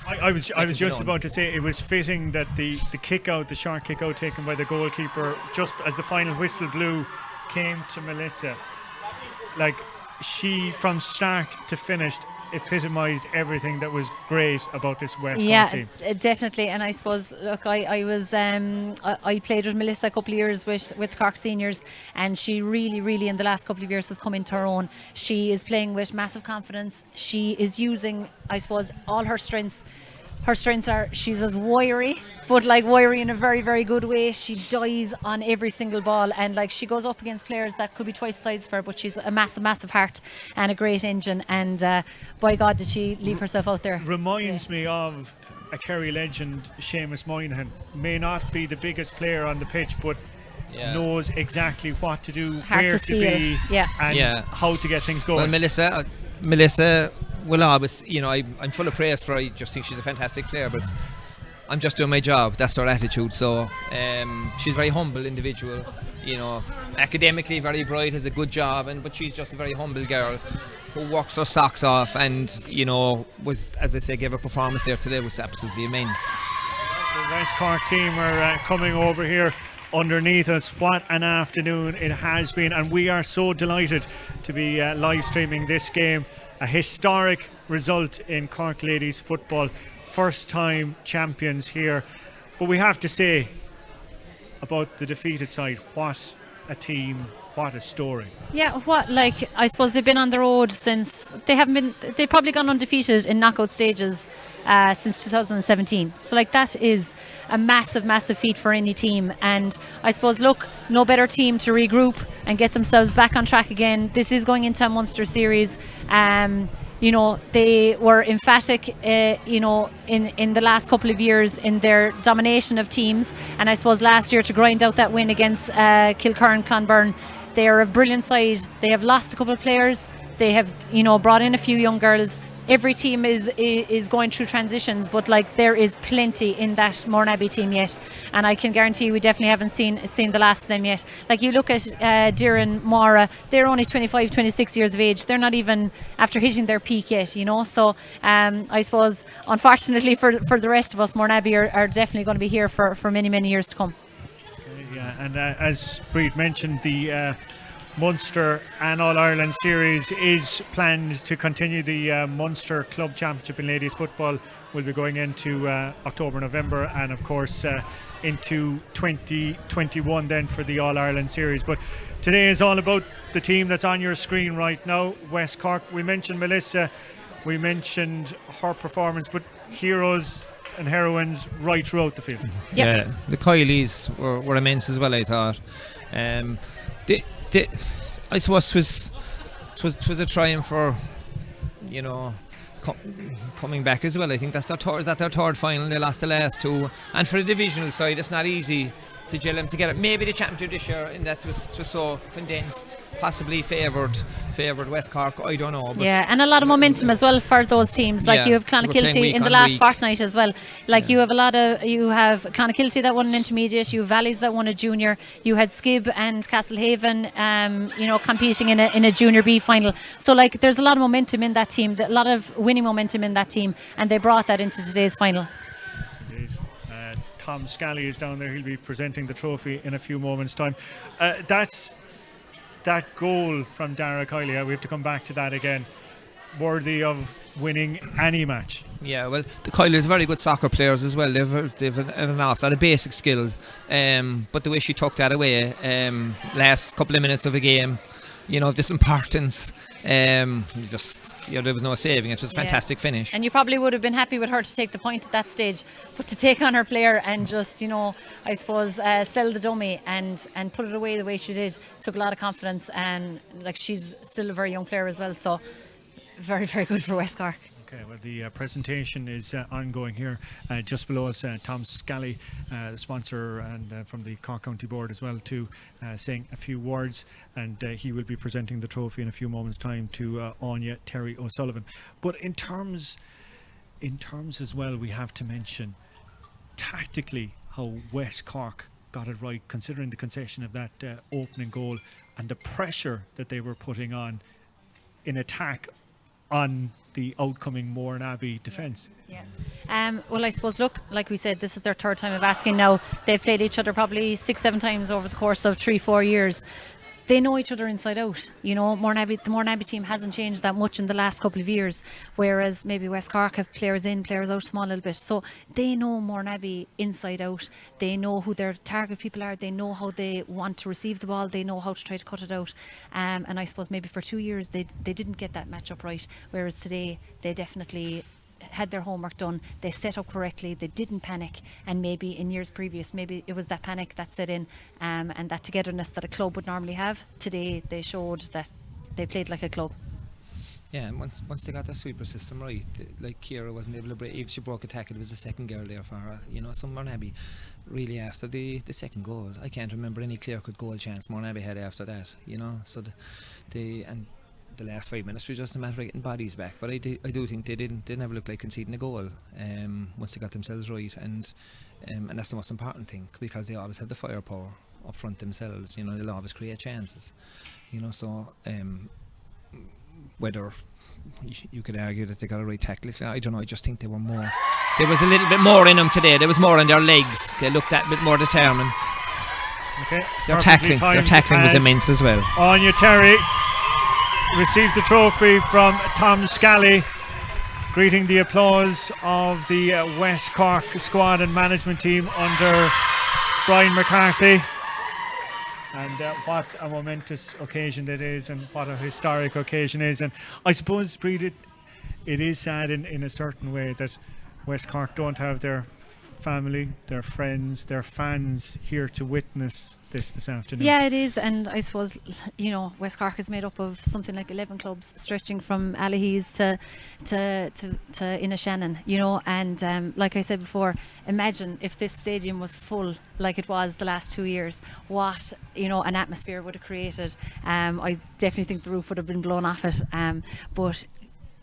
I was just about to say it was fitting that the short kick out taken by the goalkeeper just as the final whistle blew came to Melissa. Like, she from start to finish epitomised everything that was great about this West Cork team. Yeah, definitely. And I suppose, look, I was I played with Melissa a couple of years with Cork seniors, and she really in the last couple of years has come into her own. She is playing with massive confidence. She is using, I suppose, all her strengths. Her strengths are, she's as wiry, but like wiry in a very, very good way. She dies on every single ball, and like she goes up against players that could be twice the size of her, but she's a massive heart and a great engine, and by God did she leave herself out there. Reminds me of a Kerry legend, Seamus Moynihan. May not be the biggest player on the pitch, but knows exactly what to do, where to be, and how to get things going. Well, Melissa will always, I'm full of praise for her. I just think she's a fantastic player, but I'm just doing my job. That's her attitude. So she's a very humble individual, academically very bright, has a good job, but she's just a very humble girl who works her socks off, and was, as I say, gave a performance there today was absolutely immense. The West Cork team are coming over here underneath us. What an afternoon it has been, and we are so delighted to be live streaming this game. A historic result in Cork ladies football, first time champions here. But we have to say about the defeated side, what a team, what a story. Yeah, I suppose they've been on the road since they've probably gone undefeated in knockout stages since 2017. So that is a massive feat for any team. And I suppose, look, no better team to regroup and get themselves back on track again. This is going into a Munster series. They were emphatic, in the last couple of years in their domination of teams. And I suppose last year to grind out that win against Kilkerran, Clonberne, they are a brilliant side. They have lost a couple of players. They have, brought in a few young girls. Every team is going through transitions, but there is plenty in that Mourneabbey team yet, and I can guarantee we definitely haven't seen the last of them yet. You look at Doireann, Mara, they're only 25, 26 years of age. They're not even after hitting their peak yet, So I suppose, unfortunately for the rest of us, Mourneabbey are definitely going to be here for many years to come. Yeah, and as Breed mentioned, the Munster and All-Ireland series is planned to continue. The Munster Club Championship in ladies football will be going into October, November, and of course into 2021 then for the All-Ireland series. But today is all about the team that's on your screen right now, West Cork. We mentioned Melissa, we mentioned her performance, but heroes and heroines right throughout the field. Yep. Yeah, the Kileys were immense as well, I thought. I suppose it was a triumph for coming back as well. I think that's their third final. They lost the last two, and for the divisional side, it's not easy to gel them together. Maybe the championship this year, in that was so condensed, possibly favoured West Cork. I don't know. But and a lot of momentum as well for those teams. You have Clonakilty in the last fortnight as well. You have Clonakilty that won an intermediate. You have Valleys that won a junior. You had Skib and Castlehaven, competing in a junior B final. So there's a lot of momentum in that team, a lot of winning momentum in that team, and they brought that into today's final. Tom Scally is down there. He'll be presenting the trophy in a few moments' time. That goal from Dara Kiley, we have to come back to that again, worthy of winning any match. Yeah, well, the Kyler's very good soccer players as well. They've an awful lot of basic skills, but the way she took that away, last couple of minutes of a game, of this importance, there was no saving it. It was a fantastic finish. And you probably would have been happy with her to take the point at that stage, but to take on her player and just, I suppose, sell the dummy and put it away the way she did took a lot of confidence, and she's still a very young player as well, so very, very good for West Cork. Okay, well, the presentation is ongoing here. Just below us, Tom Scally, the sponsor, and from the Cork County Board as well, too, saying a few words, and he will be presenting the trophy in a few moments' time to Anya Terry O'Sullivan. But in terms as well, we have to mention tactically how West Cork got it right, considering the concession of that opening goal and the pressure that they were putting on in attack on the outcoming Mourneabbey defence. Yeah. Well, I suppose, look, like we said, this is their third time of asking now. They've played each other probably 6-7 times over the course of 3-4 years. They know each other inside out. The Mourneabbey team hasn't changed that much in the last couple of years, whereas maybe West Cork have players in, players out, small little bit. So they know Mourneabbey inside out. They know who their target people are. They know how they want to receive the ball. They know how to try to cut it out. And I suppose maybe for 2 years they didn't get that matchup right, whereas today they definitely had their homework done. They set up correctly. They didn't panic, and maybe in years previous, maybe it was that panic that set in, and that togetherness that a club would normally have. Today they showed that they played like a club. Yeah, and once they got their sweeper system right, like Ciara wasn't able to break. If she broke a tackle, it was the second girl there for her. Some Mourneabbey really after the second goal. I can't remember any clear-cut goal chance Mourneabbey had after that. So the last 5 minutes was just a matter of getting bodies back, but I do think they never looked like conceding a goal once they got themselves right, and that's the most important thing, because they always have the firepower up front themselves. They'll always create chances. So whether you could argue that they got a right tactically, I don't know. I just think there was a little bit more in them today. There was more in their legs. They looked that bit more determined. Okay, their tackling was immense as well. Anya Terry received the trophy from Tom Scally, greeting the applause of the West Cork squad and management team under Brian McCarthy. And what a momentous occasion that is, and what a historic occasion is. And I suppose, Breed, it is sad in a certain way that West Cork don't have their family, their friends, their fans here to witness this afternoon. Yeah, it is, and I suppose West Cork is made up of something like 11 clubs, stretching from Allahees to Innishannon. And like I said before, imagine if this stadium was full like it was the last 2 years. What an atmosphere would have created. I definitely think the roof would have been blown off it. But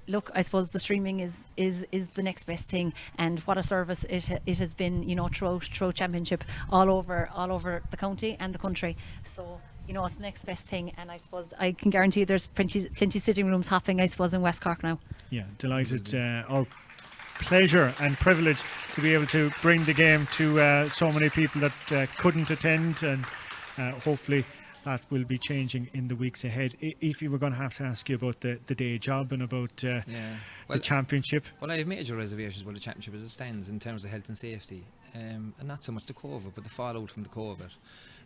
look, I suppose the streaming is the next best thing, and what a service it has been, throughout championship all over the county and the country. So it's the next best thing, and I suppose I can guarantee there's plenty sitting rooms hopping, I suppose, in West Cork now. Yeah, delighted. Our pleasure and privilege to be able to bring the game to so many people that couldn't attend, and hopefully that will be changing in the weeks ahead. If you were going to have to ask you about the day job and about the championship. Well, I have major reservations about the championship as it stands in terms of health and safety, and not so much the COVID, but the fallout from the COVID.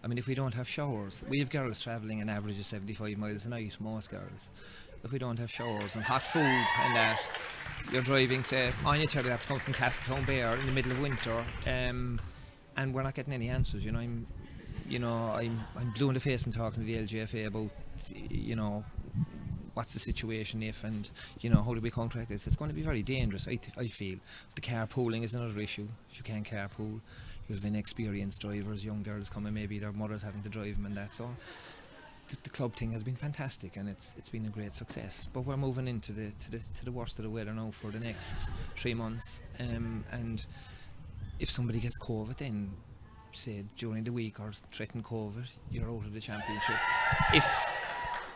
I mean, if we don't have showers, we have girls travelling an average of 75 miles a night, most girls. If we don't have showers and hot food and that, you're driving, say, Anya Terry have to come from Castletown Bear in the middle of winter, and we're not getting any answers. I'm blue in the face from talking to the LGFA about, what's the situation if, and, how do we contract this? It's going to be very dangerous, I feel. The carpooling is another issue. If you can't carpool, you have inexperienced drivers, young girls coming, maybe their mothers having to drive them and that. So the club thing has been fantastic, and it's been a great success. But we're moving into the worst of the weather now for the next 3 months, and if somebody gets COVID, then say during the week or threaten COVID, you're out of the championship.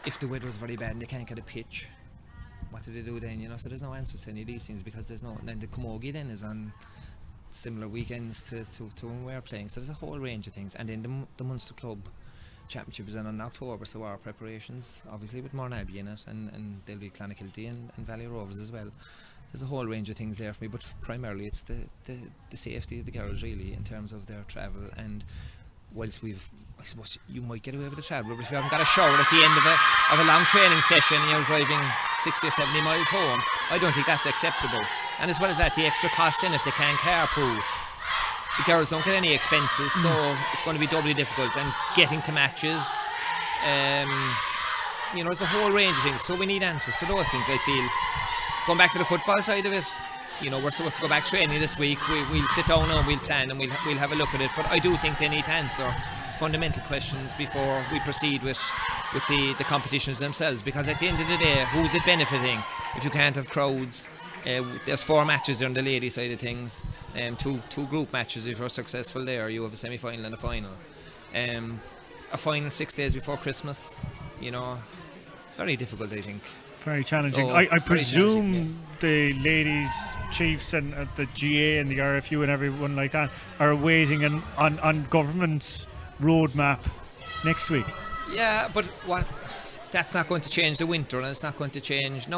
If the weather is very bad and they can't get a pitch, what do they do then? So there's no answers to any of these things, because there's no. And then the camogie then is on similar weekends to when we're playing. So there's a whole range of things. And then the Munster Club Championship is in October, so our preparations, obviously with Mourneabbey in it, and there'll be Clonakilty and Valley Rovers as well. There's a whole range of things there for me, but primarily it's the safety of the girls, really, in terms of their travel. And whilst I suppose you might get away with the travel, but if you haven't got a shower at the end of a long training session, driving 60 or 70 miles home, I don't think that's acceptable. And as well as that, the extra cost in if they can't carpool. The girls don't get any expenses, so it's going to be doubly difficult. And getting to matches, there's a whole range of things. So we need answers to those things, I feel. Going back to the football side of it, we're supposed to go back training this week. We'll sit down and we'll plan and we'll have a look at it. But I do think they need to answer fundamental questions before we proceed with the competitions themselves. Because at the end of the day, who's it benefiting if you can't have crowds? There's 4 matches on the ladies side of things, two group matches. If you're successful there, you have a semi-final and a final. A final 6 days before Christmas, it's very difficult, I think. Very challenging. So, I presume the ladies, chiefs and the GA and the RFU and everyone like that are waiting on government's roadmap next week. Yeah, but that's not going to change the winter, and it's not going to change.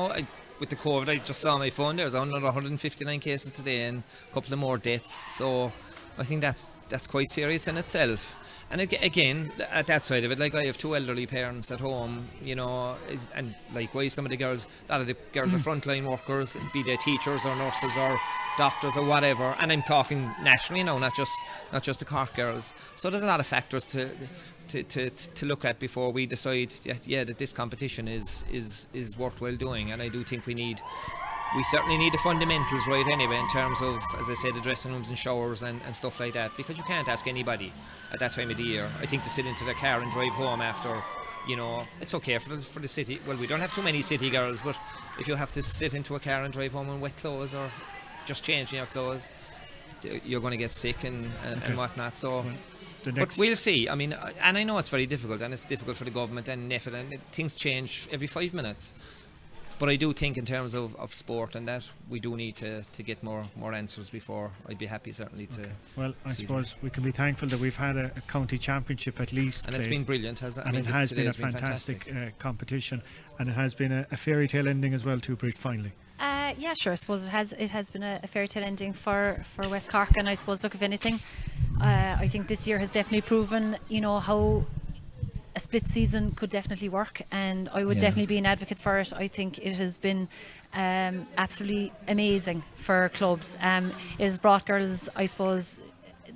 With the COVID, I just saw on my phone there's another 159 cases today and a couple of more deaths. So I think that's quite serious in itself. And again, at that side of it, like I have 2 elderly parents at home, and likewise some of the girls, a lot of the girls are frontline workers, be they teachers or nurses or doctors or whatever. And I'm talking nationally now, not just the Cork girls. So there's a lot of factors to look at before we decide that this competition is worthwhile doing. And I do think we certainly need the fundamentals right anyway, in terms of, as I said, the dressing rooms and showers and stuff like that, because you can't ask anybody at that time of the year, I think, to sit into their car and drive home after. It's okay for the city. Well, we don't have too many city girls, but if you have to sit into a car and drive home in wet clothes or just changing your clothes, you're going to get sick and whatnot. So. But we'll see. I mean, and I know it's very difficult, and it's difficult for the government and NEFIT, and things change every 5 minutes. But I do think in terms of sport and that, we do need to get more answers before I'd be happy, certainly, to... Okay. Well, I suppose we can be thankful that we've had a county championship at least. And it's been brilliant, hasn't it? And it has been a fantastic competition, and it has been a fairy tale ending as well too, Bridge, finally. Yeah, sure. I suppose it has been a fairy tale ending for West Cork, and I suppose, look, if anything, I think this year has definitely proven, how a split season could definitely work, and I would definitely be an advocate for it. I think it has been absolutely amazing for clubs. It has brought girls, I suppose,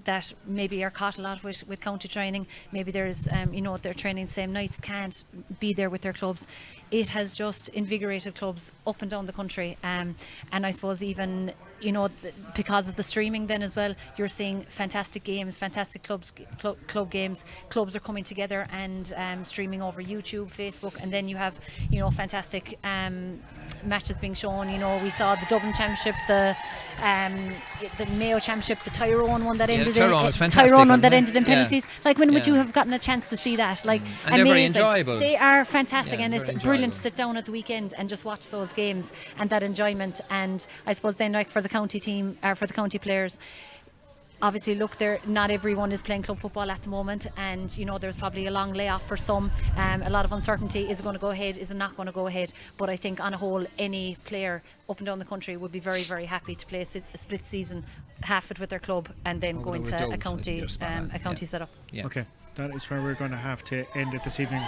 that maybe are caught a lot with county training. Maybe there's, they're training the same nights, can't be there with their clubs. It has just invigorated clubs up and down the country. And I suppose even, because of the streaming then as well, you're seeing fantastic games, fantastic club games. Clubs are coming together and streaming over YouTube, Facebook, and then you have, fantastic matches being shown. We saw the Dublin Championship, the Mayo Championship, the Tyrone one that ended in penalties. Like, when would you have gotten a chance to see that? Like, and amazing. They're very enjoyable. They are fantastic, and it's enjoyable. Brilliant to sit down at the weekend and just watch those games and that enjoyment. And I suppose then, like, for the county team, for the county players, obviously, look, not everyone is playing club football at the moment, and there's probably a long layoff for some. A lot of uncertainty: is it going to go ahead, is it not going to go ahead? But I think on a whole, any player up and down the country would be very, very happy to play a split season, half it with their club, and then go into a county setup. Yeah. Okay, that is where we're going to have to end it this evening.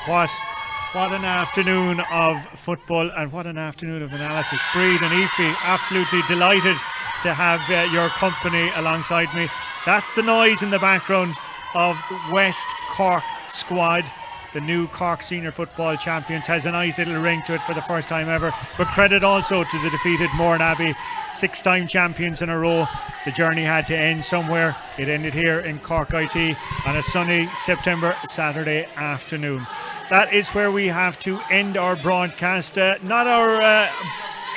What an afternoon of football, and what an afternoon of analysis. Breed and Aoife, absolutely delighted to have your company alongside me. That's the noise in the background of the West Cork squad. The new Cork Senior Football Champions has a nice little ring to it for the first time ever. But credit also to the defeated Mourneabbey, 6-time champions in a row. The journey had to end somewhere. It ended here in Cork IT on a sunny Saturday afternoon. That is where we have to end our broadcast. Not our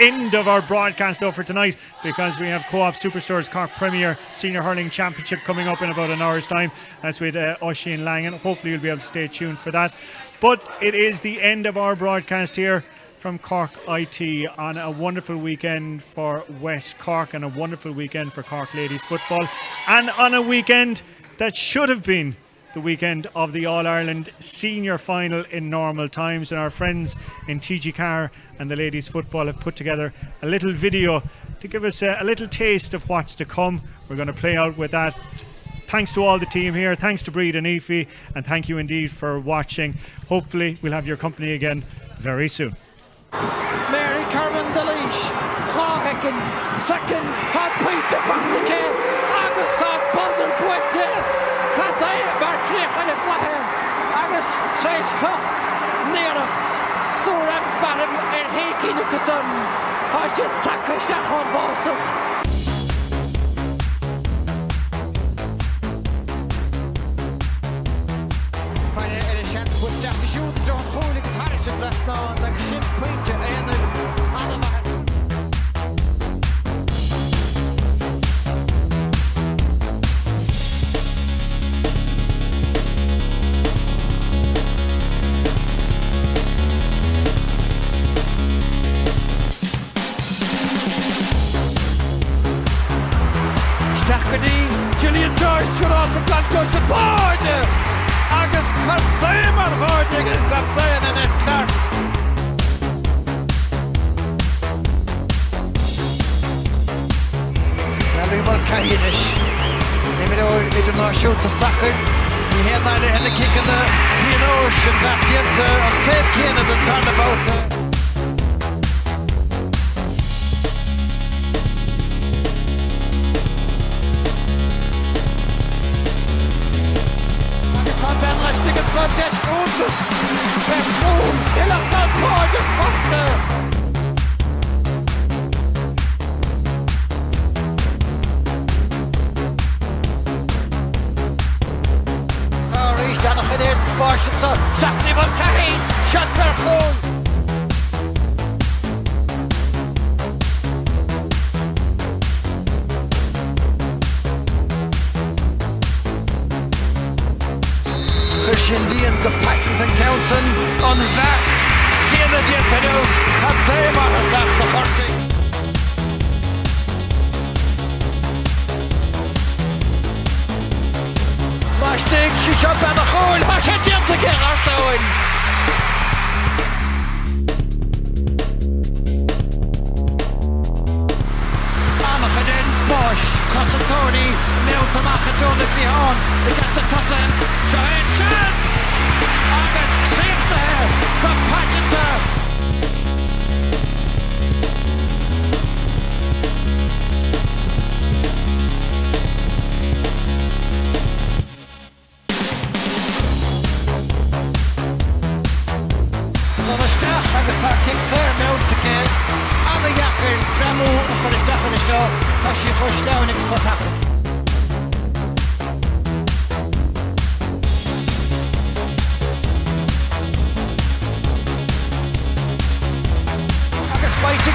end of our broadcast though for tonight, because we have Co-op Superstores Cork Premier Senior Hurling Championship coming up in about an hour's time. That's with Oisin Langan. Hopefully you'll be able to stay tuned for that. But it is the end of our broadcast here from Cork IT on a wonderful weekend for West Cork and a wonderful weekend for Cork Ladies Football, and on a weekend that should have been the weekend of the All-Ireland Senior Final in normal times. And our friends in TG Carr and the Ladies Football have put together a little video to give us a little taste of what's to come. We're going to play out with that. Thanks to all the team here, thanks to Breed and Aoife, and thank you indeed for watching. Hopefully we'll have your company again very soon. Mary Kerman the leash, Cork second, hot point to Bartley, August top buzzer Puente, Cathay Bartley and a Flaher, August Trace Hucht, Nearacht, Surams Barim, and Heiki Nukasun, Hajit Takish Dachon Balsach. Julian George should off the gun goes the board. August Cathay on board against Cathay and then Clark. Very well Kahinish. Maybe they do not shoot the soccer. He had the kick in the Pianosh and back into on tape Kane and turn about. The Packington Council on that here the Dietano Hatema has after party. Lastig Shisha Banachol Hasha Dietake Rastoin. Anachadin Sposh Cosatoni Milton Machatoni Cleon against the Tussin Shahin Chance. August safe there, compacted there. Dan is Stach en de tactics there, Mount again. And the Yakker, Gramu, for the Stach in the show, because she pushed down, it's what happened.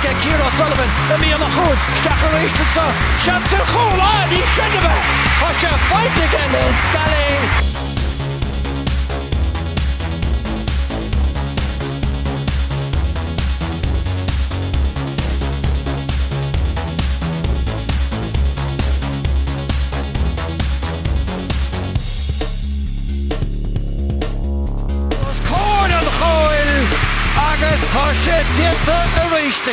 Get Kira Sullivan, let me on the hood, Stacharish to so, Shants and Khul on, he's kind of a Hosha fight again, and Scully. Corn on the Khul, August Hosha, Tieta, Arish to